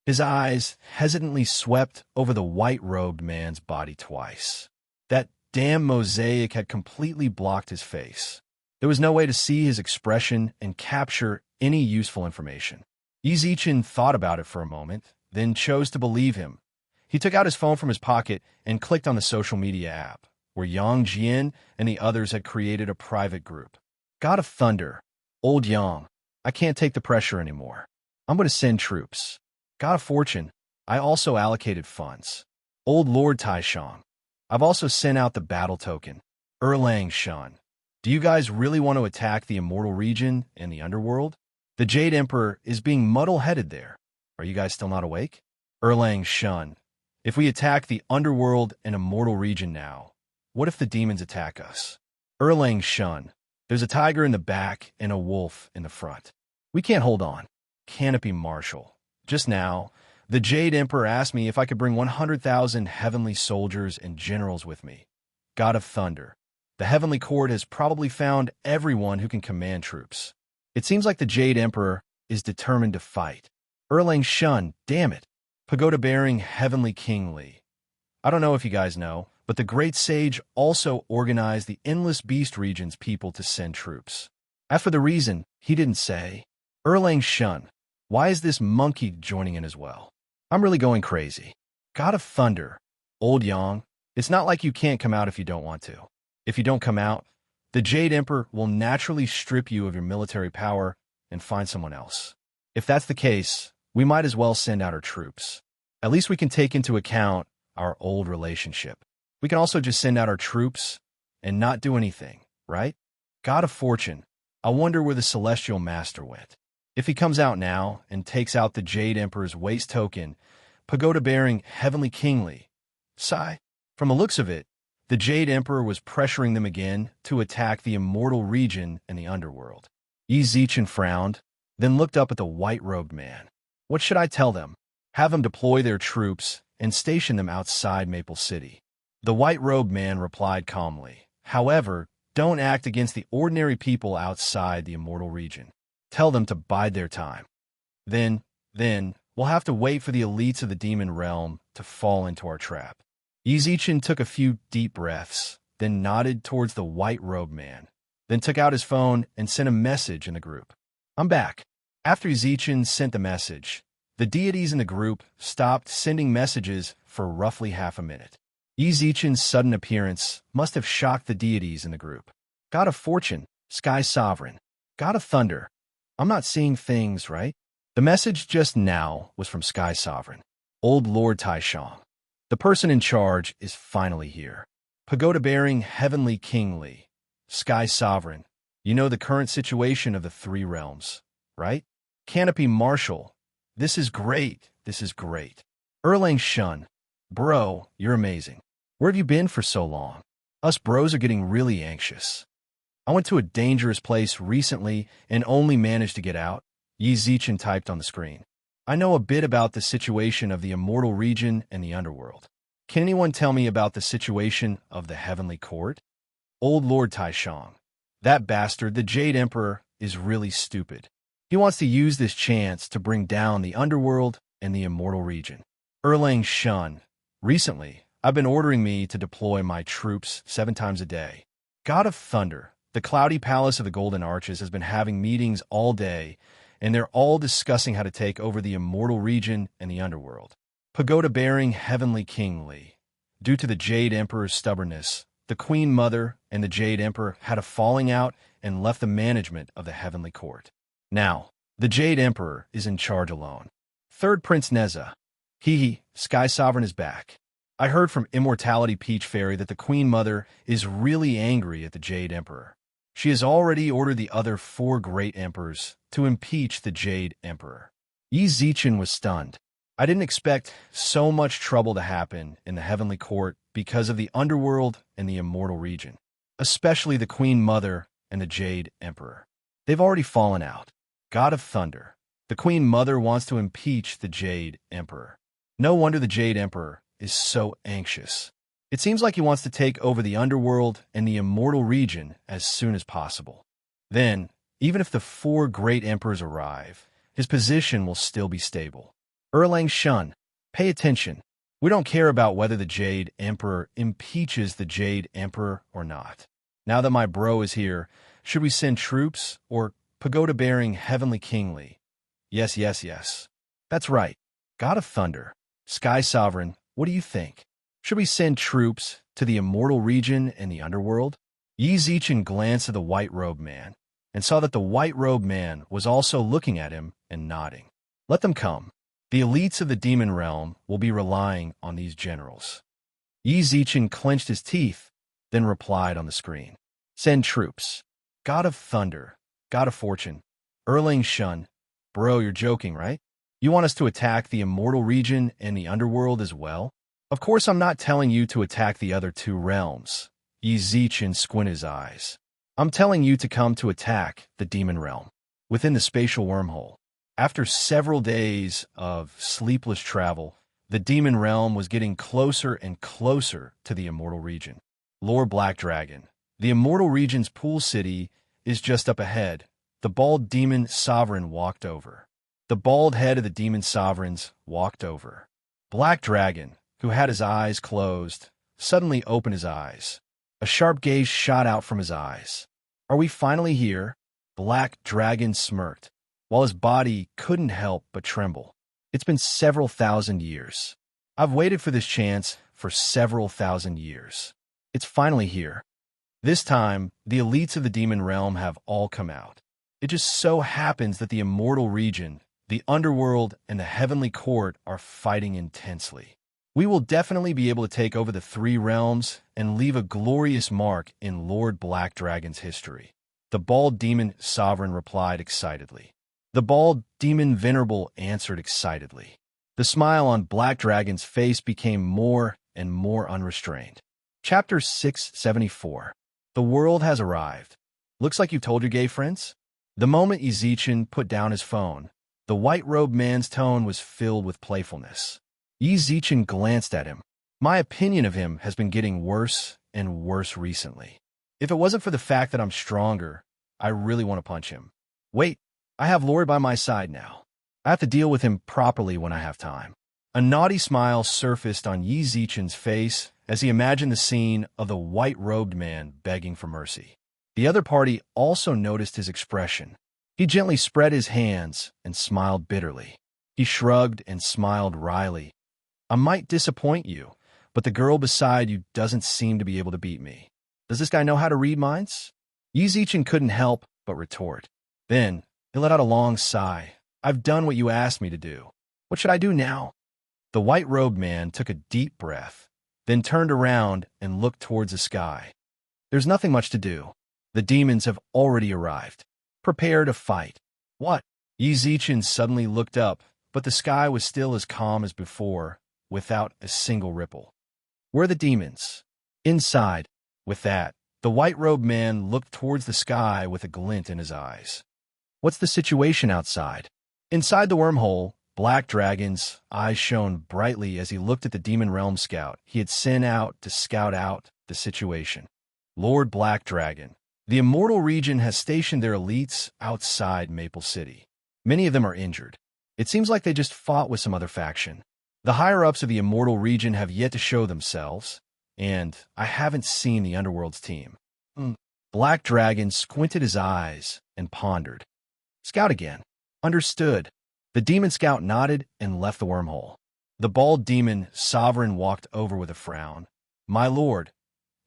His eyes hesitantly swept over the white-robed man's body twice. That damn mosaic had completely blocked his face. There was no way to see his expression and capture any useful information. Yi Zichen thought about it for a moment, then chose to believe him. He took out his phone from his pocket and clicked on the social media app, where Yang Jian and the others had created a private group. God of Thunder, Old Yang, I can't take the pressure anymore. I'm going to send troops. God of Fortune, I also allocated funds. Old Lord Taishang, I've also sent out the battle token. Erlang Shun, do you guys really want to attack the immortal region and the underworld? The Jade Emperor is being muddle-headed there. Are you guys still not awake? Erlang Shun, if we attack the underworld and immortal region now, what if the demons attack us? Erlang Shun, there's a tiger in the back and a wolf in the front. We can't hold on. Canopy Marshal. Just now, the Jade Emperor asked me if I could bring 100,000 heavenly soldiers and generals with me. God of Thunder, the Heavenly Court has probably found everyone who can command troops. It seems like the Jade Emperor is determined to fight. Erlang Shun, damn it. Pagoda-bearing Heavenly King Li. I don't know if you guys know, but the Great Sage also organized the Endless Beast region's people to send troops. As for the reason, he didn't say. Erlang Shun, why is this monkey joining in as well? I'm really going crazy. God of Thunder, Old Yang, it's not like you can't come out if you don't want to. If you don't come out, the Jade Emperor will naturally strip you of your military power and find someone else. If that's the case, we might as well send out our troops. At least we can take into account our old relationship. We can also just send out our troops and not do anything, right? God of Fortune, I wonder where the Celestial Master went. If he comes out now and takes out the Jade Emperor's waste token, pagoda bearing Heavenly Kingly, sigh. From the looks of it, the Jade Emperor was pressuring them again to attack the immortal region and the underworld. Yi Zichen frowned, then looked up at the white-robed man. What should I tell them? Have them deploy their troops and station them outside Maple City. The white-robed man replied calmly. However, don't act against the ordinary people outside the immortal region. Tell them to bide their time. Then, we'll have to wait for the elites of the demon realm to fall into our trap. Yi Zichen took a few deep breaths, then nodded towards the white-robed man, then took out his phone and sent a message in the group. I'm back. After Yi Zichen sent the message, the deities in the group stopped sending messages for roughly half a minute. Yi Zichen's sudden appearance must have shocked the deities in the group. God of Fortune, Sky Sovereign, God of Thunder. I'm not seeing things right. The message just now was from Sky Sovereign, Old Lord Taishang. The person in charge is finally here. Pagoda-bearing Heavenly Kingly, Sky Sovereign, you know the current situation of the three realms, right? Canopy Marshal, this is great, this is great. Erlang Shun, bro, you're amazing. Where have you been for so long? Us bros are getting really anxious. I went to a dangerous place recently and only managed to get out. Yi Zichen typed on the screen. I know a bit about the situation of the immortal region and the underworld. Can anyone tell me about the situation of the heavenly court? Old Lord Taishang. That bastard, the Jade Emperor, is really stupid. He wants to use this chance to bring down the underworld and the immortal region. Erlang Shun. Recently, I've been ordering me to deploy my troops 7 times a day. God of Thunder. The cloudy palace of the Golden Arches has been having meetings all day, and they're all discussing how to take over the immortal region and the underworld. Pagoda-bearing Heavenly Kingly. Due to the Jade Emperor's stubbornness, the Queen Mother and the Jade Emperor had a falling out and left the management of the Heavenly Court. Now, the Jade Emperor is in charge alone. Third Prince Neza. Sky Sovereign is back. I heard from Immortality Peach Fairy that the Queen Mother is really angry at the Jade Emperor. She has already ordered the other 4 great emperors to impeach the Jade Emperor. Yi Zichen was stunned. I didn't expect so much trouble to happen in the Heavenly Court because of the underworld and the immortal region, especially the Queen Mother and the Jade Emperor. They've already fallen out. God of Thunder. The Queen Mother wants to impeach the Jade Emperor. No wonder the Jade Emperor is so anxious. It seems like he wants to take over the underworld and the immortal region as soon as possible. Then, even if the 4 great emperors arrive, his position will still be stable. Erlang Shun, pay attention. We don't care about whether the Jade Emperor impeaches the Jade Emperor or not. Now that my bro is here, should we send troops or pagoda-bearing Heavenly Kingly? Yes. That's right. God of Thunder, Sky Sovereign, what do you think? Should we send troops to the immortal region and the underworld? Yi Zichen glanced at the white-robed man and saw that the white-robed man was also looking at him and nodding. Let them come. The elites of the demon realm will be relying on these generals. Yi Zichen clenched his teeth, then replied on the screen. Send troops. God of Thunder, God of Fortune, Erlang Shun. Bro, you're joking, right? You want us to attack the immortal region and the underworld as well? Of course I'm not telling you to attack the other 2 realms. Yi Zichen squinted his eyes. I'm telling you to come to attack the demon realm, within the spatial wormhole. After several days of sleepless travel, the demon realm was getting closer and closer to the immortal region. Lord Black Dragon. The immortal region's pool city is just up ahead. The bald demon sovereign walked over. The bald head of the demon sovereigns walked over. Black Dragon, who had his eyes closed, suddenly opened his eyes. A sharp gaze shot out from his eyes. Are we finally here? Black Dragon smirked, while his body couldn't help but tremble. It's been several thousand years. I've waited for this chance for several thousand years. It's finally here. This time, the elites of the demon realm have all come out. It just so happens that the immortal region, the underworld, and the heavenly court are fighting intensely. We will definitely be able to take over the three realms and leave a glorious mark in Lord Black Dragon's history. The bald demon sovereign replied excitedly. The bald demon venerable answered excitedly. The smile on Black Dragon's face became more and more unrestrained. Chapter 674. The world has arrived. Looks like you've told your gay friends? The moment Yizichin put down his phone, the white-robed man's tone was filled with playfulness. Yizichin glanced at him. My opinion of him has been getting worse and worse recently. If it wasn't for the fact that I'm stronger, I really want to punch him. Wait, I have Lori by my side now. I have to deal with him properly when I have time. A naughty smile surfaced on Yizichin's face as he imagined the scene of the white-robed man begging for mercy. The other party also noticed his expression. He gently spread his hands and smiled bitterly. He shrugged and smiled wryly. I might disappoint you, but the girl beside you doesn't seem to be able to beat me. Does this guy know how to read minds? Yizichin couldn't help but retort. Then, he let out a long sigh. I've done what you asked me to do. What should I do now? The white-robed man took a deep breath, then turned around and looked towards the sky. There's nothing much to do. The demons have already arrived. Prepare to fight. What? Yizichin suddenly looked up, but the sky was still as calm as before, without a single ripple. Where are the demons? Inside. With that, the white-robed man looked towards the sky with a glint in his eyes. What's the situation outside? Inside the wormhole, Black Dragon's eyes shone brightly as he looked at the Demon Realm scout he had sent out to scout out the situation. Lord Black Dragon, the Immortal Region has stationed their elites outside Maple City. Many of them are injured. It seems like they just fought with some other faction. The higher-ups of the Immortal Region have yet to show themselves, and I haven't seen the Underworld's team. Black Dragon squinted his eyes and pondered. Scout again. Understood. The demon scout nodded and left the wormhole. The bald demon sovereign walked over with a frown. My lord,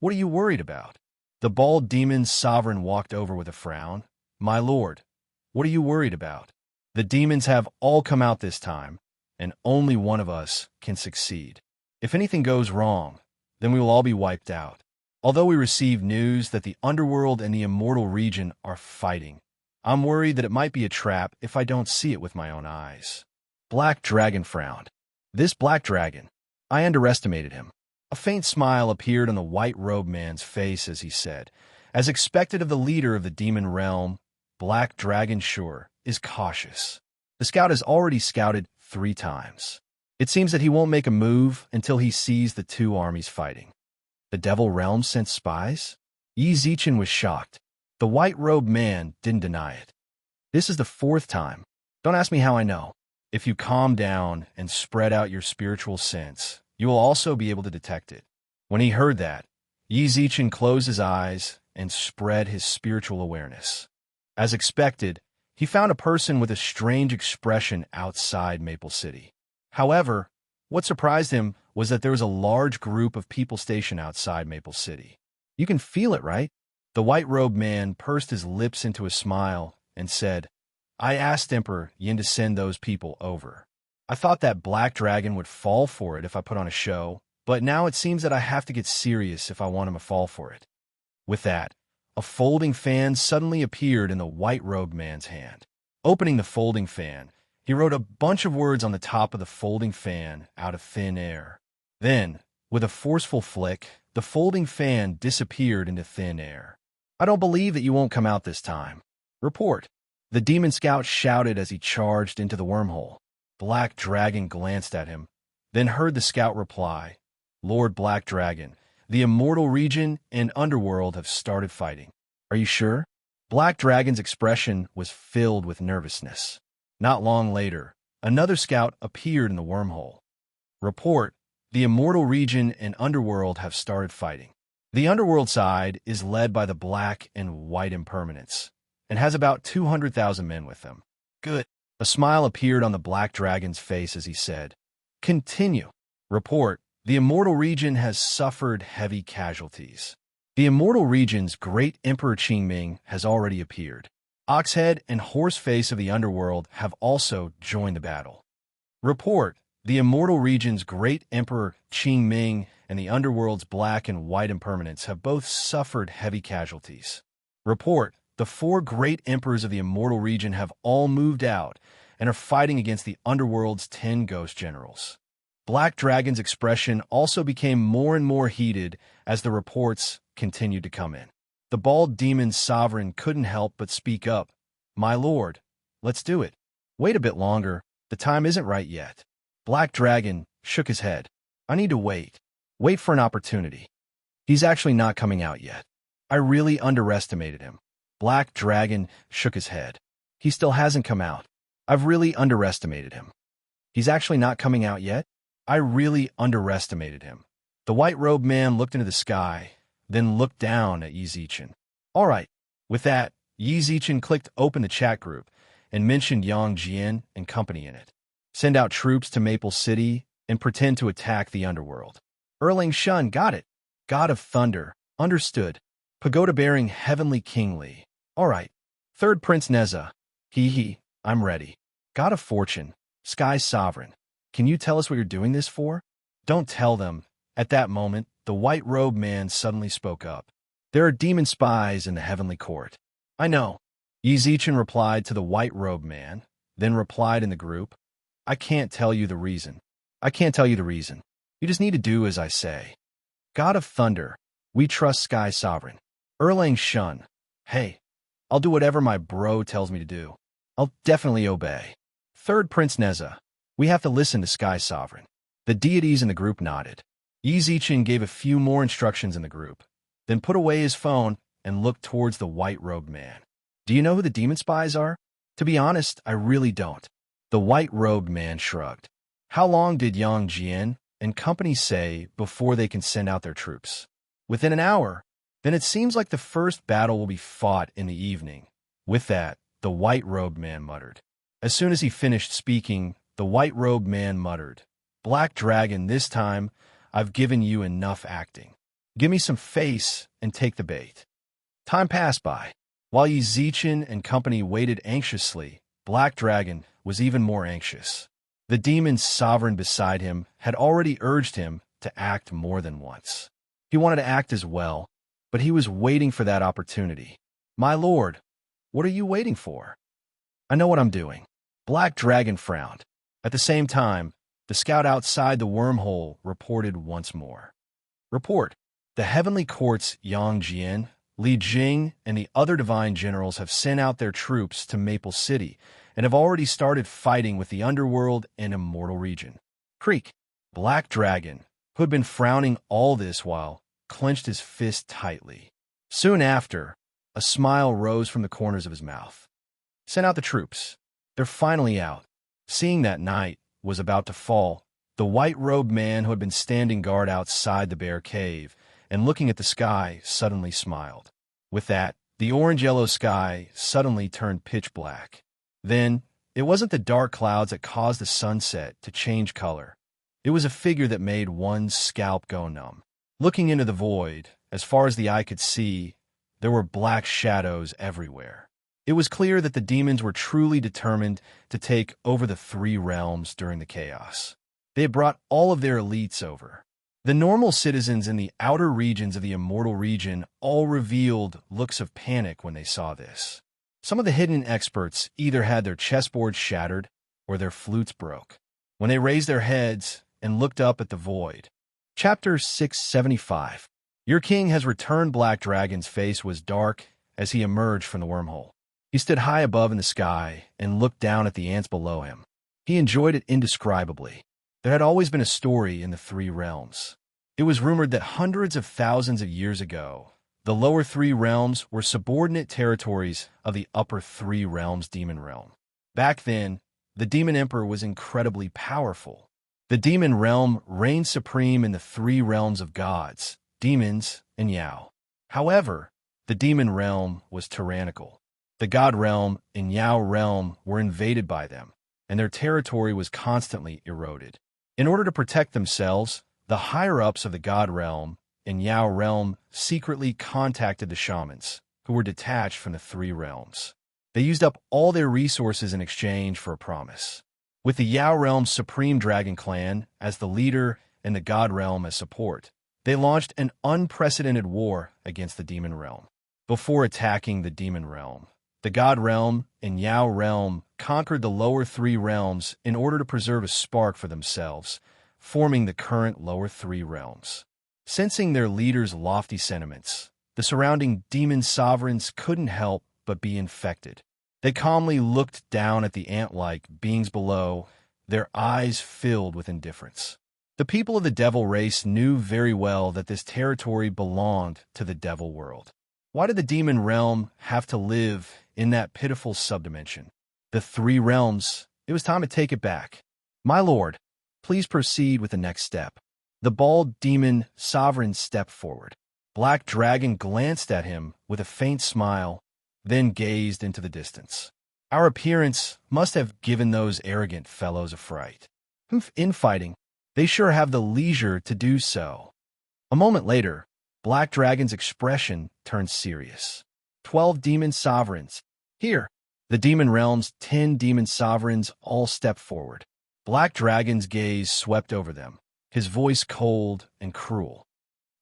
what are you worried about? The bald demon sovereign walked over with a frown. My lord, what are you worried about? The demons have all come out this time, and only one of us can succeed. If anything goes wrong, then we will all be wiped out. Although we receive news that the Underworld and the Immortal Region are fighting, I'm worried that it might be a trap if I don't see it with my own eyes. Black Dragon frowned. This Black Dragon, I underestimated him. A faint smile appeared on the white-robed man's face as he said, as expected of the leader of the demon realm, Black Dragon sure is cautious. The scout has already scouted 3 times. It seems that he won't make a move until he sees the 2 armies fighting. The Devil Realm sent spies? Yizichin was shocked. The white-robed man didn't deny it. This is the 4th time. Don't ask me how I know. If you calm down and spread out your spiritual sense, you will also be able to detect it. When he heard that, Yizichin closed his eyes and spread his spiritual awareness. As expected, he found a person with a strange expression outside Maple City. However, what surprised him was that there was a large group of people stationed outside Maple City. You can feel it, right? The white-robed man pursed his lips into a smile and said, I asked Emperor Yin to send those people over. I thought that Black Dragon would fall for it if I put on a show, but now it seems that I have to get serious if I want him to fall for it. With that, a folding fan suddenly appeared in the white-robed man's hand. Opening the folding fan, he wrote a bunch of words on the top of the folding fan out of thin air. Then, with a forceful flick, the folding fan disappeared into thin air. I don't believe that you won't come out this time. Report. The demon scout shouted as he charged into the wormhole. Black Dragon glanced at him, then heard the scout reply, Lord Black Dragon, the Immortal Region and Underworld have started fighting. Are you sure? Black Dragon's expression was filled with nervousness. Not long later, another scout appeared in the wormhole. Report, the Immortal Region and Underworld have started fighting. The Underworld side is led by the Black and White Impermanents, and has about 200,000 men with them. Good. A smile appeared on the Black Dragon's face as he said, Continue. Report, the Immortal Region has suffered heavy casualties. The immortal region's great Emperor Qingming has already appeared. Oxhead and Horseface of the underworld have also joined the battle. Report, the immortal region's great Emperor Qingming and the underworld's black and white impermanents have both suffered heavy casualties. Report, the 4 great emperors of the immortal region have all moved out and are fighting against the underworld's 10 ghost generals. Black Dragon's expression also became more and more heated as the reports continued to come in. The bald demon's sovereign couldn't help but speak up. My lord, let's do it. Wait a bit longer. The time isn't right yet. Black Dragon shook his head. I need to wait. Wait for an opportunity. He's actually not coming out yet. I really underestimated him. Black Dragon shook his head. He still hasn't come out. I've really underestimated him. He's actually not coming out yet? I really underestimated him. The white-robed man looked into the sky, then looked down at Yi Zichen. All right. With that, Yi Zichen clicked open the chat group and mentioned Yang Jian and company in it. Send out troops to Maple City and pretend to attack the underworld. Erlang Shun, got it. God of Thunder, understood. Pagoda-bearing Heavenly Kingly. All right. Third Prince Neza. I'm ready. God of Fortune, Sky Sovereign. Can you tell us what you're doing this for? Don't tell them. At that moment, the white-robed man suddenly spoke up. There are demon spies in the heavenly court. I know. Yi Zichen replied to the white-robed man, then replied in the group. I can't tell you the reason. I can't tell you the reason. You just need to do as I say. God of Thunder, we trust Sky Sovereign. Erlang Shun, hey, I'll do whatever my bro tells me to do. I'll definitely obey. Third Prince Neza, we have to listen to Sky Sovereign. The deities in the group nodded. Yi Zichen gave a few more instructions in the group, then put away his phone and looked towards the white-robed man. Do you know who the demon spies are? To be honest, I really don't. The white-robed man shrugged. How long did Yang Jian and company say before they can send out their troops? Within an hour. Then it seems like the first battle will be fought in the evening. With that, the white-robed man muttered. As soon as he finished speaking, the white-robed man muttered, Black Dragon, this time, I've given you enough acting. Give me some face and take the bait. Time passed by. While Yi Zichen and company waited anxiously, Black Dragon was even more anxious. The demon's sovereign beside him had already urged him to act more than once. He wanted to act as well, but he was waiting for that opportunity. My lord, what are you waiting for? I know what I'm doing. Black Dragon frowned. At the same time, the scout outside the wormhole reported once more. Report. The heavenly court's Yang Jian, Li Jing, and the other divine generals have sent out their troops to Maple City and have already started fighting with the underworld and immortal region. Creak. Black Dragon, who had been frowning all this while, clenched his fist tightly. Soon after, a smile rose from the corners of his mouth. Send out the troops. They're finally out. Seeing that night was about to fall, the white-robed man who had been standing guard outside the bear cave and looking at the sky suddenly smiled. With that, the orange-yellow sky suddenly turned pitch black. Then, it wasn't the dark clouds that caused the sunset to change color. It was a figure that made one's scalp go numb. Looking into the void, as far as the eye could see, there were black shadows everywhere. It was clear that the demons were truly determined to take over the 3 realms during the chaos. They had brought all of their elites over. The normal citizens in the outer regions of the immortal region all revealed looks of panic when they saw this. Some of the hidden experts either had their chessboards shattered or their flutes broke. When they raised their heads and looked up at the void. Chapter 675. Your king has returned. Black Dragon's face was dark as he emerged from the wormhole. He stood high above in the sky and looked down at the ants below him. He enjoyed it indescribably. There had always been a story in the 3 realms. It was rumored that hundreds of thousands of years ago, the lower 3 realms were subordinate territories of the upper 3 realms' demon realm. Back then, the demon emperor was incredibly powerful. The demon realm reigned supreme in the 3 realms of gods, demons, and Yao. However, the demon realm was tyrannical. The god realm and Yao realm were invaded by them, and their territory was constantly eroded. In order to protect themselves, the higher-ups of the god realm and Yao realm secretly contacted the shamans, who were detached from the three realms. They used up all their resources in exchange for a promise. With the Yao realm's supreme dragon clan as the leader and the god realm as support, they launched an unprecedented war against the demon realm. Before attacking the demon realm, the god realm and Yao realm conquered the lower three realms in order to preserve a spark for themselves, forming the current lower three realms. Sensing their leader's lofty sentiments, the surrounding demon sovereigns couldn't help but be infected. They calmly looked down at the ant-like beings below, their eyes filled with indifference. The people of the devil race knew very well that this territory belonged to the devil world. Why did the demon realm have to live in that pitiful subdimension? The three realms, it was time to take it back. My lord, please proceed with the next step. The bald demon sovereign stepped forward. Black Dragon glanced at him with a faint smile, then gazed into the distance. Our appearance must have given those arrogant fellows a fright. Infighting, they sure have the leisure to do so. A moment later, Black Dragon's expression turned serious. 12 demon sovereigns. Here, the demon realm's 10 demon sovereigns all stepped forward. Black Dragon's gaze swept over them, his voice cold and cruel.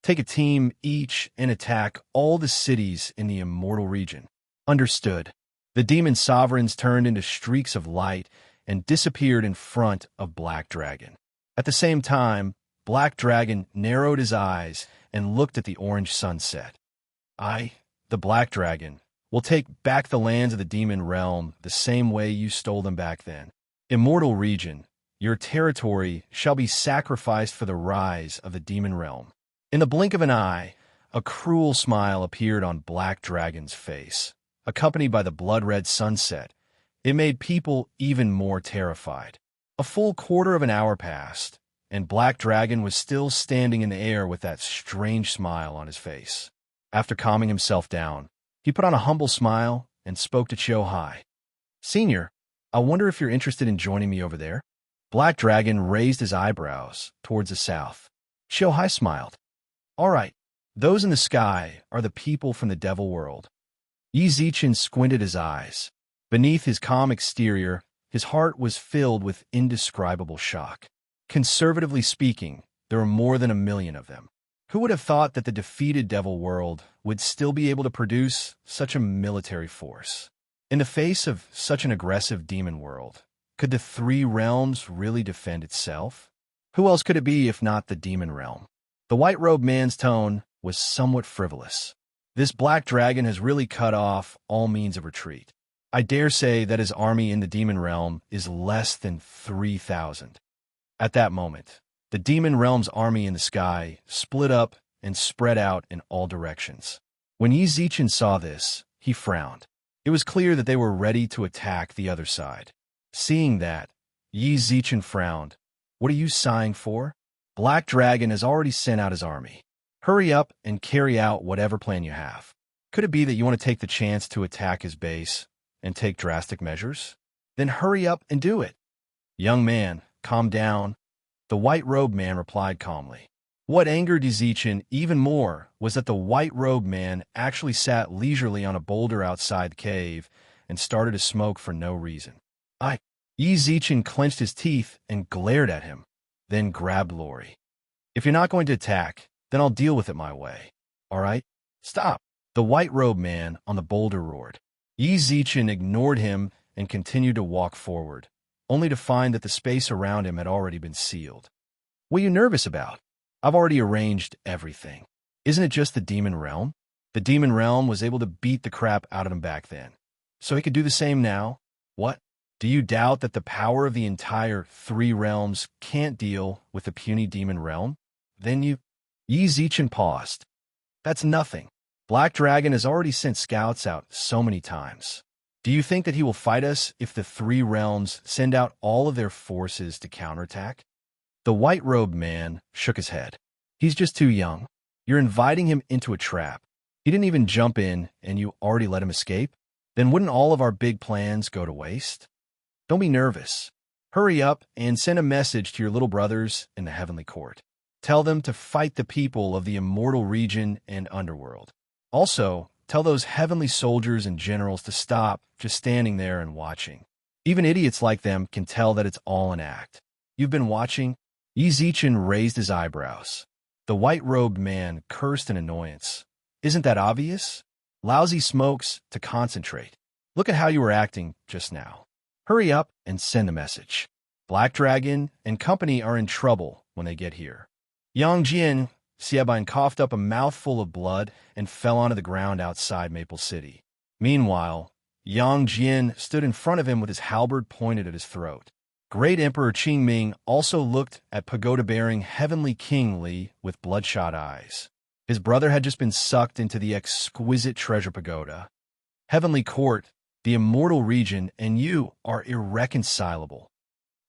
Take a team each and attack all the cities in the immortal region. Understood. The demon sovereigns turned into streaks of light and disappeared in front of Black Dragon. At the same time, Black Dragon narrowed his eyes and looked at the orange sunset. I, the Black Dragon, will take back the lands of the demon realm the same way you stole them back then. Immortal region, your territory shall be sacrificed for the rise of the demon realm. In the blink of an eye, a cruel smile appeared on Black Dragon's face. Accompanied by the blood-red sunset, it made people even more terrified. A full quarter of an hour passed, and Black Dragon was still standing in the air with that strange smile on his face. After calming himself down, he put on a humble smile and spoke to Chiu Hai. Senior, I wonder if you're interested in joining me over there? Black Dragon raised his eyebrows towards the south. Chiu Hai smiled. All right, those in the sky are the people from the devil world. Yi Zichen squinted his eyes. Beneath his calm exterior, his heart was filled with indescribable shock. Conservatively speaking, there were more than 1 million of them. Who would have thought that the defeated devil world would still be able to produce such a military force? In the face of such an aggressive demon world, could the three realms really defend itself? Who else could it be if not the demon realm? The white-robed man's tone was somewhat frivolous. This Black Dragon has really cut off all means of retreat. I dare say that his army in the demon realm is less than 3,000. At that moment, the demon realm's army in the sky split up and spread out in all directions. When Yi Zichen saw this, he frowned. It was clear that they were ready to attack the other side. Seeing that, Yi Zichen frowned. What are you sighing for? Black Dragon has already sent out his army. Hurry up and carry out whatever plan you have. Could it be that you want to take the chance to attack his base and take drastic measures? Then hurry up and do it. Young man, calm down. The white-robed man replied calmly. What angered Zichen even more was that the white-robed man actually sat leisurely on a boulder outside the cave and started to smoke for no reason. Yi Zichen clenched his teeth and glared at him, then grabbed Lori. If you're not going to attack, then I'll deal with it my way. All right? Stop. The white-robed man on the boulder roared. Yi Zichen ignored him and continued to walk forward, only to find that the space around him had already been sealed. What are you nervous about? I've already arranged everything. Isn't it just the demon realm? The demon realm was able to beat the crap out of him back then. So he could do the same now? What? Do you doubt that the power of the entire three realms can't deal with the puny demon realm? Then Yi Zichen paused. That's nothing. Black Dragon has already sent scouts out so many times. Do you think that he will fight us if the three realms send out all of their forces to counterattack? The white-robed man shook his head. He's just too young. You're inviting him into a trap. He didn't even jump in, and you already let him escape? Then wouldn't all of our big plans go to waste? Don't be nervous. Hurry up and send a message to your little brothers in the heavenly court. Tell them to fight the people of the immortal region and underworld. Also, tell those heavenly soldiers and generals to stop just standing there and watching. Even idiots like them can tell that it's all an act. You've been watching? Yi Zichen raised his eyebrows. The white-robed man cursed in annoyance. Isn't that obvious? Lousy smokes to concentrate. Look at how you were acting just now. Hurry up and send a message. Black Dragon and company are in trouble when they get here. Yang Jian, Xiaobai coughed up a mouthful of blood and fell onto the ground outside Maple City. Meanwhile, Yang Jian stood in front of him with his halberd pointed at his throat. Great Emperor Qingming also looked at pagoda-bearing Heavenly King Li with bloodshot eyes. His brother had just been sucked into the exquisite treasure pagoda. Heavenly Court, the immortal region, and you are irreconcilable.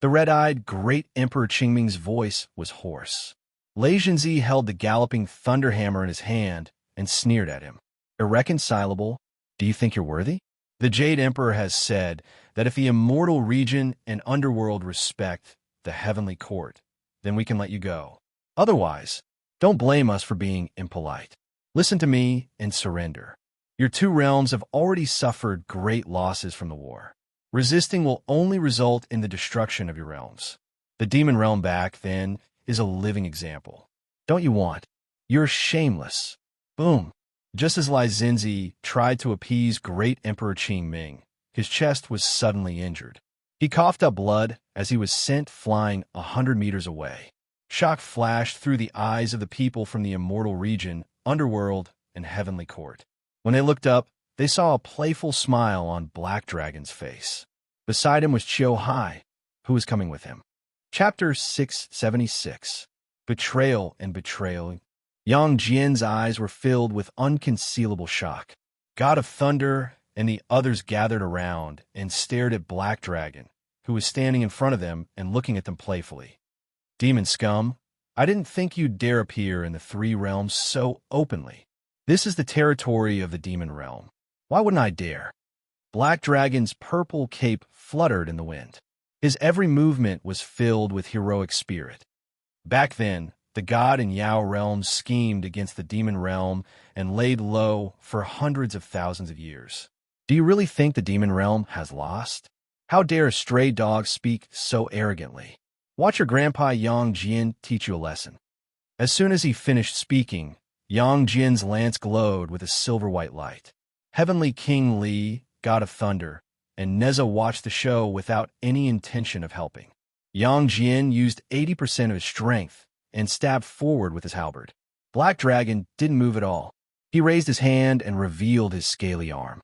The red-eyed Great Emperor Qingming's voice was hoarse. Lei Zhenzi held the galloping thunderhammer in his hand and sneered at him. Irreconcilable? Do you think you're worthy? The Jade Emperor has said that if the immortal region and underworld respect the heavenly court, then we can let you go. Otherwise, don't blame us for being impolite. Listen to me and surrender. Your two realms have already suffered great losses from the war. Resisting will only result in the destruction of your realms. The demon realm back then is a living example. Don't you want? You're shameless. Boom. Just as Lai Zhenzi tried to appease Great Emperor Qingming, his chest was suddenly injured. He coughed up blood as he was sent flying 100 meters away. Shock flashed through the eyes of the people from the immortal region, underworld, and heavenly court. When they looked up, they saw a playful smile on Black Dragon's face. Beside him was Qiu Hai, who was coming with him. Chapter 676. Betrayal and Betrayal. Yang Jian's eyes were filled with unconcealable shock. God of Thunder and the others gathered around and stared at Black Dragon, who was standing in front of them and looking at them playfully. Demon scum, I didn't think you'd dare appear in the three realms so openly. This is the territory of the demon realm. Why wouldn't I dare? Black Dragon's purple cape fluttered in the wind. His every movement was filled with heroic spirit. Back then, the God and Yao realms schemed against the demon realm and laid low for hundreds of thousands of years. Do you really think the demon realm has lost? How dare a stray dog speak so arrogantly? Watch your grandpa Yang Jian teach you a lesson. As soon as he finished speaking, Yang Jian's lance glowed with a silver-white light. Heavenly King Li, God of Thunder, and Neza watched the show without any intention of helping. Yang Jian used 80% of his strength and stabbed forward with his halberd. Black Dragon didn't move at all. He raised his hand and revealed his scaly arm.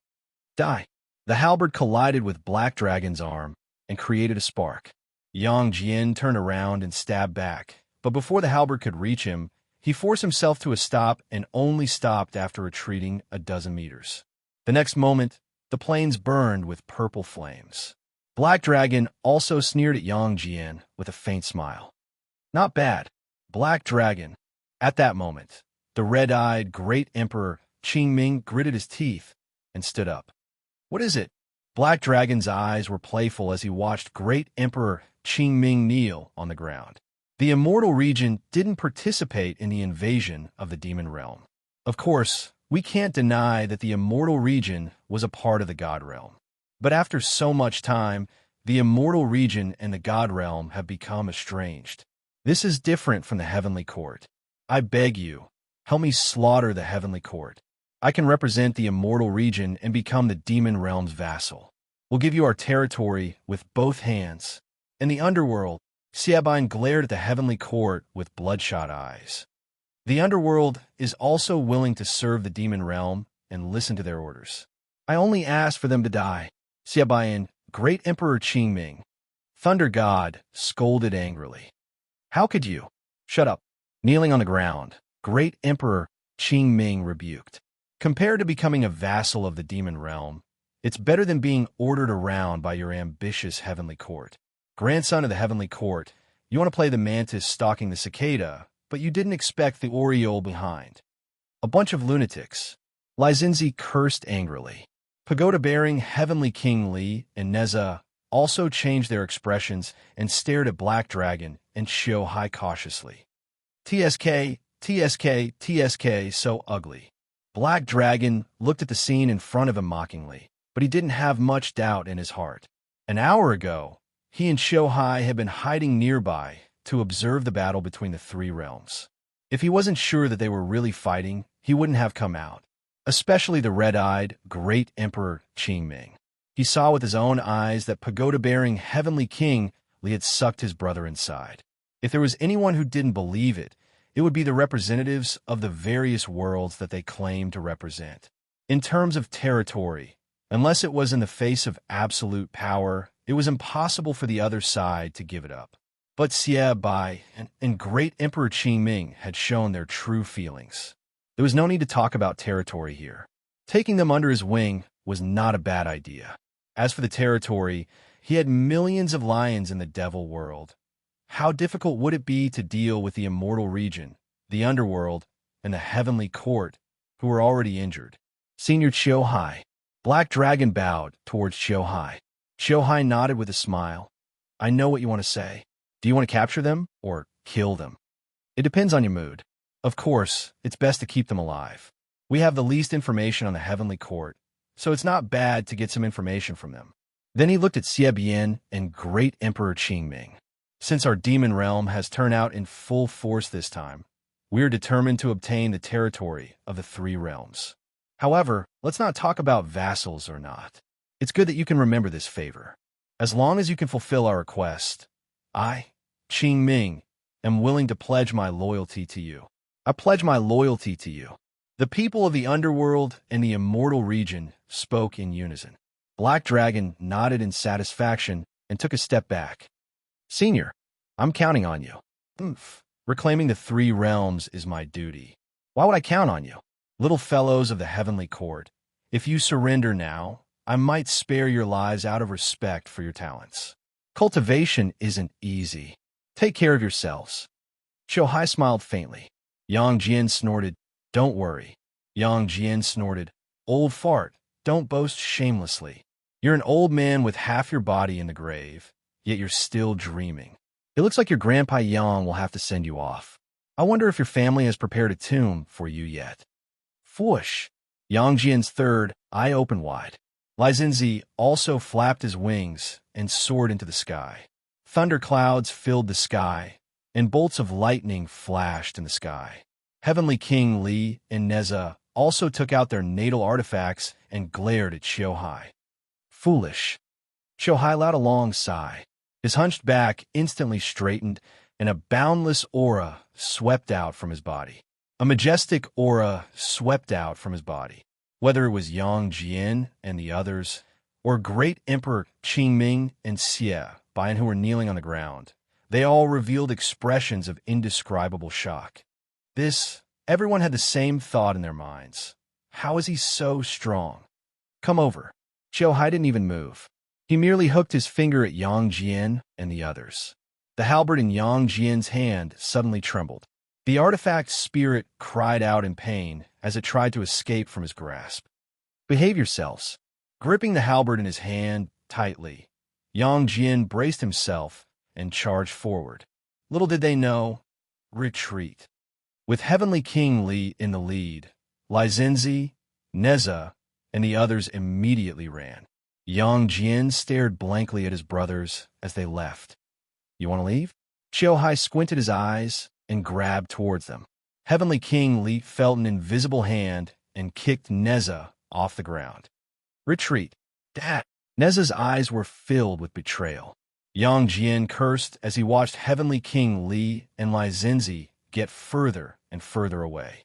Die! The halberd collided with Black Dragon's arm and created a spark. Yang Jian turned around and stabbed back, but before the halberd could reach him, he forced himself to a stop and only stopped after retreating a dozen meters. The next moment, the plains burned with purple flames. Black Dragon also sneered at Yang Jian with a faint smile. Not bad. Black Dragon. At that moment, the red-eyed Great Emperor Qingming gritted his teeth and stood up. What is it? Black Dragon's eyes were playful as he watched Great Emperor Qingming kneel on the ground. The immortal region didn't participate in the invasion of the demon realm. Of course, we can't deny that the immortal region was a part of the God realm. But after so much time, the immortal region and the God realm have become estranged. This is different from the heavenly court. I beg you, help me slaughter the heavenly court. I can represent the immortal region and become the demon realm's vassal. We'll give you our territory with both hands. In the underworld, Xiaobai glared at the heavenly court with bloodshot eyes. The underworld is also willing to serve the demon realm and listen to their orders. I only ask for them to die. Xiaobai, Great Emperor Qingming, Thunder God, scolded angrily. How could you? Shut up. Kneeling on the ground, Great Emperor Qingming rebuked. Compared to becoming a vassal of the demon realm, it's better than being ordered around by your ambitious heavenly court. Grandson of the heavenly court, you want to play the mantis stalking the cicada, but you didn't expect the oriole behind. A bunch of lunatics. Lai Zhenzi cursed angrily. Pagoda-bearing Heavenly King Li and Neza also changed their expressions and stared at Black Dragon and Qiu Hai cautiously. TSK, TSK, TSK, so ugly. Black Dragon looked at the scene in front of him mockingly, but he didn't have much doubt in his heart. An hour ago, he and Shohei had been hiding nearby to observe the battle between the three realms. If he wasn't sure that they were really fighting, he wouldn't have come out, especially the red-eyed, great Emperor Qingming. He saw with his own eyes that pagoda-bearing Heavenly King Li had sucked his brother inside. If there was anyone who didn't believe it, it would be the representatives of the various worlds that they claimed to represent. In terms of territory, unless it was in the face of absolute power, it was impossible for the other side to give it up. But Xie Bai and great Emperor Qingming had shown their true feelings. There was no need to talk about territory here. Taking them under his wing was not a bad idea. As for the territory, he had millions of lions in the devil world. How difficult would it be to deal with the immortal region, the underworld, and the heavenly court, who were already injured? Senior Shohei. Black Dragon bowed towards Shohei. Shohei nodded with a smile. I know what you want to say. Do you want to capture them or kill them? It depends on your mood. Of course, it's best to keep them alive. We have the least information on the heavenly court, so it's not bad to get some information from them. Then he looked at Xie Bian and great Emperor Qingming. Since our demon realm has turned out in full force this time, we are determined to obtain the territory of the three realms. However, let's not talk about vassals or not. It's good that you can remember this favor. As long as you can fulfill our request, I, Qingming, am willing to pledge my loyalty to you. I pledge my loyalty to you. The people of the underworld and the immortal region spoke in unison. Black Dragon nodded in satisfaction and took a step back. Senior, I'm counting on you. Reclaiming the three realms is my duty. Why would I count on you? Little fellows of the heavenly court, if you surrender now, I might spare your lives out of respect for your talents. Cultivation isn't easy. Take care of yourselves. Shohei smiled faintly. Yang Jian snorted, don't worry. Yang Jian snorted, old fart, don't boast shamelessly. You're an old man with half your body in the grave, yet you're still dreaming. It looks like your Grandpa Yang will have to send you off. I wonder if your family has prepared a tomb for you yet. Fwoosh! Yang Jian's third eye opened wide. Li Zinzi also flapped his wings and soared into the sky. Thunder clouds filled the sky, and bolts of lightning flashed in the sky. Heavenly King Li and Neza also took out their natal artifacts and glared at Shohei. Foolish. Shohei let out a long sigh. His hunched back instantly straightened, and a boundless aura swept out from his body. A majestic aura swept out from his body. Whether it was Yang Jian and the others, or great Emperor Qingming and Xie Bian who were kneeling on the ground, they all revealed expressions of indescribable shock. Everyone had the same thought in their minds. How is he so strong? Come over. Shohei didn't even move. He merely hooked his finger at Yang Jian and the others. The halberd in Yang Jian's hand suddenly trembled. The artifact's spirit cried out in pain as it tried to escape from his grasp. Behave yourselves. Gripping the halberd in his hand tightly, Yang Jian braced himself and charged forward. Little did they know, retreat. With Heavenly King Li in the lead, Li Zinzi, Neza, and the others immediately ran. Yang Jian stared blankly at his brothers as they left. You want to leave? Shohei squinted his eyes and grabbed towards them. Heavenly King Li felt an invisible hand and kicked Neza off the ground. Retreat. Dad. Neza's eyes were filled with betrayal. Yang Jian cursed as he watched Heavenly King Li and Li Zinzi get further and further away.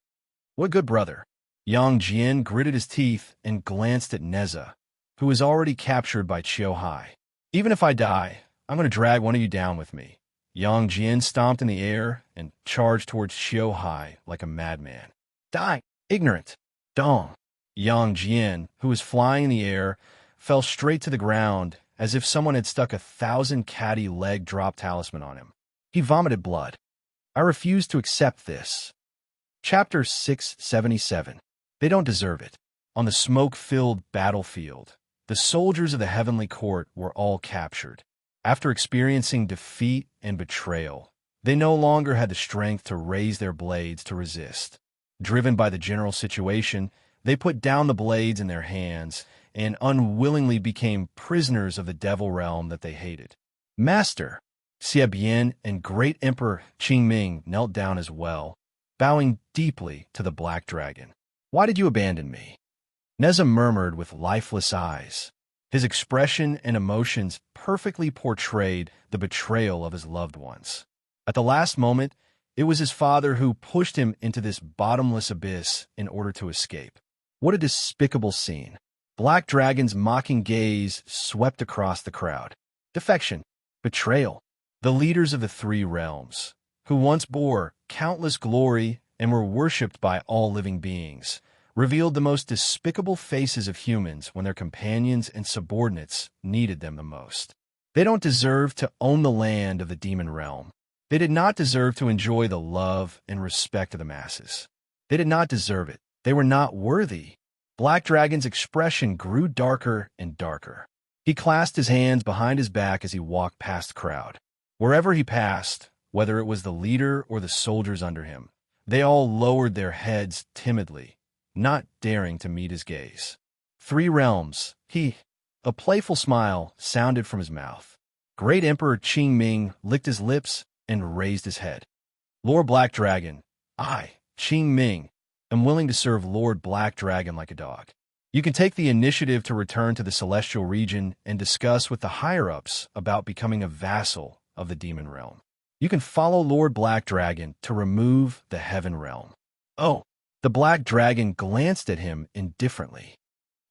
What good brother. Yang Jian gritted his teeth and glanced at Neza, who was already captured by Shohei. Even if I die, I'm going to drag one of you down with me. Yang Jian stomped in the air and charged towards Shohei like a madman. Die, ignorant. Dong. Yang Jian, who was flying in the air, fell straight to the ground as if someone had stuck 1,000 caddy leg drop talisman on him. He vomited blood. I refuse to accept this. Chapter 677. They don't deserve it. On the smoke-filled battlefield, the soldiers of the heavenly court were all captured. After experiencing defeat and betrayal, They no longer had the strength to raise their blades to resist. Driven by the general situation, they put down the blades in their hands and unwillingly became prisoners of the devil realm that they hated. Master, Xie Bian and Great Emperor Qingming knelt down as well, bowing deeply to the black dragon. Why did you abandon me? Neza murmured with lifeless eyes. His expression and emotions perfectly portrayed the betrayal of his loved ones. At the last moment, it was his father who pushed him into this bottomless abyss in order to escape. What a despicable scene. Black Dragon's mocking gaze swept across the crowd. Defection, betrayal. The leaders of the three realms, who once bore countless glory and were worshipped by all living beings, revealed the most despicable faces of humans when their companions and subordinates needed them the most. They don't deserve to own the land of the demon realm. They did not deserve to enjoy the love and respect of the masses. They did not deserve it. They were not worthy. Black Dragon's expression grew darker and darker. He clasped his hands behind his back as he walked past the crowd. Wherever he passed, whether it was the leader or the soldiers under him, they all lowered their heads timidly, not daring to meet his gaze. Three realms, a playful smile sounded from his mouth. Great Emperor Qingming licked his lips and raised his head. Lord Black Dragon, I, Qingming, am willing to serve Lord Black Dragon like a dog. You can take the initiative to return to the celestial region and discuss with the higher-ups about becoming a vassal of the demon realm. You can follow Lord Black Dragon to remove the heaven realm. Oh, the Black Dragon glanced at him indifferently.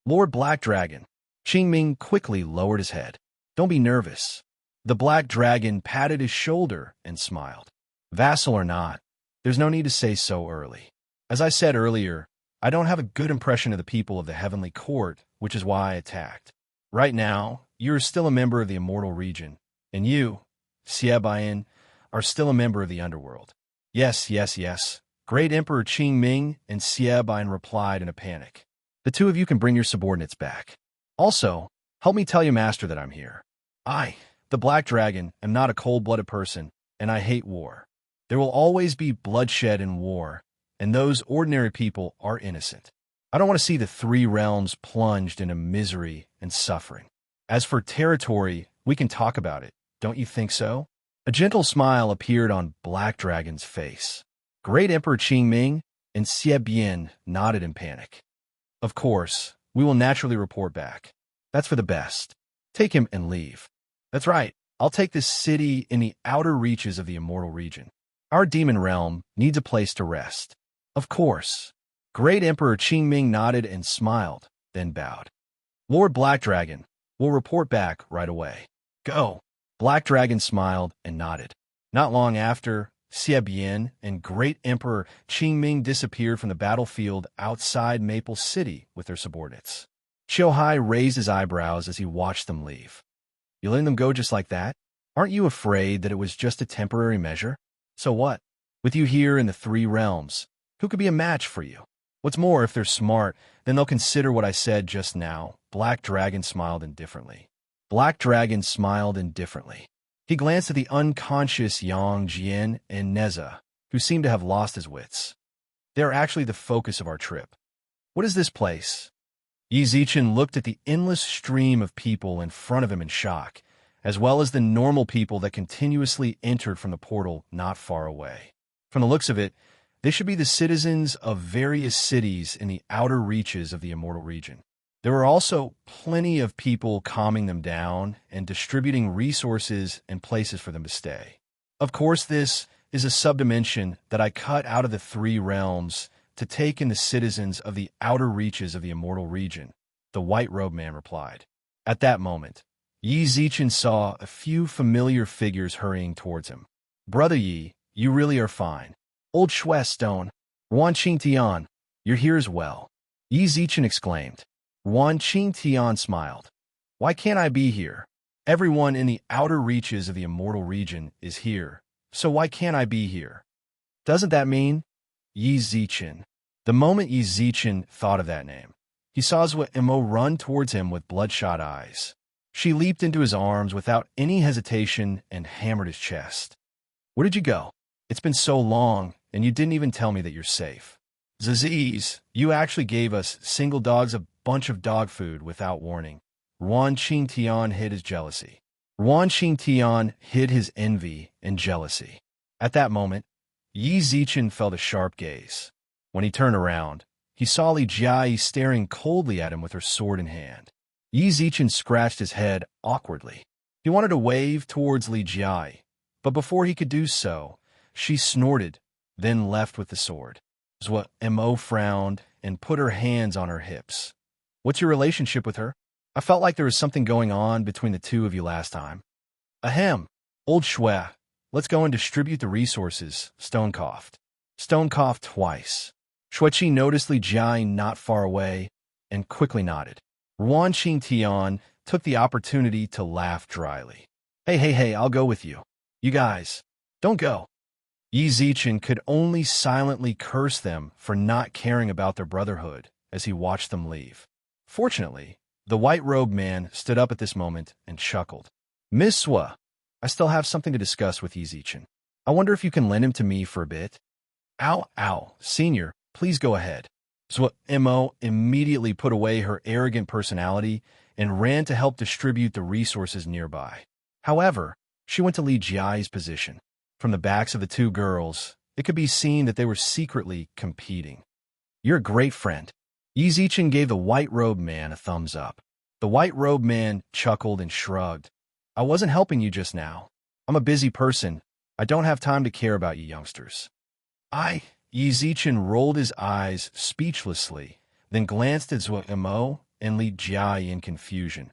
Lord Black Dragon, Qingming quickly lowered his head. Don't be nervous. The Black Dragon patted his shoulder and smiled. Vassal or not, there's no need to say so early. As I said earlier, I don't have a good impression of the people of the heavenly court, which is why I attacked. Right now, you're still a member of the immortal region, and you, Xie Bian, are still a member of the underworld. Yes, yes, yes. Great Emperor Qingming and Xie Bian replied in a panic. The two of you can bring your subordinates back. Also, help me tell your master that I'm here. I, the Black Dragon, am not a cold-blooded person, and I hate war. There will always be bloodshed in war, and those ordinary people are innocent. I don't want to see the three realms plunged into misery and suffering. As for territory, we can talk about it. Don't you think so? A gentle smile appeared on Black Dragon's face. Great Emperor Qingming and Xie Bian nodded in panic. Of course, we will naturally report back. That's for the best. Take him and leave. That's right. I'll take this city in the outer reaches of the immortal region. Our demon realm needs a place to rest. Of course. Great Emperor Qingming nodded and smiled, then bowed. Lord Black Dragon, we'll report back right away. Go. Black Dragon smiled and nodded. Not long after, Xie Bian and Great Emperor Qingming disappeared from the battlefield outside Maple City with their subordinates. Qiu Hai raised his eyebrows as he watched them leave. You letting them go just like that? Aren't you afraid that it was just a temporary measure? So what? With you here in the three realms, who could be a match for you? What's more, if they're smart, then they'll consider what I said just now. Black Dragon smiled indifferently. Black Dragon smiled indifferently. He glanced at the unconscious Yang Jian and Neza, who seemed to have lost his wits. They are actually the focus of our trip. What is this place? Yi Zichen looked at the endless stream of people in front of him in shock, as well as the normal people that continuously entered from the portal not far away. From the looks of it, they should be the citizens of various cities in the outer reaches of the immortal region. There were also plenty of people calming them down and distributing resources and places for them to stay. Of course, this is a subdimension that I cut out of the three realms to take in the citizens of the outer reaches of the immortal region, the white-robed man replied. At that moment, Yi Zichen saw a few familiar figures hurrying towards him. Brother Yi, you really are fine. Old Shui Stone, Wan Qingtian, you're here as well. Yi Zichen exclaimed. Wan Qingtian smiled. Why can't I be here? Everyone in the outer reaches of the immortal region is here, so why can't I be here? Doesn't that mean? Yi Zichen. The moment Yi Zichen thought of that name, he saw Zhou Emo run towards him with bloodshot eyes. She leaped into his arms without any hesitation and hammered his chest. Where did you go? It's been so long, and you didn't even tell me that you're safe. Zaziz, you actually gave us single dogs a bunch of dog food without warning. Ruan Qingtian hid his jealousy. Ruan Qingtian hid his envy and jealousy. At that moment, Yi Zichen felt a sharp gaze. When he turned around, he saw Li Jiai staring coldly at him with her sword in hand. Yi Zichen scratched his head awkwardly. He wanted to wave towards Li Jiai, but before he could do so, she snorted, then left with the sword. Zhua Mo frowned and put her hands on her hips. What's your relationship with her? I felt like there was something going on between the two of you last time. Ahem, old Shui, let's go and distribute the resources, Stone coughed. Stone coughed twice. Shuiqi noticed Li Jiai not far away and quickly nodded. Ruan Qingtian took the opportunity to laugh dryly. Hey, I'll go with you. You guys, don't go. Yi Zichen could only silently curse them for not caring about their brotherhood as he watched them leave. Fortunately, the white-robed man stood up at this moment and chuckled. Miss Sua, I still have something to discuss with Yi Zichen. I wonder if you can lend him to me for a bit? Ow, senior, please go ahead. Sua Mo immediately put away her arrogant personality and ran to help distribute the resources nearby. However, she went to Li Jiai's position. From the backs of the two girls, it could be seen that they were secretly competing. You're a great friend. Yi Zichen gave the white-robed man a thumbs up. The white-robed man chuckled and shrugged. I wasn't helping you just now. I'm a busy person. I don't have time to care about you youngsters. Yi Zichen rolled his eyes speechlessly, then glanced at Zhua Mo and Li Jiai in confusion,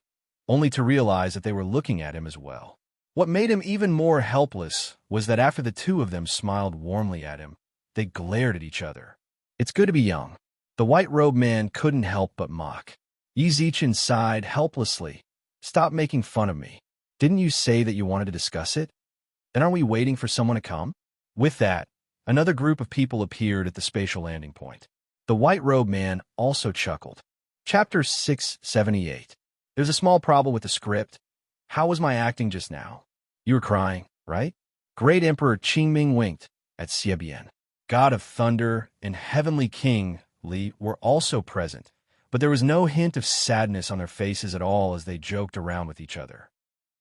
only to realize that they were looking at him as well. What made him even more helpless was that after the two of them smiled warmly at him, they glared at each other. It's good to be young. The white-robed man couldn't help but mock. Yi Zichen sighed helplessly. Stop making fun of me. Didn't you say that you wanted to discuss it? Then aren't we waiting for someone to come? With that, another group of people appeared at the spatial landing point. The white-robed man also chuckled. Chapter 678. There's a small problem with the script. How was my acting just now? You were crying, right? Great Emperor Qingming winked at Xiebian. God of Thunder and Heavenly King Li were also present, but there was no hint of sadness on their faces at all as they joked around with each other.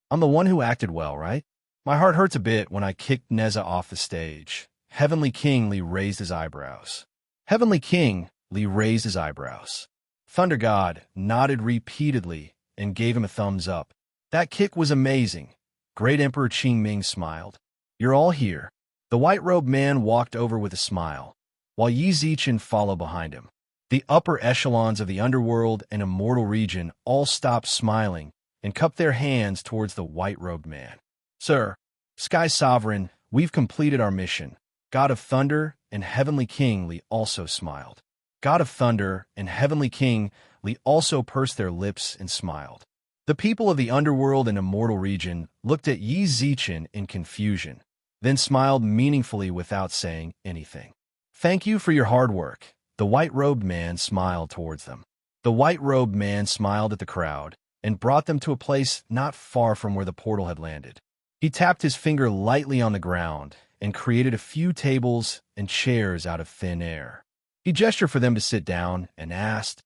I'm the one who acted well, right? My heart hurts a bit when I kicked Neza off the stage. Heavenly King Li raised his eyebrows. Heavenly King Li raised his eyebrows. Thunder God nodded repeatedly and gave him a thumbs up. That kick was amazing. Great Emperor Qingming smiled. You're all here. The white-robed man walked over with a smile, while Yi Zichen followed behind him. The upper echelons of the underworld and immortal region all stopped smiling and cupped their hands towards the white-robed man. Sir, Sky Sovereign, we've completed our mission. God of Thunder and Heavenly King Li also smiled. God of Thunder and Heavenly King Li also pursed their lips and smiled. The people of the underworld and immortal region looked at Yi Zichen in confusion, then smiled meaningfully without saying anything. Thank you for your hard work. The white-robed man smiled towards them. The white-robed man smiled at the crowd and brought them to a place not far from where the portal had landed. He tapped his finger lightly on the ground and created a few tables and chairs out of thin air. He gestured for them to sit down and asked,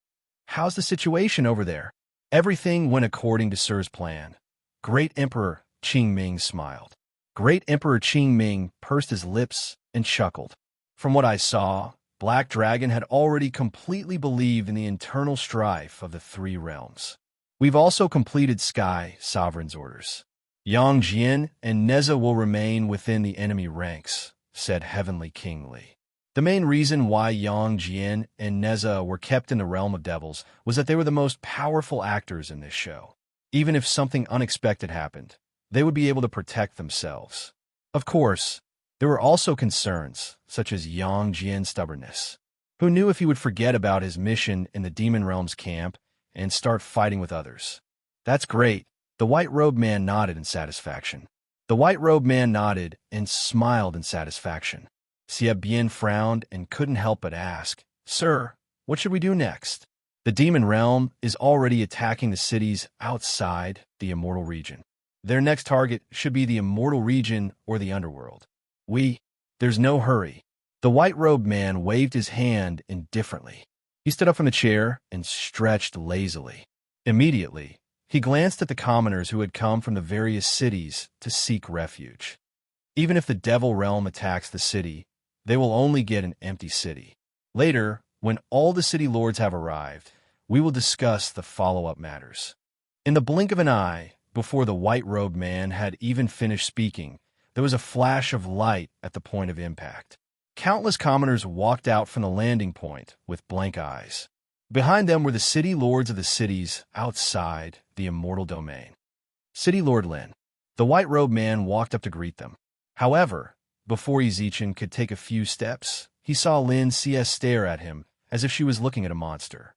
"How's the situation over there?" Everything went according to Sir's plan. Great Emperor Qingming smiled. Great Emperor Qingming pursed his lips and chuckled. From what I saw, Black Dragon had already completely believed in the internal strife of the three realms. We've also completed Sky Sovereign's orders. Yang Jian and Neza will remain within the enemy ranks, said Heavenly King Li. The main reason why Yang Jian and Neza were kept in the realm of devils was that they were the most powerful actors in this show. Even if something unexpected happened, they would be able to protect themselves. Of course, there were also concerns, such as Yang Jian's stubbornness. Who knew if he would forget about his mission in the Demon Realm's camp and start fighting with others? That's great. The white-robed man nodded in satisfaction. The white-robed man nodded and smiled in satisfaction. Xie Bian frowned and couldn't help but ask, Sir, what should we do next? The Demon Realm is already attacking the cities outside the Immortal Region. Their next target should be the Immortal Region or the Underworld. There's no hurry. The white-robed man waved his hand indifferently. He stood up from the chair and stretched lazily. Immediately, he glanced at the commoners who had come from the various cities to seek refuge. Even if the devil realm attacks the city, they will only get an empty city. Later, when all the city lords have arrived, we will discuss the follow-up matters. In the blink of an eye, before the white-robed man had even finished speaking, there was a flash of light at the point of impact. Countless commoners walked out from the landing point with blank eyes. Behind them were the city lords of the cities outside the immortal domain. City Lord Lin. The white-robed man walked up to greet them. However, before Izichin could take a few steps, he saw Lin Xie stare at him as if she was looking at a monster.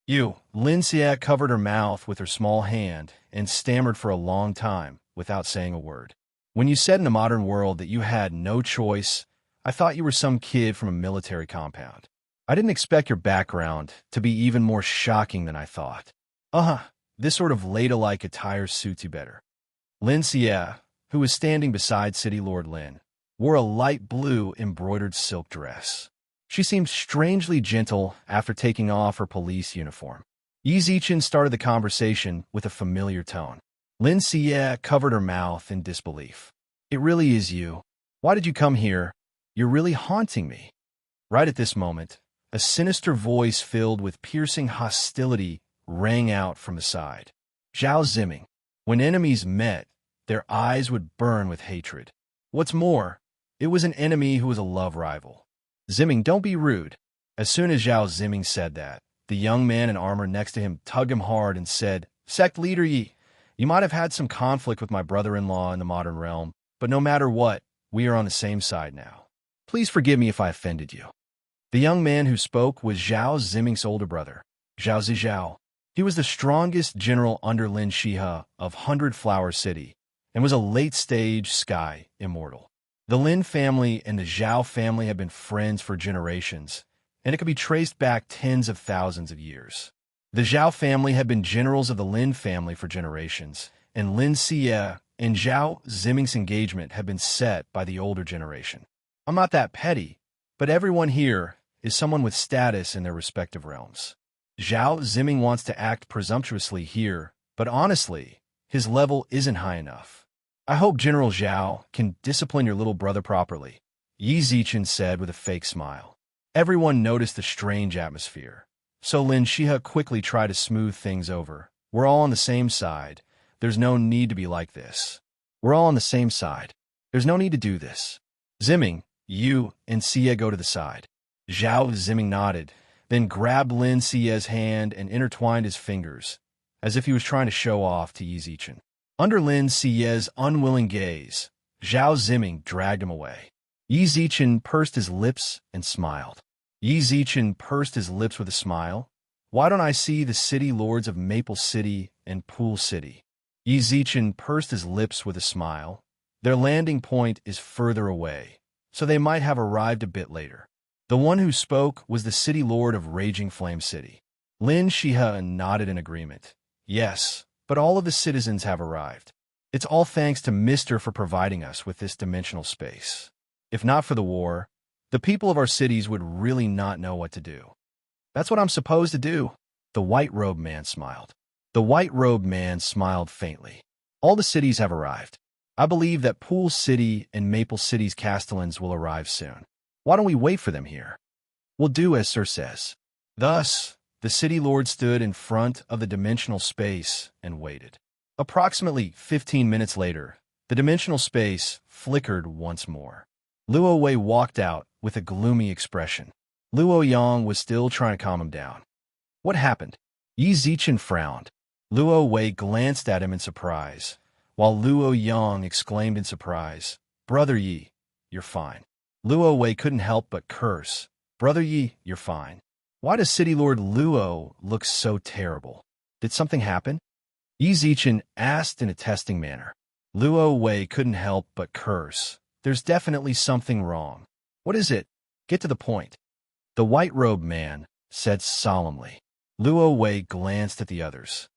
Lin Xie covered her mouth with her small hand and stammered for a long time without saying a word. When you said in the modern world that you had no choice, I thought you were some kid from a military compound. I didn't expect your background to be even more shocking than I thought. This sort of ladylike attire suits you better. Lin Xie, who was standing beside City Lord Lin, wore a light blue embroidered silk dress. She seemed strangely gentle after taking off her police uniform. Yi Zichen started the conversation with a familiar tone. Lin Xie covered her mouth in disbelief. It really is you. Why did you come here? You're really haunting me. Right at this moment, a sinister voice filled with piercing hostility rang out from the side. Zhao Ziming. When enemies met, their eyes would burn with hatred. What's more, it was an enemy who was a love rival. Ziming, don't be rude. As soon as Zhao Ziming said that, the young man in armor next to him tugged him hard and said, Sect Leader Yi, you might have had some conflict with my brother-in-law in the modern realm, but no matter what, we are on the same side now. Please forgive me if I offended you. The young man who spoke was Zhao Ziming's older brother, Zhao Zizhao. He was the strongest general under Lin Shihe of Hundred Flower City and was a late-stage sky immortal. The Lin family and the Zhao family had been friends for generations, and it could be traced back tens of thousands of years. The Zhao family had been generals of the Lin family for generations, and Lin Xie and Zhao Ziming's engagement had been set by the older generation. I'm not that petty, but everyone here is someone with status in their respective realms. Zhao Ziming wants to act presumptuously here, but honestly, his level isn't high enough. I hope General Zhao can discipline your little brother properly, Yi Zichen said with a fake smile. Everyone noticed the strange atmosphere, so Lin Shihe quickly tried to smooth things over. We're all on the same side. There's no need to be like this. We're all on the same side. There's no need to do this. Ziming, you and Xie go to the side. Zhao Ziming nodded, then grabbed Lin Xie's hand and intertwined his fingers, as if he was trying to show off to Yi Zichen. Under Lin Xie's unwilling gaze, Zhao Ziming dragged him away. Yi Zichen pursed his lips and smiled. Yi Zichen pursed his lips with a smile. Why don't I see the city lords of Maple City and Pool City? Yi Zichen pursed his lips with a smile. Their landing point is further away, so they might have arrived a bit later. The one who spoke was the city lord of Raging Flame City. Lin Shihe nodded in agreement. Yes, but all of the citizens have arrived. It's all thanks to Mr. for providing us with this dimensional space. If not for the war, the people of our cities would really not know what to do. That's what I'm supposed to do. The white-robed man smiled. The white-robed man smiled faintly. All the cities have arrived. I believe that Pool City and Maple City's castellans will arrive soon. Why don't we wait for them here? We'll do as Sir says. Thus, the city lord stood in front of the dimensional space and waited. Approximately 15 minutes later, the dimensional space flickered once more. Luo Wei walked out with a gloomy expression. Luo Yang was still trying to calm him down. What happened? Yi Zichen frowned. Luo Wei glanced at him in surprise, while Luo Yang exclaimed in surprise, Brother Yi, you're fine. Luo Wei couldn't help but curse. Brother Yi, you're fine. Why does City Lord Luo look so terrible? Did something happen? Yi Zichen asked in a testing manner. Luo Wei couldn't help but curse. There's definitely something wrong. What is it? Get to the point. The white-robed man said solemnly. Luo Wei glanced at the others.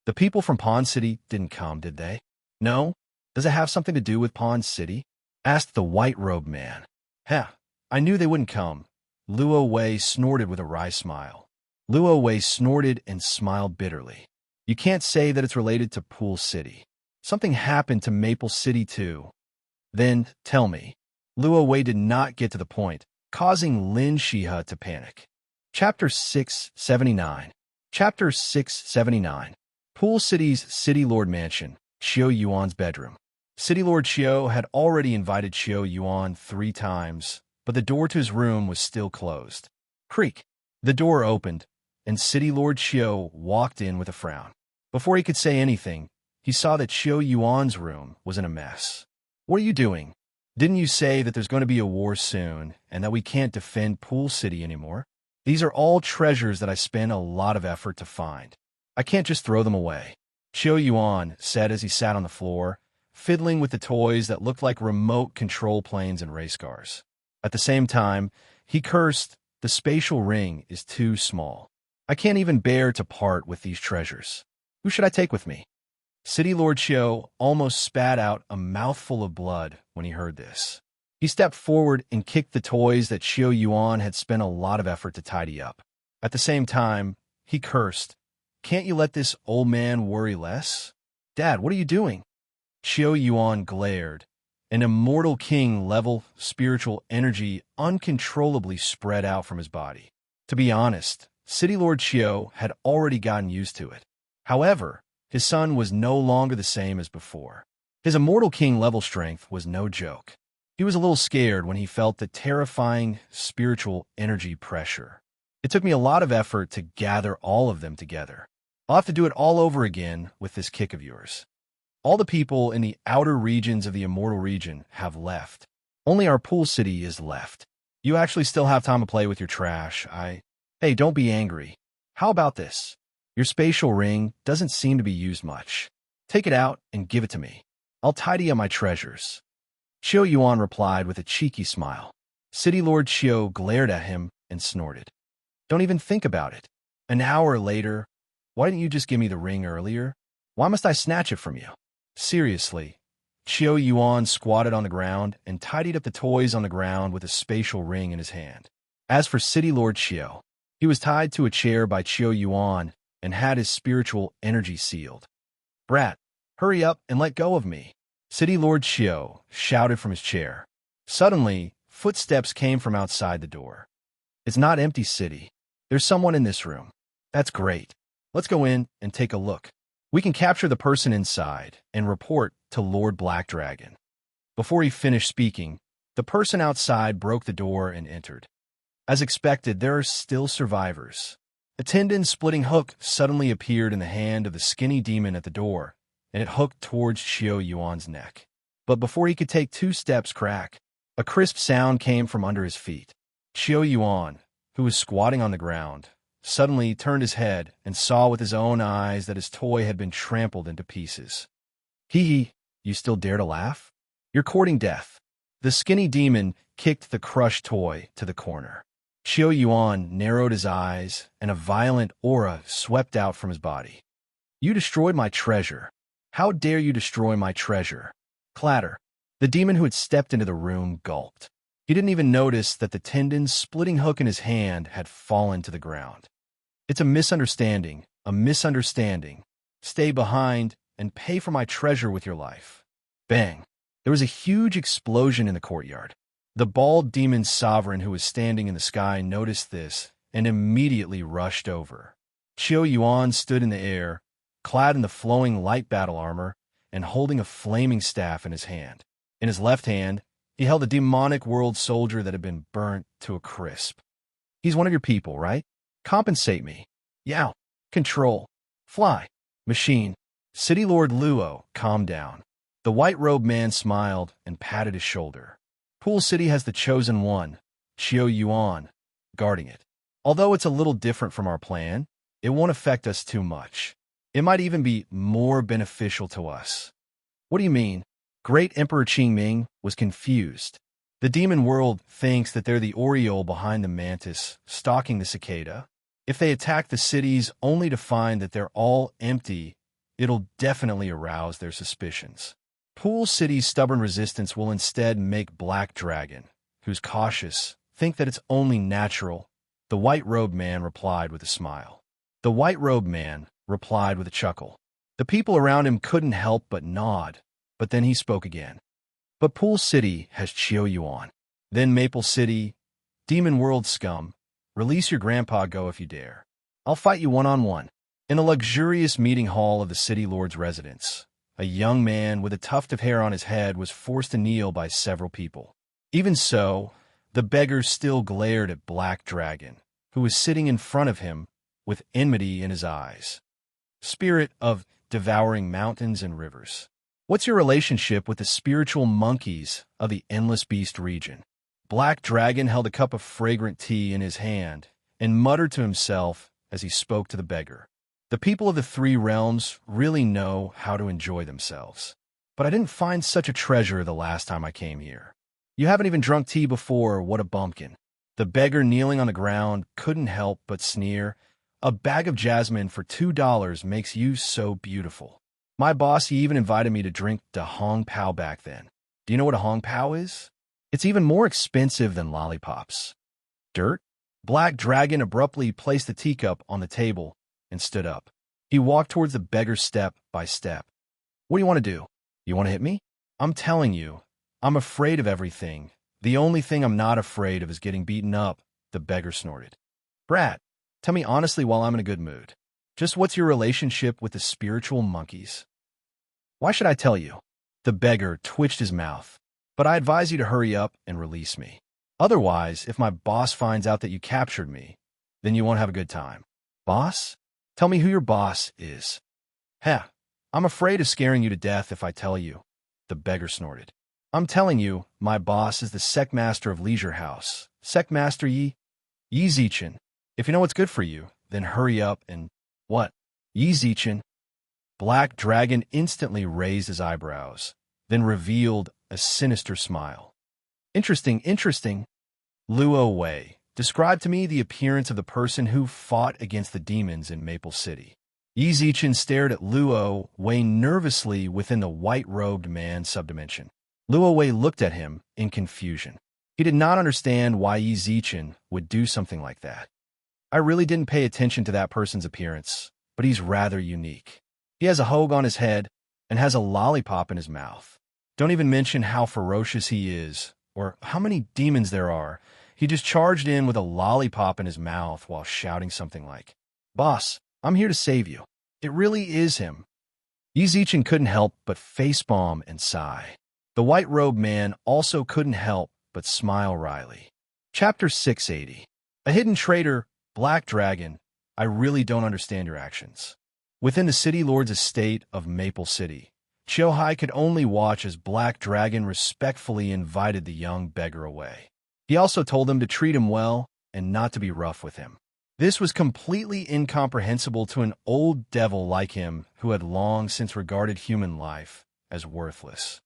The people from Pond City didn't come, did they? No? Does it have something to do with Pond City? asked the white-robed man. Heh, I knew they wouldn't come. Luo Wei snorted with a wry smile. Luo Wei snorted and smiled bitterly. You can't say that it's related to Pool City. Something happened to Maple City too. Then, tell me. Luo Wei did not get to the point, causing Lin Shihe to panic. Chapter 679. Chapter 679. Pool City's City Lord Mansion, Xiao Yuan's bedroom. City Lord Xiao had already invited Xiao Yuan 3 times, but the door to his room was still closed. Creak. The door opened, and City Lord Xiao walked in with a frown. Before he could say anything, he saw that Xiao Yuan's room was in a mess. What are you doing? Didn't you say that there's going to be a war soon, and that we can't defend Pool City anymore? These are all treasures that I spent a lot of effort to find. I can't just throw them away. Xiao Yuan said as he sat on the floor, fiddling with the toys that looked like remote control planes and race cars. At the same time, he cursed, the spatial ring is too small. I can't even bear to part with these treasures. Who should I take with me? City Lord Xiao almost spat out a mouthful of blood when he heard this. He stepped forward and kicked the toys that Xiao Yuan had spent a lot of effort to tidy up. At the same time, he cursed, Can't you let this old man worry less? Dad, what are you doing? Xiao Yuan glared. An immortal king-level spiritual energy uncontrollably spread out from his body. To be honest, City Lord Xiao had already gotten used to it. However, his son was no longer the same as before. His immortal king-level strength was no joke. He was a little scared when he felt the terrifying spiritual energy pressure. It took me a lot of effort to gather all of them together. I'll have to do it all over again with this kick of yours. All the people in the outer regions of the immortal region have left. Only our Pool City is left. You actually still have time to play with your trash. Hey, don't be angry. How about this? Your spatial ring doesn't seem to be used much. Take it out and give it to me. I'll tidy up my treasures. Xiao Yuan replied with a cheeky smile. City Lord Xiao glared at him and snorted. Don't even think about it. An hour later, why didn't you just give me the ring earlier? Why must I snatch it from you? Seriously. Xiao Yuan squatted on the ground and tidied up the toys on the ground with a spatial ring in his hand. As for City Lord Xiao, he was tied to a chair by Xiao Yuan and had his spiritual energy sealed. Brat, hurry up and let go of me. City Lord Xiao shouted from his chair. Suddenly, footsteps came from outside the door. It's not empty, City. There's someone in this room. That's great. Let's go in and take a look. We can capture the person inside and report to Lord Black Dragon. Before he finished speaking, the person outside broke the door and entered. As expected, there are still survivors. A tendon-splitting hook suddenly appeared in the hand of the skinny demon at the door, and it hooked towards Xiao Yuan's neck. But before he could take 2 steps, crack, a crisp sound came from under his feet. Xiao Yuan, who was squatting on the ground, suddenly turned his head and saw with his own eyes that his toy had been trampled into pieces. Hee, you still dare to laugh? You're courting death. The skinny demon kicked the crushed toy to the corner. Xiao Yuan narrowed his eyes, and a violent aura swept out from his body. You destroyed my treasure. How dare you destroy my treasure? Clatter. The demon who had stepped into the room gulped. He didn't even notice that the tendon-splitting hook in his hand had fallen to the ground. It's a misunderstanding, a misunderstanding. Stay behind and pay for my treasure with your life. Bang. There was a huge explosion in the courtyard. The bald demon sovereign who was standing in the sky noticed this and immediately rushed over. Xiao Yuan stood in the air, clad in the flowing light battle armor and holding a flaming staff in his hand. In his left hand, he held a demonic world soldier that had been burnt to a crisp. He's one of your people, right? Compensate me. Yow. Control. Fly. Machine. City Lord Luo, calm down. The white-robed man smiled and patted his shoulder. Pool City has the chosen one, Xiao Yuan, guarding it. Although it's a little different from our plan, it won't affect us too much. It might even be more beneficial to us. What do you mean? Great Emperor Qingming was confused. The demon world thinks that they're the Oriole behind the mantis, stalking the cicada. If they attack the cities only to find that they're all empty, it'll definitely arouse their suspicions. Pool City's stubborn resistance will instead make Black Dragon, who's cautious, think that it's only natural. The white-robed man replied with a smile. The white-robed man replied with a chuckle. The people around him couldn't help but nod, but then he spoke again. But Pool City has Chiyo Yuan. Then Maple City, Demon World scum, release your grandpa go if you dare. I'll fight you one-on-one. In a luxurious meeting hall of the city lord's residence, a young man with a tuft of hair on his head was forced to kneel by several people. Even so, the beggar still glared at Black Dragon, who was sitting in front of him with enmity in his eyes. Spirit of devouring mountains and rivers. What's your relationship with the spiritual monkeys of the Endless Beast region? Black Dragon held a cup of fragrant tea in his hand and muttered to himself as he spoke to the beggar. The people of the three realms really know how to enjoy themselves. But I didn't find such a treasure the last time I came here. You haven't even drunk tea before, what a bumpkin. The beggar kneeling on the ground couldn't help but sneer. A bag of jasmine for $2 makes you so beautiful. My boss, he even invited me to drink the Hong Pao back then. Do you know what a Hong Pao is? It's even more expensive than lollipops. Dirt? Black Dragon abruptly placed the teacup on the table and stood up. He walked towards the beggar step by step. What do you want to do? You want to hit me? I'm telling you, I'm afraid of everything. The only thing I'm not afraid of is getting beaten up, the beggar snorted. Brat, tell me honestly while I'm in a good mood. Just what's your relationship with the spiritual monkeys? Why should I tell you? The beggar twitched his mouth. But I advise you to hurry up and release me. Otherwise, if my boss finds out that you captured me, then you won't have a good time. Boss? Tell me who your boss is. Heh, I'm afraid of scaring you to death if I tell you, the beggar snorted. I'm telling you, my boss is the Sectmaster of Leisure House. Sectmaster Yi Zichin. If you know what's good for you, then hurry up and... What? Yi Zichin? Black Dragon instantly raised his eyebrows, then revealed a sinister smile. Interesting. Luo Wei, describe to me the appearance of the person who fought against the demons in Maple City. Yi Zichin stared at Luo Wei nervously within the white-robed man subdimension. Luo Wei looked at him in confusion. He did not understand why Yi Zichin would do something like that. I really didn't pay attention to that person's appearance, but he's rather unique. He has a hogue on his head and has a lollipop in his mouth. Don't even mention how ferocious he is, or how many demons there are. He just charged in with a lollipop in his mouth while shouting something like, "Boss, I'm here to save you." It really is him. Yi Zichin couldn't help but facepalm and sigh. The white-robed man also couldn't help but smile wryly. Chapter 680. A hidden traitor, Black Dragon, I really don't understand your actions. Within the city lord's estate of Maple City, Chiyo could only watch as Black Dragon respectfully invited the young beggar away. He also told him to treat him well and not to be rough with him. This was completely incomprehensible to an old devil like him who had long since regarded human life as worthless.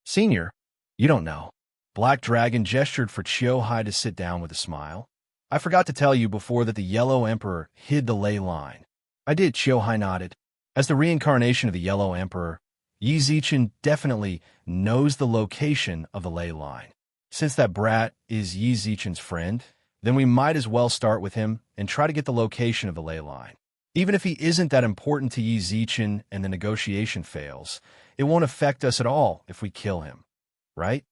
Senior, you don't know. Black Dragon gestured for Chiyo to sit down with a smile. I forgot to tell you before that the Yellow Emperor hid the ley line. I did, Chiyo nodded. As the reincarnation of the Yellow Emperor, Yi Zichin definitely knows the location of the ley line. Since that brat is Yi Zichin's friend, then we might as well start with him and try to get the location of the ley line. Even if he isn't that important to Yi Zichin and the negotiation fails, it won't affect us at all if we kill him, right?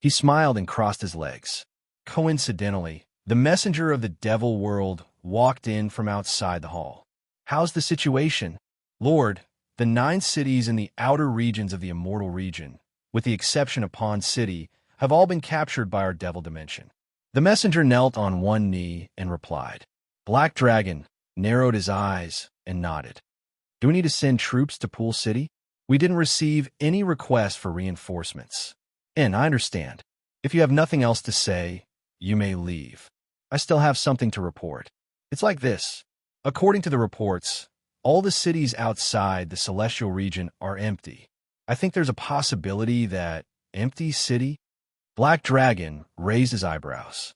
He smiled and crossed his legs. Coincidentally, the messenger of the devil world walked in from outside the hall. How's the situation? Lord, the 9 cities in the outer regions of the immortal region, with the exception of Pond City, have all been captured by our devil dimension. The messenger knelt on one knee and replied. Black Dragon narrowed his eyes and nodded. Do we need to send troops to Pool City? We didn't receive any request for reinforcements. And I understand. If you have nothing else to say, you may leave. I still have something to report. It's like this. According to the reports, all the cities outside the celestial region are empty. I think there's a possibility that empty city? Black Dragon raised his eyebrows.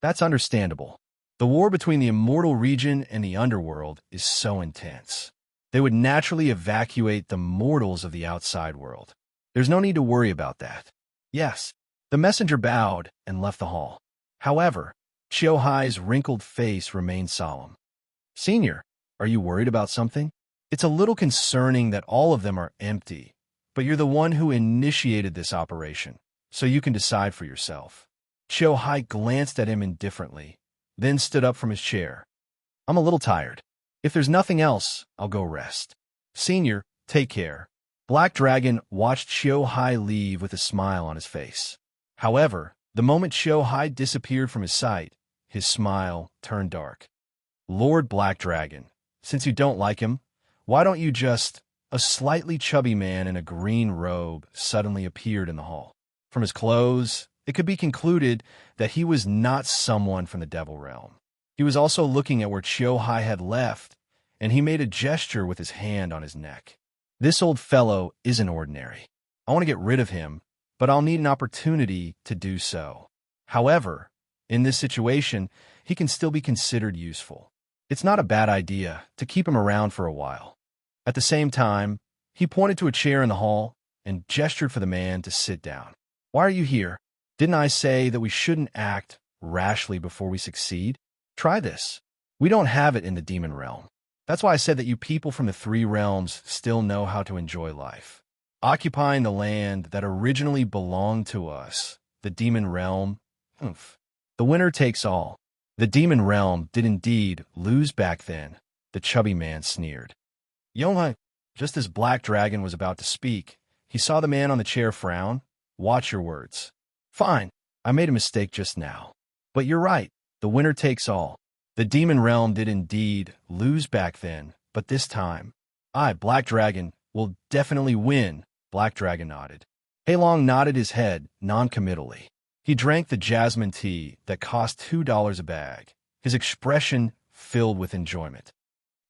That's understandable. The war between the immortal region and the underworld is so intense. They would naturally evacuate the mortals of the outside world. There's no need to worry about that. Yes. The messenger bowed and left the hall. However, Chiu Hai's wrinkled face remained solemn. Senior, are you worried about something? It's a little concerning that all of them are empty, but you're the one who initiated this operation, so you can decide for yourself. Chiu Hai glanced at him indifferently, then stood up from his chair. I'm a little tired. If there's nothing else, I'll go rest. Senior, take care. Black Dragon watched Chiu Hai leave with a smile on his face. However, the moment Chiu Hai disappeared from his sight, his smile turned dark. Lord Black Dragon, since you don't like him, why don't you just— A slightly chubby man in a green robe suddenly appeared in the hall. From his clothes, it could be concluded that he was not someone from the Devil Realm. He was also looking at where Chiu Hai had left, and he made a gesture with his hand on his neck. This old fellow isn't ordinary. I want to get rid of him, but I'll need an opportunity to do so. However, in this situation, he can still be considered useful. It's not a bad idea to keep him around for a while. At the same time, he pointed to a chair in the hall and gestured for the man to sit down. Why are you here? Didn't I say that we shouldn't act rashly before we succeed? Try this. We don't have it in the demon realm. That's why I said that you people from the three realms still know how to enjoy life. Occupying the land that originally belonged to us, the demon realm, the winner takes all. The demon realm did indeed lose back then, the chubby man sneered. Yonghai, just as Black Dragon was about to speak, he saw the man on the chair frown. Watch your words. Fine, I made a mistake just now. But you're right, the winner takes all. The demon realm did indeed lose back then, but this time, I, Black Dragon, will definitely win. Black Dragon nodded. Heilong nodded his head non-committally. He drank the jasmine tea that cost $2 a bag, his expression filled with enjoyment.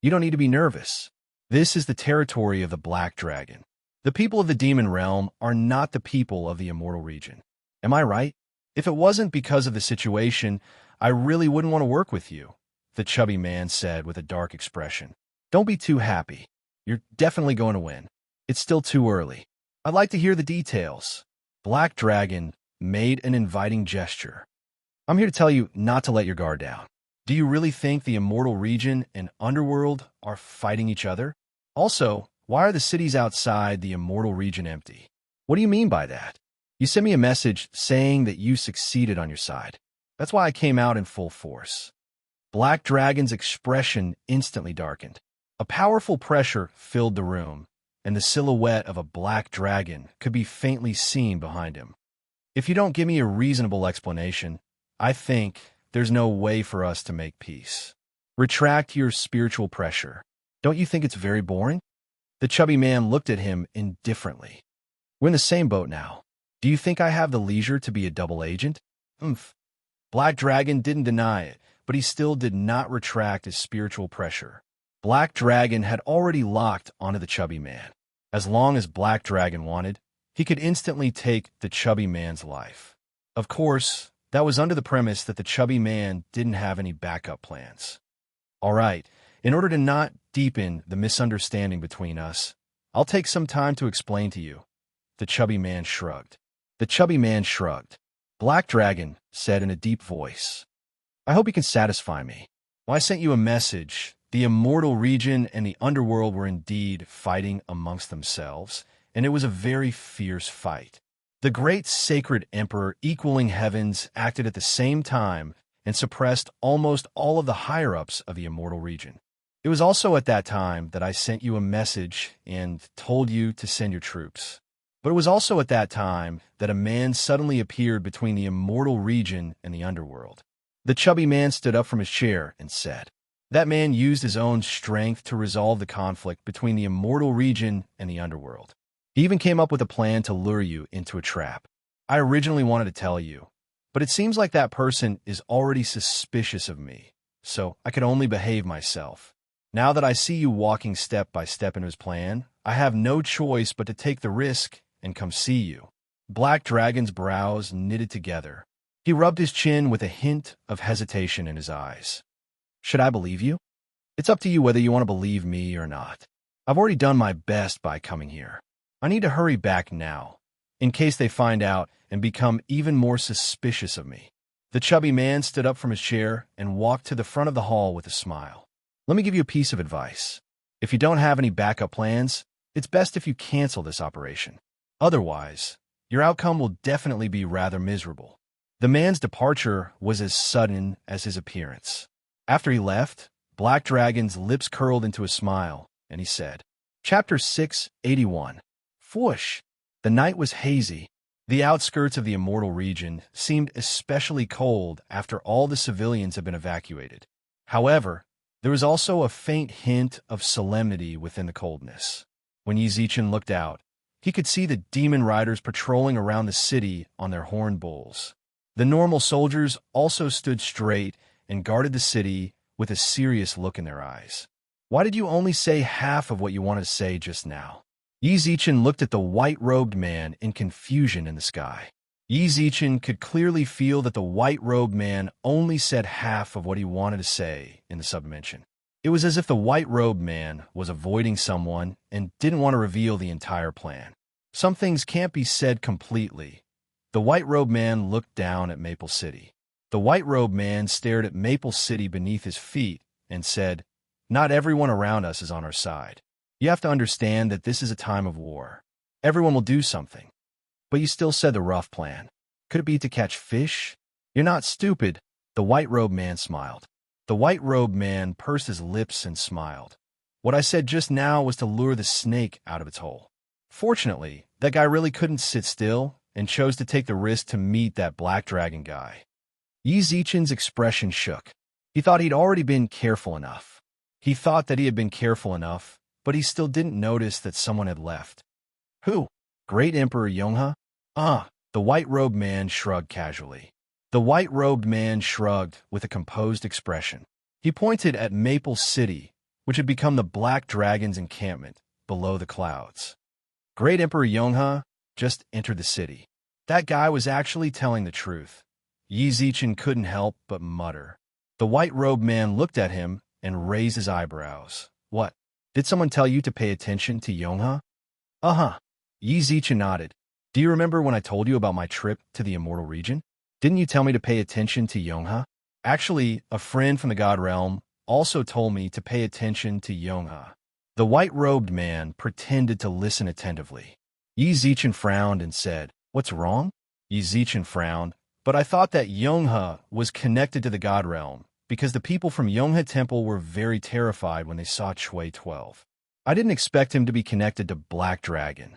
You don't need to be nervous. This is the territory of the Black Dragon. The people of the demon realm are not the people of the immortal region. Am I right? If it wasn't because of the situation, I really wouldn't want to work with you, the chubby man said with a dark expression. Don't be too happy. You're definitely going to win. It's still too early. I'd like to hear the details. Black Dragon made an inviting gesture. I'm here to tell you not to let your guard down. Do you really think the immortal region and underworld are fighting each other? Also, why are the cities outside the immortal region empty? What do you mean by that? You sent me a message saying that you succeeded on your side. That's why I came out in full force. Black Dragon's expression instantly darkened. A powerful pressure filled the room, and the silhouette of a black dragon could be faintly seen behind him. If you don't give me a reasonable explanation, I think there's no way for us to make peace. Retract your spiritual pressure. Don't you think it's very boring? The chubby man looked at him indifferently. We're in the same boat now. Do you think I have the leisure to be a double agent? Black Dragon didn't deny it, but he still did not retract his spiritual pressure. Black Dragon had already locked onto the chubby man. As long as Black Dragon wanted, he could instantly take the chubby man's life. Of course, that was under the premise that the chubby man didn't have any backup plans. All right, in order to not deepen the misunderstanding between us, I'll take some time to explain to you. The chubby man shrugged. The chubby man shrugged. Black Dragon said in a deep voice, I hope you can satisfy me. Well, I sent you a message. The immortal region and the underworld were indeed fighting amongst themselves, and it was a very fierce fight. The great sacred emperor equaling heavens acted at the same time and suppressed almost all of the higher-ups of the immortal region. It was also at that time that I sent you a message and told you to send your troops. But it was also at that time that a man suddenly appeared between the immortal region and the underworld. The chubby man stood up from his chair and said, that man used his own strength to resolve the conflict between the immortal region and the underworld. He even came up with a plan to lure you into a trap. I originally wanted to tell you, but it seems like that person is already suspicious of me, so I could only behave myself. Now that I see you walking step by step into his plan, I have no choice but to take the risk and come see you. Black Dragon's brows knitted together. He rubbed his chin with a hint of hesitation in his eyes. Should I believe you? It's up to you whether you want to believe me or not. I've already done my best by coming here. I need to hurry back now, in case they find out and become even more suspicious of me. The chubby man stood up from his chair and walked to the front of the hall with a smile. Let me give you a piece of advice. If you don't have any backup plans, it's best if you cancel this operation. Otherwise, your outcome will definitely be rather miserable. The man's departure was as sudden as his appearance. After he left, Black Dragon's lips curled into a smile, and he said, Chapter 681. Whoosh! The night was hazy. The outskirts of the immortal region seemed especially cold after all the civilians had been evacuated. However, there was also a faint hint of solemnity within the coldness. When Yi Zichen looked out, he could see the demon riders patrolling around the city on their horned bulls. The normal soldiers also stood straight and guarded the city with a serious look in their eyes. Why did you only say half of what you wanted to say just now? Yi Zichen looked at the white-robed man in confusion in the sky. Yi Zichen could clearly feel that the white-robed man only said half of what he wanted to say in the subdimension. It was as if the white-robed man was avoiding someone and didn't want to reveal the entire plan. Some things can't be said completely. The white-robed man looked down at Maple City. The white-robed man stared at Maple City beneath his feet and said, Not everyone around us is on our side. You have to understand that this is a time of war. Everyone will do something. But you still said the rough plan. Could it be to catch fish? You're not stupid. The white-robed man smiled. The white-robed man pursed his lips and smiled. What I said just now was to lure the snake out of its hole. Fortunately, that guy really couldn't sit still and chose to take the risk to meet that black dragon guy. Yi Zichen's expression shook. He thought he'd already been careful enough. He thought that he had been careful enough, but he still didn't notice that someone had left. Who? Great Emperor Yonghe? The white-robed man shrugged casually. The white-robed man shrugged with a composed expression. He pointed at Maple City, which had become the Black Dragon's encampment below the clouds. Great Emperor Yonghe just entered the city. That guy was actually telling the truth. Yi Zichen couldn't help but mutter. The white-robed man looked at him and raised his eyebrows. What? Did someone tell you to pay attention to Yonghe? Yi Zichen nodded. Do you remember when I told you about my trip to the immortal region? Didn't you tell me to pay attention to Yonghe? Actually, a friend from the God Realm also told me to pay attention to Yonghe. The white-robed man pretended to listen attentively. Yi Zichen frowned and said, What's wrong? Yi Zichen frowned, but I thought that Yonghe was connected to the God Realm because the people from Yonghe Temple were very terrified when they saw Chui 12. I didn't expect him to be connected to Black Dragon.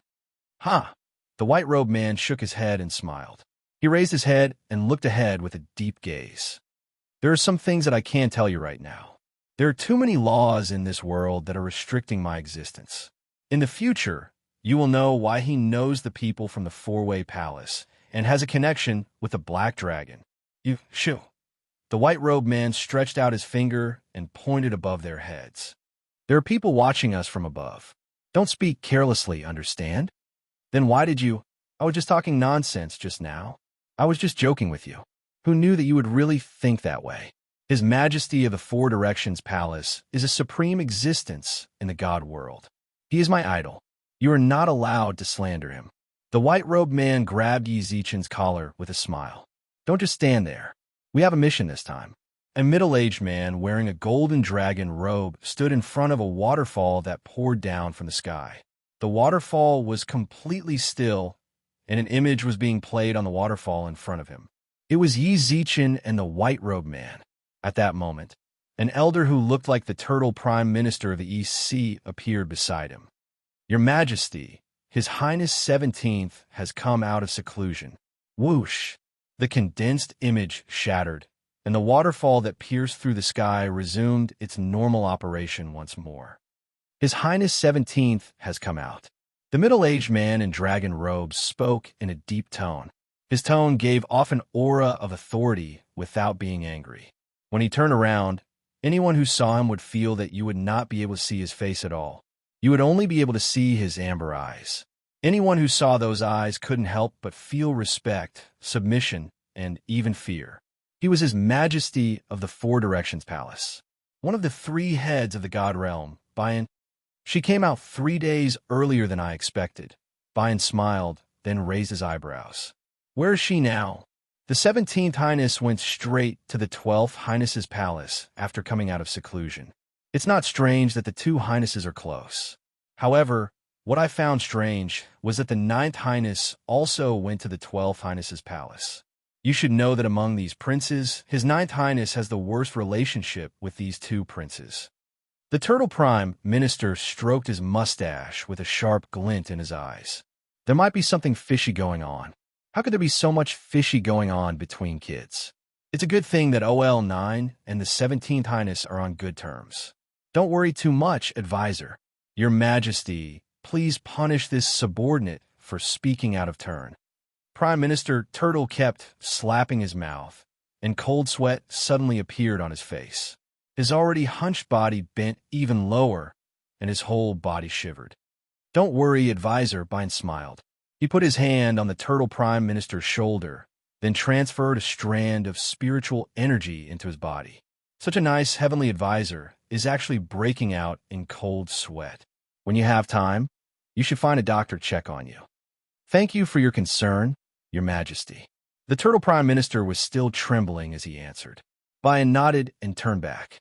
The white-robed man shook his head and smiled. He raised his head and looked ahead with a deep gaze. There are some things that I can't tell you right now. There are too many laws in this world that are restricting my existence. In the future, you will know why he knows the people from the Four-Way Palace and has a connection with the Black Dragon. The white-robed man stretched out his finger and pointed above their heads. There are people watching us from above. Don't speak carelessly, understand? Then why did you? I was just talking nonsense just now. I was just joking with you. Who knew that you would really think that way? His Majesty of the Four Directions Palace is a supreme existence in the God world. He is my idol. You are not allowed to slander him. The white-robed man grabbed Yi Zichen's collar with a smile. Don't just stand there. We have a mission this time. A middle-aged man wearing a golden dragon robe stood in front of a waterfall that poured down from the sky. The waterfall was completely still, and an image was being played on the waterfall in front of him. It was Yi Zichen and the white-robed man. At that moment, an elder who looked like the turtle prime minister of the East Sea appeared beside him. Your Majesty, His Highness 17th has come out of seclusion. Whoosh! The condensed image shattered, and the waterfall that pierced through the sky resumed its normal operation once more. His Highness 17th has come out. The middle-aged man in dragon robes spoke in a deep tone. His tone gave off an aura of authority without being angry. When he turned around, anyone who saw him would feel that you would not be able to see his face at all. You would only be able to see his amber eyes. Anyone who saw those eyes couldn't help but feel respect, submission, and even fear. He was His Majesty of the Four Directions Palace, one of the three heads of the God Realm. She came out 3 days earlier than I expected. Bian smiled, then raised his eyebrows. Where is she now? The 17th Highness went straight to the 12th Highness's palace after coming out of seclusion. It's not strange that the two Highnesses are close. However, what I found strange was that the 9th Highness also went to the 12th Highness's palace. You should know that among these princes, his 9th Highness has the worst relationship with these two princes. The Turtle Prime Minister stroked his mustache with a sharp glint in his eyes. There might be something fishy going on. How could there be so much fishy going on between kids? It's a good thing that OL9 and the 17th Highness are on good terms. Don't worry too much, advisor. Your Majesty, please punish this subordinate for speaking out of turn. Prime Minister Turtle kept slapping his mouth, and cold sweat suddenly appeared on his face. His already hunched body bent even lower, and his whole body shivered. Don't worry, advisor, Bian smiled. He put his hand on the Turtle Prime Minister's shoulder, then transferred a strand of spiritual energy into his body. Such a nice heavenly advisor is actually breaking out in cold sweat. When you have time, you should find a doctor check on you. Thank you for your concern, Your Majesty. The Turtle Prime Minister was still trembling as he answered. Bian nodded and turned back.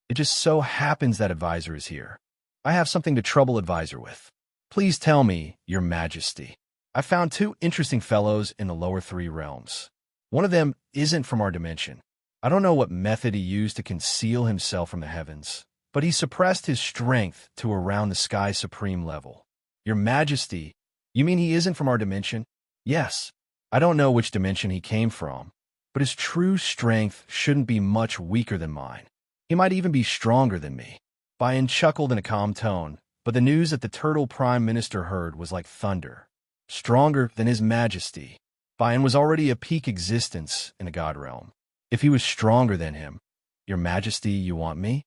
It just so happens that advisor is here. I have something to trouble advisor with. Please tell me, Your Majesty. I found two interesting fellows in the lower three realms. One of them isn't from our dimension. I don't know what method he used to conceal himself from the heavens, but he suppressed his strength to around the sky supreme level. Your Majesty, you mean he isn't from our dimension? Yes. I don't know which dimension he came from, but his true strength shouldn't be much weaker than mine. He might even be stronger than me. Bian chuckled in a calm tone, but the news that the Turtle Prime Minister heard was like thunder. Stronger than His Majesty. Bian was already a peak existence in the God realm. If he was stronger than him, Your Majesty, you want me?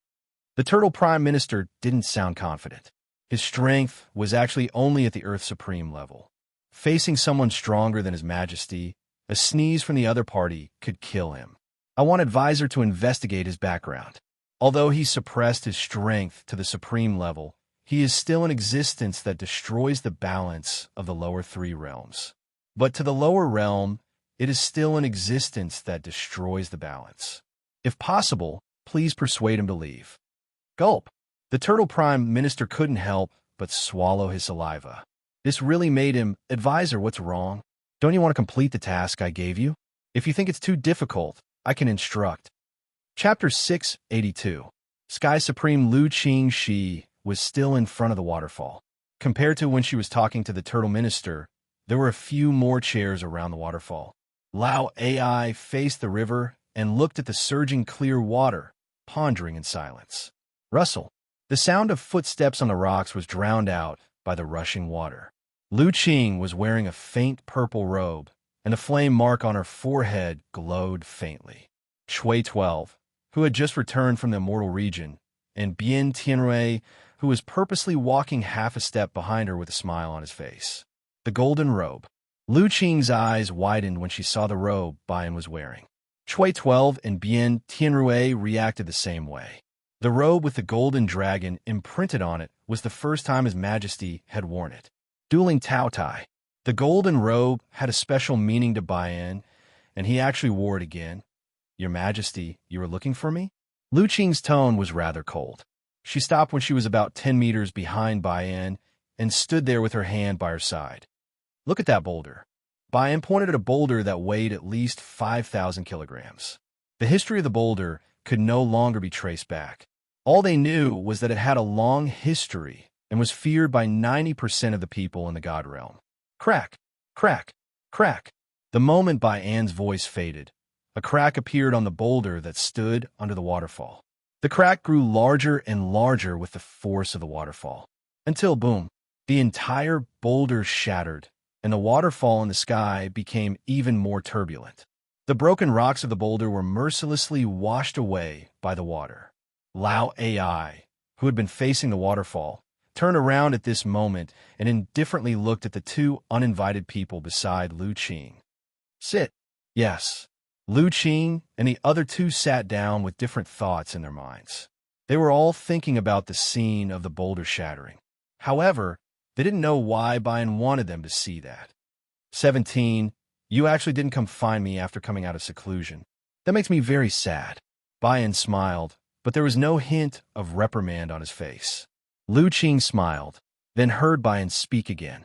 The Turtle Prime Minister didn't sound confident. His strength was actually only at the Earth Supreme level. Facing someone stronger than His Majesty, a sneeze from the other party could kill him. I want advisor to investigate his background. Although he suppressed his strength to the supreme level, he is still an existence that destroys the balance of the lower three realms. But to the lower realm, it is still an existence that destroys the balance. If possible, please persuade him to leave. Gulp. The Turtle Prime Minister couldn't help but swallow his saliva. This really made him, advisor, what's wrong? Don't you want to complete the task I gave you? If you think it's too difficult, I can instruct. Chapter 682. Sky Supreme Lu Qingxi was still in front of the waterfall. Compared to when she was talking to the Turtle Minister, there were a few more chairs around the waterfall. Lao Ai faced the river and looked at the surging clear water, pondering in silence. Rustle. The sound of footsteps on the rocks was drowned out by the rushing water. Lu Qing was wearing a faint purple robe, and the flame mark on her forehead glowed faintly. Shui 12, who had just returned from the immortal region, and Bian Tianrui, who was purposely walking half a step behind her with a smile on his face. The golden robe. Lu Qing's eyes widened when she saw the robe Bian was wearing. Shui 12 and Bian Tianrui reacted the same way. The robe with the golden dragon imprinted on it was the first time His Majesty had worn it. Dueling Tao Tai. The golden robe had a special meaning to Bian, and he actually wore it again. Your Majesty, you were looking for me? Lu Qing's tone was rather cold. She stopped when she was about 10 meters behind Bian and stood there with her hand by her side. Look at that boulder. Bian pointed at a boulder that weighed at least 5,000 kilograms. The history of the boulder could no longer be traced back. All they knew was that it had a long history and was feared by 90% of the people in the God realm. Crack, crack, crack. The moment Bian's voice faded, a crack appeared on the boulder that stood under the waterfall. The crack grew larger and larger with the force of the waterfall, until boom, the entire boulder shattered, and the waterfall in the sky became even more turbulent. The broken rocks of the boulder were mercilessly washed away by the water. Lao Ai, who had been facing the waterfall, turned around at this moment and indifferently looked at the two uninvited people beside Lu Qing. Sit. Yes. Lu Qing and the other two sat down with different thoughts in their minds. They were all thinking about the scene of the boulder shattering. However, They didn't know why Bian wanted them to see that. 17. You actually didn't come find me after coming out of seclusion. That makes me very sad. Bian smiled, but there was no hint of reprimand on his face. Lu Qing smiled, then heard Bian speak again.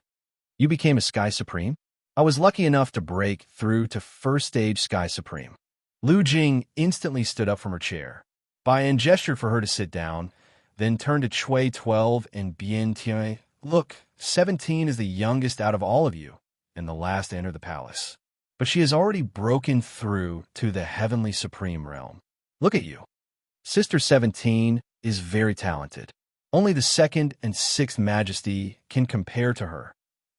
You became a Sky Supreme? I was lucky enough to break through to first stage Sky Supreme. Lu Jing instantly stood up from her chair. Bian gestured for her to sit down, then turned to Chui 12 and Bien Tianrui. Look, 17 is the youngest out of all of you, and the last to enter the palace. But she has already broken through to the Heavenly Supreme realm. Look at you. Sister 17 is very talented. Only the 2nd and 6th Majesty can compare to her.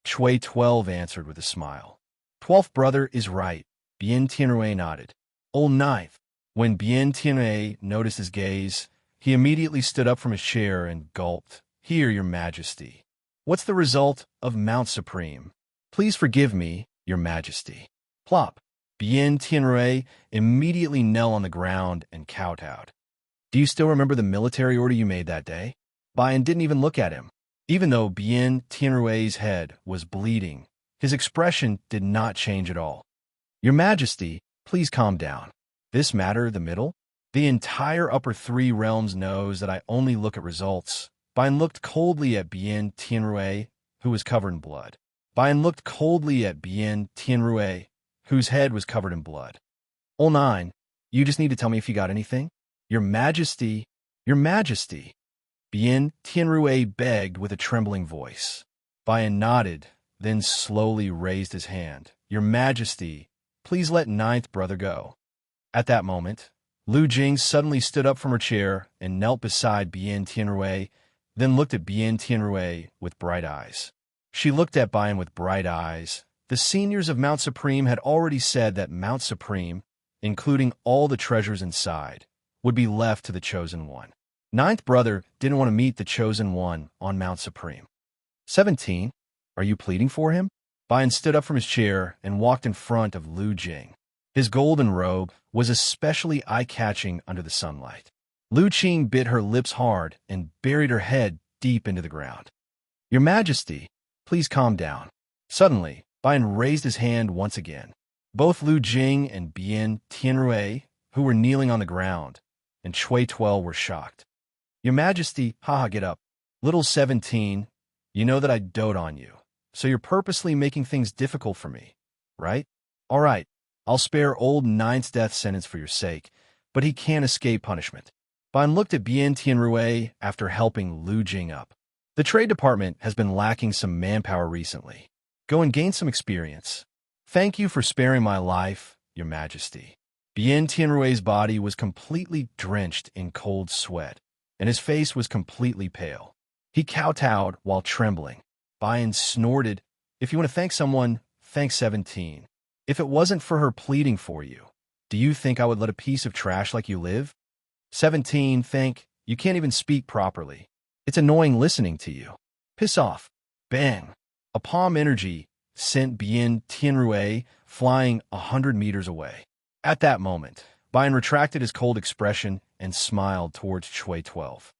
Chui 12 answered with a smile. 12th brother is right. Bien Tianrui nodded. Old 9th. When Bien Tianrui noticed his gaze, he immediately stood up from his chair and gulped. Here, your Majesty. What's the result of Mount Supreme? Please forgive me, your Majesty. Plop. Bien Tianrui immediately knelt on the ground and kowtowed. Do you still remember the military order you made that day? Bian didn't even look at him. Even though Bien Tianrui's head was bleeding, his expression did not change at all. Your Majesty, please calm down. This matter, the middle? The entire upper 3 realms knows that I only look at results. Bian looked coldly at Bien Tianrui, who was covered in blood. Bian looked coldly at Bien Tianrui, whose head was covered in blood. Oh 9, you just need to tell me if you got anything? Your Majesty, your Majesty. Bien Tianrui begged with a trembling voice. Bian nodded, then slowly raised his hand. Your Majesty, please let 9th brother go. At that moment, Lu Jing suddenly stood up from her chair and knelt beside Bien Tianrui, then looked at Bien Tianrui with bright eyes. She looked at Bian with bright eyes. The seniors of Mount Supreme had already said that Mount Supreme, including all the treasures inside, would be left to the Chosen One. 9th brother didn't want to meet the Chosen One on Mount Supreme. 17, are you pleading for him? Bian stood up from his chair and walked in front of Lu Jing. His golden robe was especially eye-catching under the sunlight. Lu Qing bit her lips hard and buried her head deep into the ground. Your Majesty, please calm down. Suddenly, Bian raised his hand once again. Both Lu Jing and Bien Tianrui, who were kneeling on the ground, and Chui 12 were shocked. Your Majesty, haha, get up. Little 17, you know that I dote on you, so you're purposely making things difficult for me, right? All right, I'll spare old 9's death sentence for your sake, but he can't escape punishment. Bian looked at Bien Tianrui after helping Lu Jing up. The Trade Department has been lacking some manpower recently. Go and gain some experience. Thank you for sparing my life, Your Majesty. Bien Tianrui's body was completely drenched in cold sweat, and his face was completely pale. He kowtowed while trembling. Bian snorted, if you want to thank someone, thank 17. If it wasn't for her pleading for you, do you think I would let a piece of trash like you live? 17, you can't even speak properly. It's annoying listening to you. Piss off. Bang. A palm energy sent Bien Tianrui flying 100 meters away. At that moment, Bian retracted his cold expression and smiled towards Chui 12.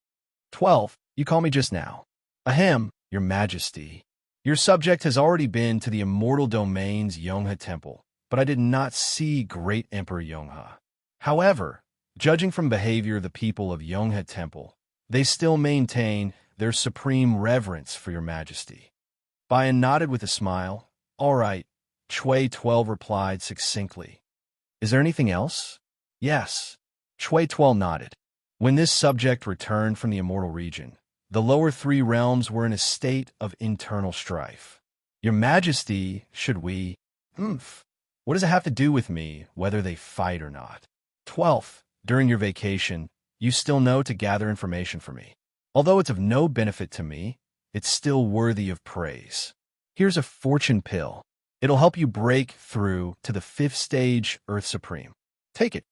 12, you call me just now. Ahem, Your Majesty. Your subject has already been to the immortal domains Yonghe Temple, but I did not see great Emperor Yonghe. However, judging from behavior of the people of Yonghe Temple, they still maintain their supreme reverence for Your Majesty. Bian nodded with a smile. All right, Chui 12 replied succinctly. Is there anything else? Yes. Chui 12 nodded. When this subject returned from the immortal region, the lower 3 realms were in a state of internal strife. Your Majesty, should we? What does it have to do with me, whether they fight or not? 12th, during your vacation, you still know to gather information for me. Although it's of no benefit to me, it's still worthy of praise. Here's a fortune pill. It'll help you break through to the 5th stage Earth Supreme. Take it.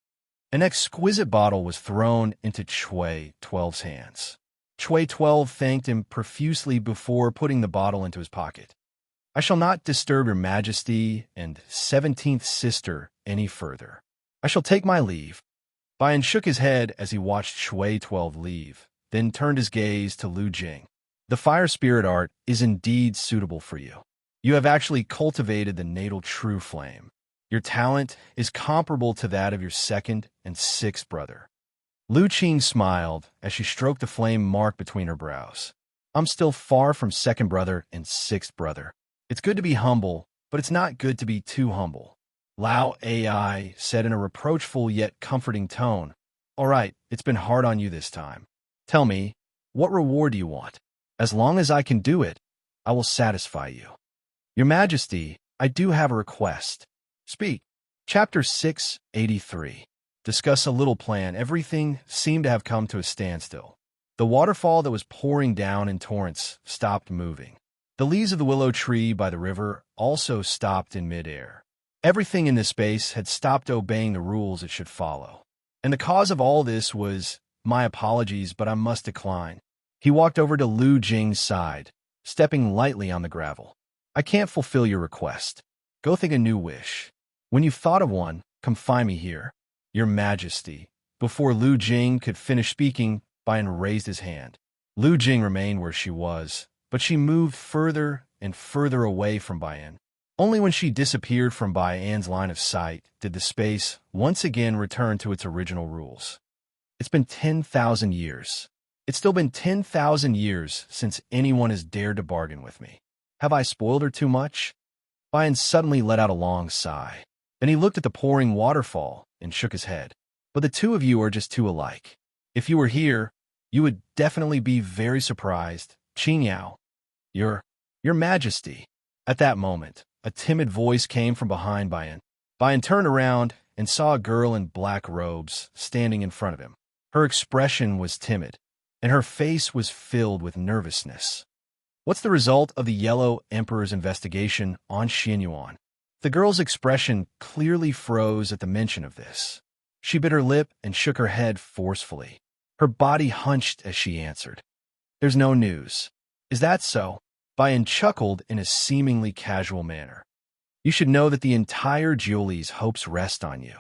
An exquisite bottle was thrown into Chui 12's hands. Chui 12 thanked him profusely before putting the bottle into his pocket. I shall not disturb Your Majesty and 17th sister any further. I shall take my leave. Bian shook his head as he watched Chui 12 leave, then turned his gaze to Lu Jing. The fire spirit art is indeed suitable for you. You have actually cultivated the natal true flame. Your talent is comparable to that of your second and sixth brother. Lu Qing smiled as she stroked the flame mark between her brows. I'm still far from second brother and sixth brother. It's good to be humble, but it's not good to be too humble. Lao Ai said in a reproachful yet comforting tone. All right, it's been hard on you this time. Tell me, what reward do you want? As long as I can do it, I will satisfy you. Your Majesty, I do have a request. Speak. Chapter 683. Discuss a little plan. Everything seemed to have come to a standstill. The waterfall that was pouring down in torrents stopped moving. The leaves of the willow tree by the river also stopped in midair. Everything in this space had stopped obeying the rules it should follow. And the cause of all this was, my apologies, but I must decline. He walked over to Lu Jing's side, stepping lightly on the gravel. I can't fulfill your request. Go think a new wish. When you've thought of one, come find me here. Your Majesty. Before Lu Jing could finish speaking, Bian raised his hand. Lu Jing remained where she was, but she moved further and further away from Bian. Only when she disappeared from Bian's line of sight did the space once again return to its original rules. It's been 10,000 years. It's still been 10,000 years since anyone has dared to bargain with me. Have I spoiled her too much? Bian suddenly let out a long sigh. Then he looked at the pouring waterfall and shook his head. But the two of you are just too alike. If you were here, you would definitely be very surprised. Qing Yao, Your Majesty. At that moment, a timid voice came from behind Bian. Bian turned around and saw a girl in black robes standing in front of him. Her expression was timid, and her face was filled with nervousness. What's the result of the Yellow Emperor's investigation on Xianyuan? The girl's expression clearly froze at the mention of this. She bit her lip and shook her head forcefully. Her body hunched as she answered. There's no news. Is that so? Bian chuckled in a seemingly casual manner. You should know that the entire Jiuli's hopes rest on you.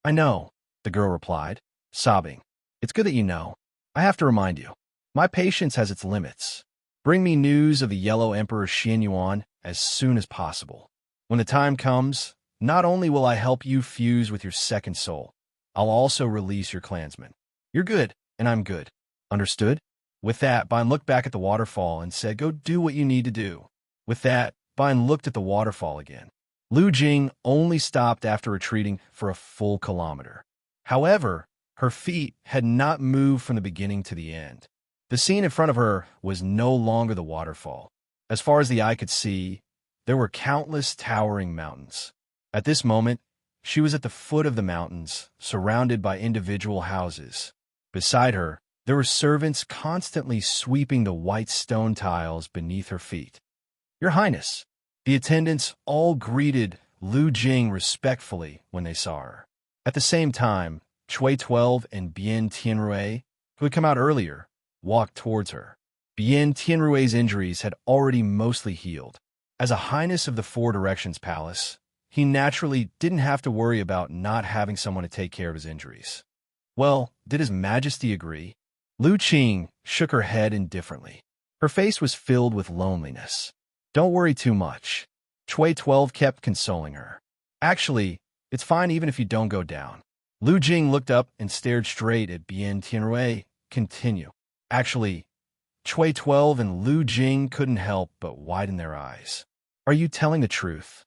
I know, the girl replied, sobbing. It's good that you know. I have to remind you. My patience has its limits. Bring me news of the Yellow Emperor Xianyuan as soon as possible. When the time comes, not only will I help you fuse with your second soul, I'll also release your clansmen. You're good, and I'm good. Understood? With that, Bian looked back at the waterfall and said, go do what you need to do. With that, Bian looked at the waterfall again. Lu Jing only stopped after retreating for a full kilometer. However, her feet had not moved from the beginning to the end. The scene in front of her was no longer the waterfall. As far as the eye could see, there were countless towering mountains. At this moment, she was at the foot of the mountains, surrounded by individual houses. Beside her, there were servants constantly sweeping the white stone tiles beneath her feet. Your Highness, the attendants all greeted Lu Jing respectfully when they saw her. At the same time, Cui 12 and Bian Tianrui, who had come out earlier, walked towards her. Bian Tianrui's injuries had already mostly healed. As a highness of the Four Directions Palace, he naturally didn't have to worry about not having someone to take care of his injuries. Well, did His Majesty agree? Lu Qing shook her head indifferently. Her face was filled with loneliness. Don't worry too much. Cui 12 kept consoling her. Actually, it's fine even if you don't go down. Lu Jing looked up and stared straight at Bian Tianrui. Continue. Actually, Cui 12 and Lu Jing couldn't help but widen their eyes. Are you telling the truth?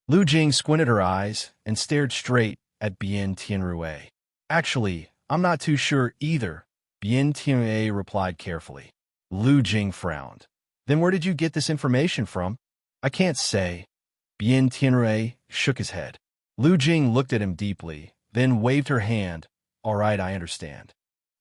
Lu Jing squinted her eyes and stared straight at Bian Tianrui. Actually, I'm not too sure either, Bian Tianrui replied carefully. Lu Jing frowned. Then where did you get this information from? I can't say. Bian Tianrui shook his head. Lu Jing looked at him deeply, then waved her hand. All right, I understand.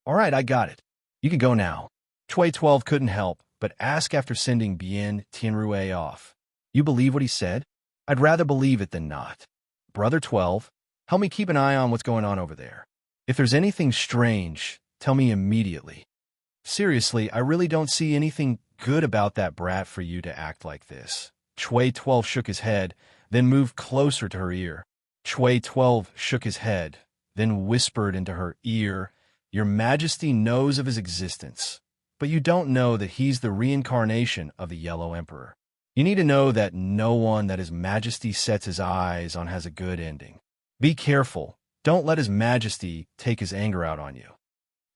All right, I got it. You can go now. Cui 12 couldn't help but ask after sending Bian Tianrui off. You believe what he said? I'd rather believe it than not. Brother 12, help me keep an eye on what's going on over there. If there's anything strange, tell me immediately. Seriously, I really don't see anything good about that brat for you to act like this. Cui 12 shook his head, then moved closer to her ear. Cui 12 shook his head, then whispered into her ear, Your Majesty knows of his existence. but you don't know that he's the reincarnation of the Yellow Emperor. You need to know that no one that His Majesty sets his eyes on has a good ending. Be careful. Don't let His Majesty take his anger out on you.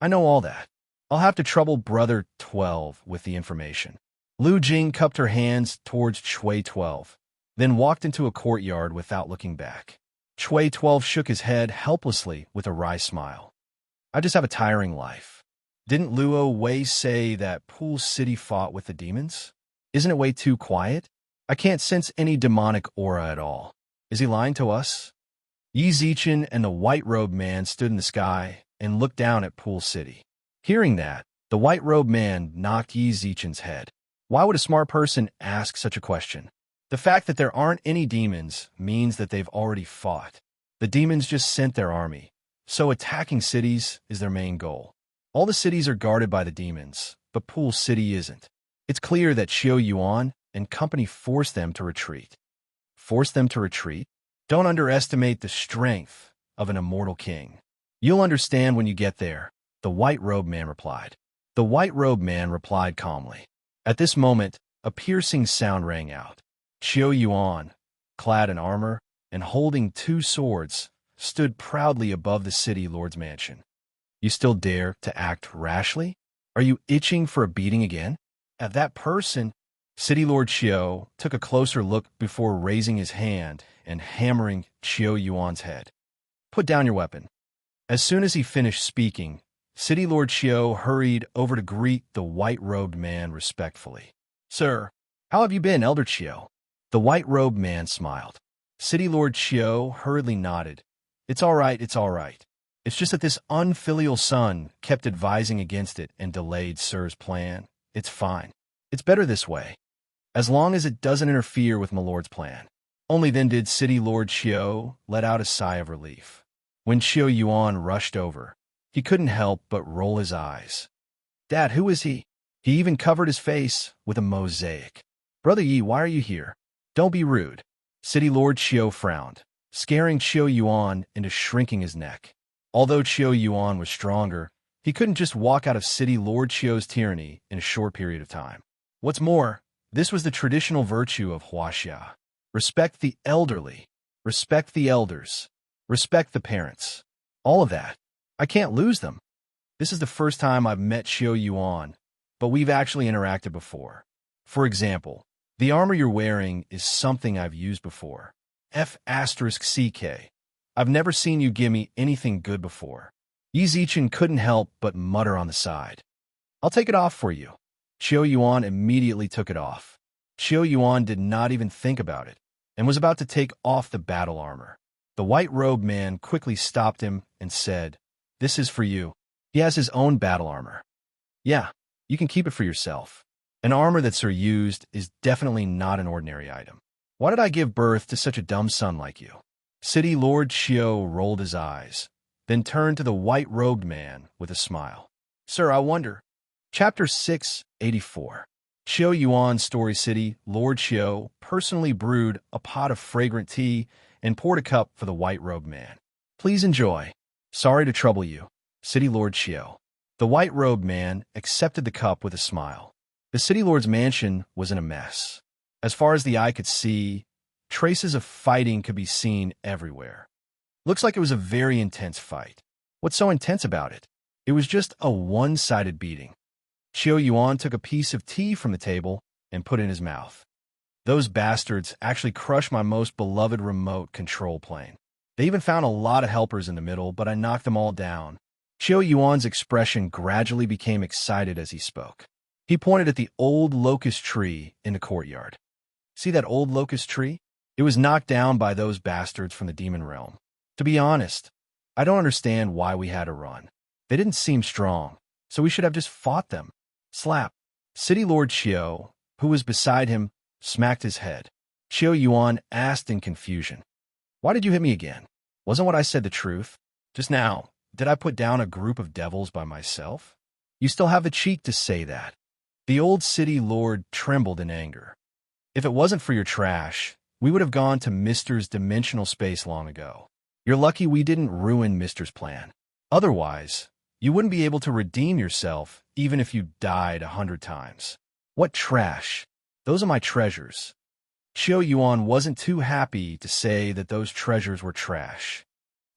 I know all that. I'll have to trouble Brother 12 with the information. Lu Jing cupped her hands towards Chui 12, then walked into a courtyard without looking back. Chui 12 shook his head helplessly with a wry smile. I just have a tiring life. Didn't Luo Wei say that Pool City fought with the demons? Isn't it way too quiet? I can't sense any demonic aura at all. Is he lying to us? Yi Zichen and the white-robed man stood in the sky and looked down at Pool City. Hearing that, the white-robed man knocked Yi Zichen's head. Why would a smart person ask such a question? The fact that there aren't any demons means that they've already fought. The demons just sent their army, so attacking cities is their main goal. All the cities are guarded by the demons, but Pool City isn't. It's clear that Xiao Yuan and company forced them to retreat. Forced them to retreat? Don't underestimate the strength of an immortal king. You'll understand when you get there, the white-robed man replied. The white-robed man replied calmly. At this moment, a piercing sound rang out. Xiao Yuan, clad in armor and holding two swords, stood proudly above the city lord's mansion. You still dare to act rashly? Are you itching for a beating again? At that person, City Lord Xiao took a closer look before raising his hand and hammering Xiao Yuan's head. Put down your weapon. As soon as he finished speaking, City Lord Xiao hurried over to greet the white-robed man respectfully. Sir, how have you been, Elder Xiao? The white-robed man smiled. City Lord Xiao hurriedly nodded. It's all right, it's all right. It's just that this unfilial son kept advising against it and delayed Sir's plan. It's fine. It's better this way, as long as it doesn't interfere with my lord's plan. Only then did City Lord Xiao let out a sigh of relief. When Xiao Yuan rushed over, he couldn't help but roll his eyes. Dad, who is he? He even covered his face with a mosaic. Brother Yi, why are you here? Don't be rude. City Lord Xiao frowned, scaring Xiao Yuan into shrinking his neck. Although Xiao Yuan was stronger, he couldn't just walk out of City Lord Xiao's tyranny in a short period of time. What's more, this was the traditional virtue of Huaxia. Respect the elderly. Respect the elders. Respect the parents. All of that. I can't lose them. This is the first time I've met Xiao Yuan, but we've actually interacted before. For example, the armor you're wearing is something I've used before. F*CK. I've never seen you give me anything good before. Yi Zichen couldn't help but mutter on the side. I'll take it off for you. Xiao Yuan immediately took it off. Xiao Yuan did not even think about it, and was about to take off the battle armor. The white-robed man quickly stopped him and said, This is for you. He has his own battle armor. Yeah, you can keep it for yourself. An armor that Sir used is definitely not an ordinary item. Why did I give birth to such a dumb son like you? City Lord Xiao rolled his eyes, then turned to the white-robed man with a smile. Sir, I wonder. Chapter 684. Xiao Yuan's Story City, Lord Xiao personally brewed a pot of fragrant tea and poured a cup for the white-robed man. Please enjoy. Sorry to trouble you, City Lord Xiao. The white-robed man accepted the cup with a smile. The City Lord's mansion was in a mess. As far as the eye could see, traces of fighting could be seen everywhere. Looks like it was a very intense fight. What's so intense about it? It was just a one-sided beating. Xiao Yuan took a piece of tea from the table and put it in his mouth. Those bastards actually crushed my most beloved remote control plane. They even found a lot of helpers in the middle, but I knocked them all down. Xiao Yuan's expression gradually became excited as he spoke. He pointed at the old locust tree in the courtyard. See that old locust tree? It was knocked down by those bastards from the demon realm. To be honest, I don't understand why we had to run. They didn't seem strong, so we should have just fought them. Slap. City Lord Xiao, who was beside him, smacked his head. Xiao Yuan asked in confusion, Why did you hit me again? Wasn't what I said the truth? Just now, did I put down a group of devils by myself? You still have the cheek to say that. The old city lord trembled in anger. If it wasn't for your trash, we would have gone to Mr.'s dimensional space long ago. You're lucky we didn't ruin Mr.'s plan. Otherwise, You wouldn't be able to redeem yourself even if you died 100 times. What trash! Those are my treasures. Xiao Yuan wasn't too happy to say that those treasures were trash.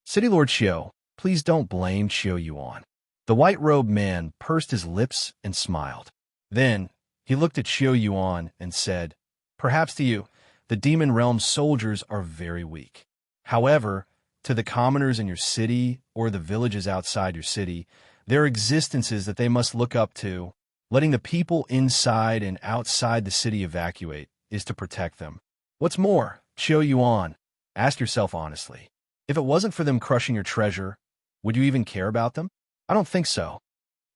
City Lord Xiao, please don't blame Xiao Yuan. The white-robed man pursed his lips and smiled. Then, he looked at Xiao Yuan and said, perhaps to you, the demon realm soldiers are very weak. However, to the commoners in your city or the villages outside your city, there are existences that they must look up to. Letting the people inside and outside the city evacuate is to protect them. What's more, Xiao Yuan, ask yourself honestly, if it wasn't for them crushing your treasure, would you even care about them? I don't think so.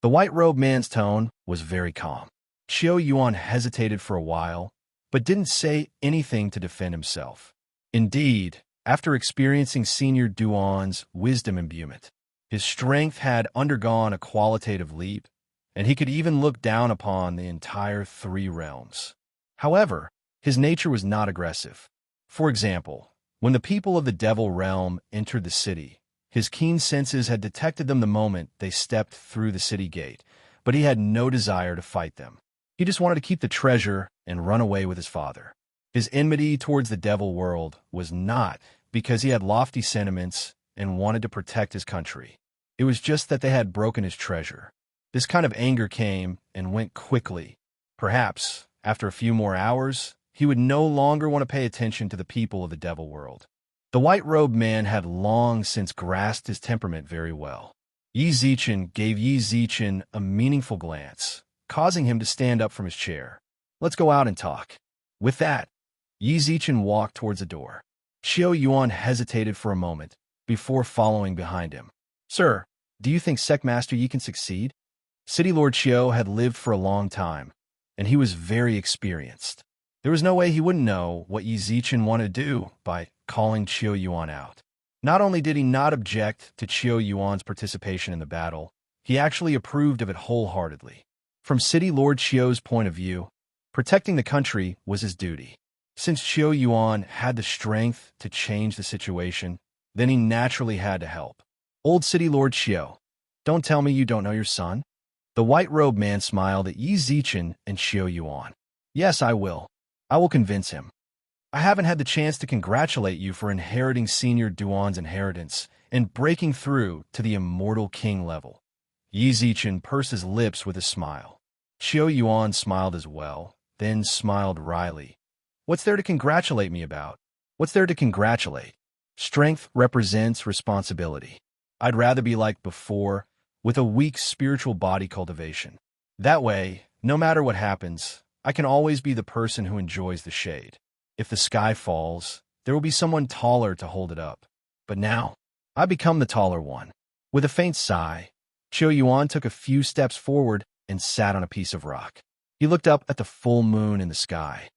The white-robed man's tone was very calm. Xiao Yuan hesitated for a while, but didn't say anything to defend himself. Indeed, after experiencing Senior Duan's wisdom imbuement, his strength had undergone a qualitative leap, and he could even look down upon the entire three realms. However, his nature was not aggressive. For example, when the people of the Devil Realm entered the city, his keen senses had detected them the moment they stepped through the city gate, but he had no desire to fight them. He just wanted to keep the treasure and run away with his father. His enmity towards the Devil World was not because he had lofty sentiments and wanted to protect his country. It was just that they had broken his treasure. This kind of anger came and went quickly. Perhaps, after a few more hours, he would no longer want to pay attention to the people of the Devil World. The white-robed man had long since grasped his temperament very well. Yi Zichen gave Yi Zichen a meaningful glance, causing him to stand up from his chair. Let's go out and talk. With that, Yi Zichen walked towards the door. Xiao Yuan hesitated for a moment before following behind him. Sir, do you think Sectmaster Yi can succeed? City Lord Xiao had lived for a long time, and he was very experienced. There was no way he wouldn't know what Yi Zichen wanted to do by calling Xiao Yuan out. Not only did he not object to Xiao Yuan's participation in the battle, he actually approved of it wholeheartedly. From City Lord Xiao's point of view, protecting the country was his duty. Since Xiao Yuan had the strength to change the situation, then he naturally had to help. Old City Lord Xiao, don't tell me you don't know your son? The white-robed man smiled at Yi Zichen and Xiao Yuan. Yes, I will. I will convince him. I haven't had the chance to congratulate you for inheriting Senior Duan's inheritance and breaking through to the immortal king level. Yi Zichen pursed his lips with a smile. Xiao Yuan smiled as well, then smiled wryly. What's there to congratulate me about? What's there to congratulate? Strength represents responsibility. I'd rather be like before, with a weak spiritual body cultivation. That way, no matter what happens, I can always be the person who enjoys the shade. If the sky falls, there will be someone taller to hold it up. But now, I become the taller one. With a faint sigh, Xiao Yuan took a few steps forward and sat on a piece of rock. He looked up at the full moon in the sky.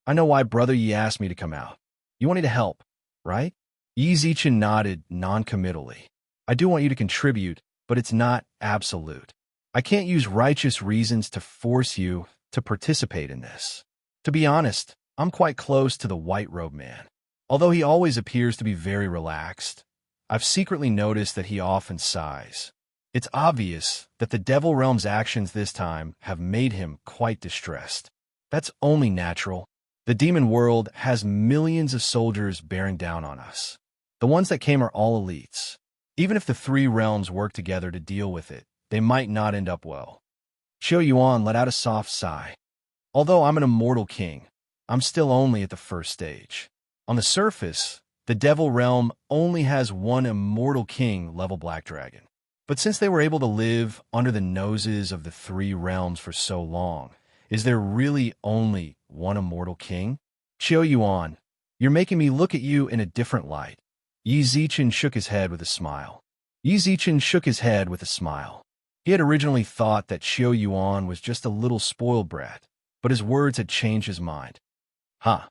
I know why Brother Yi asked me to come out. You want me to help, right? Yi Zichen nodded non-committally. I do want you to contribute, but it's not absolute. I can't use righteous reasons to force you to participate in this. To be honest, I'm quite close to the white-robed man. Although he always appears to be very relaxed, I've secretly noticed that he often sighs. It's obvious that the Devil Realm's actions this time have made him quite distressed. That's only natural. The demon world has millions of soldiers bearing down on us. The ones that came are all elites. Even if the three realms work together to deal with it, they might not end up well. Xiao Yuan let out a soft sigh. Although I'm an immortal king, I'm still only at the first stage. On the surface, the Devil Realm only has one immortal king level Black Dragon. But since they were able to live under the noses of the three realms for so long, is there really only one immortal king? Xiao Yuan, you're making me look at you in a different light. Yi Zichen shook his head with a smile. Yi Zichen shook his head with a smile. He had originally thought that Xiao Yuan was just a little spoiled brat, but his words had changed his mind. Huh.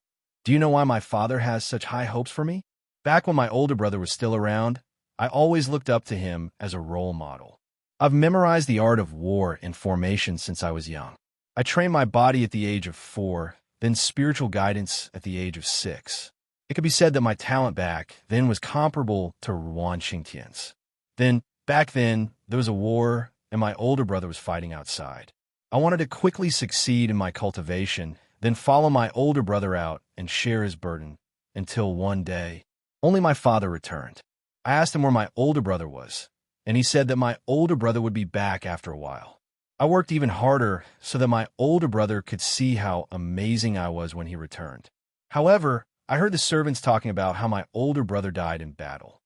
Do you know why my father has such high hopes for me? Back when my older brother was still around, I always looked up to him as a role model. I've memorized the art of war and formation since I was young. I trained my body at the age of 4, then spiritual guidance at the age of 6. It could be said that my talent back then was comparable to Ruan Xingtian's. Then, Back then, there was a war, and my older brother was fighting outside. I wanted to quickly succeed in my cultivation, then follow my older brother out and share his burden, until one day, only my father returned. I asked him where my older brother was, and he said that my older brother would be back after a while. I worked even harder so that my older brother could see how amazing I was when he returned. However, I heard the servants talking about how my older brother died in battle.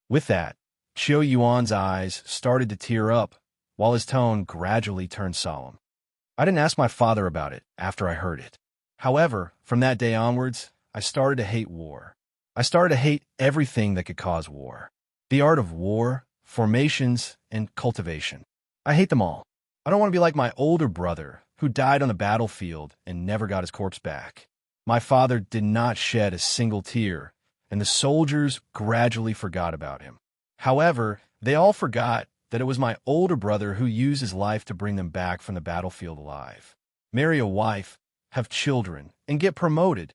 With that, Chiu Yuan's eyes started to tear up, while his tone gradually turned solemn. I didn't ask my father about it after I heard it. However, from that day onwards, I started to hate war. I started to hate everything that could cause war. The art of war, formations, and cultivation. I hate them all. I don't want to be like my older brother, who died on the battlefield and never got his corpse back. My father did not shed a single tear, and the soldiers gradually forgot about him. However, they all forgot that it was my older brother who used his life to bring them back from the battlefield alive. Marry a wife, have children, and get promoted,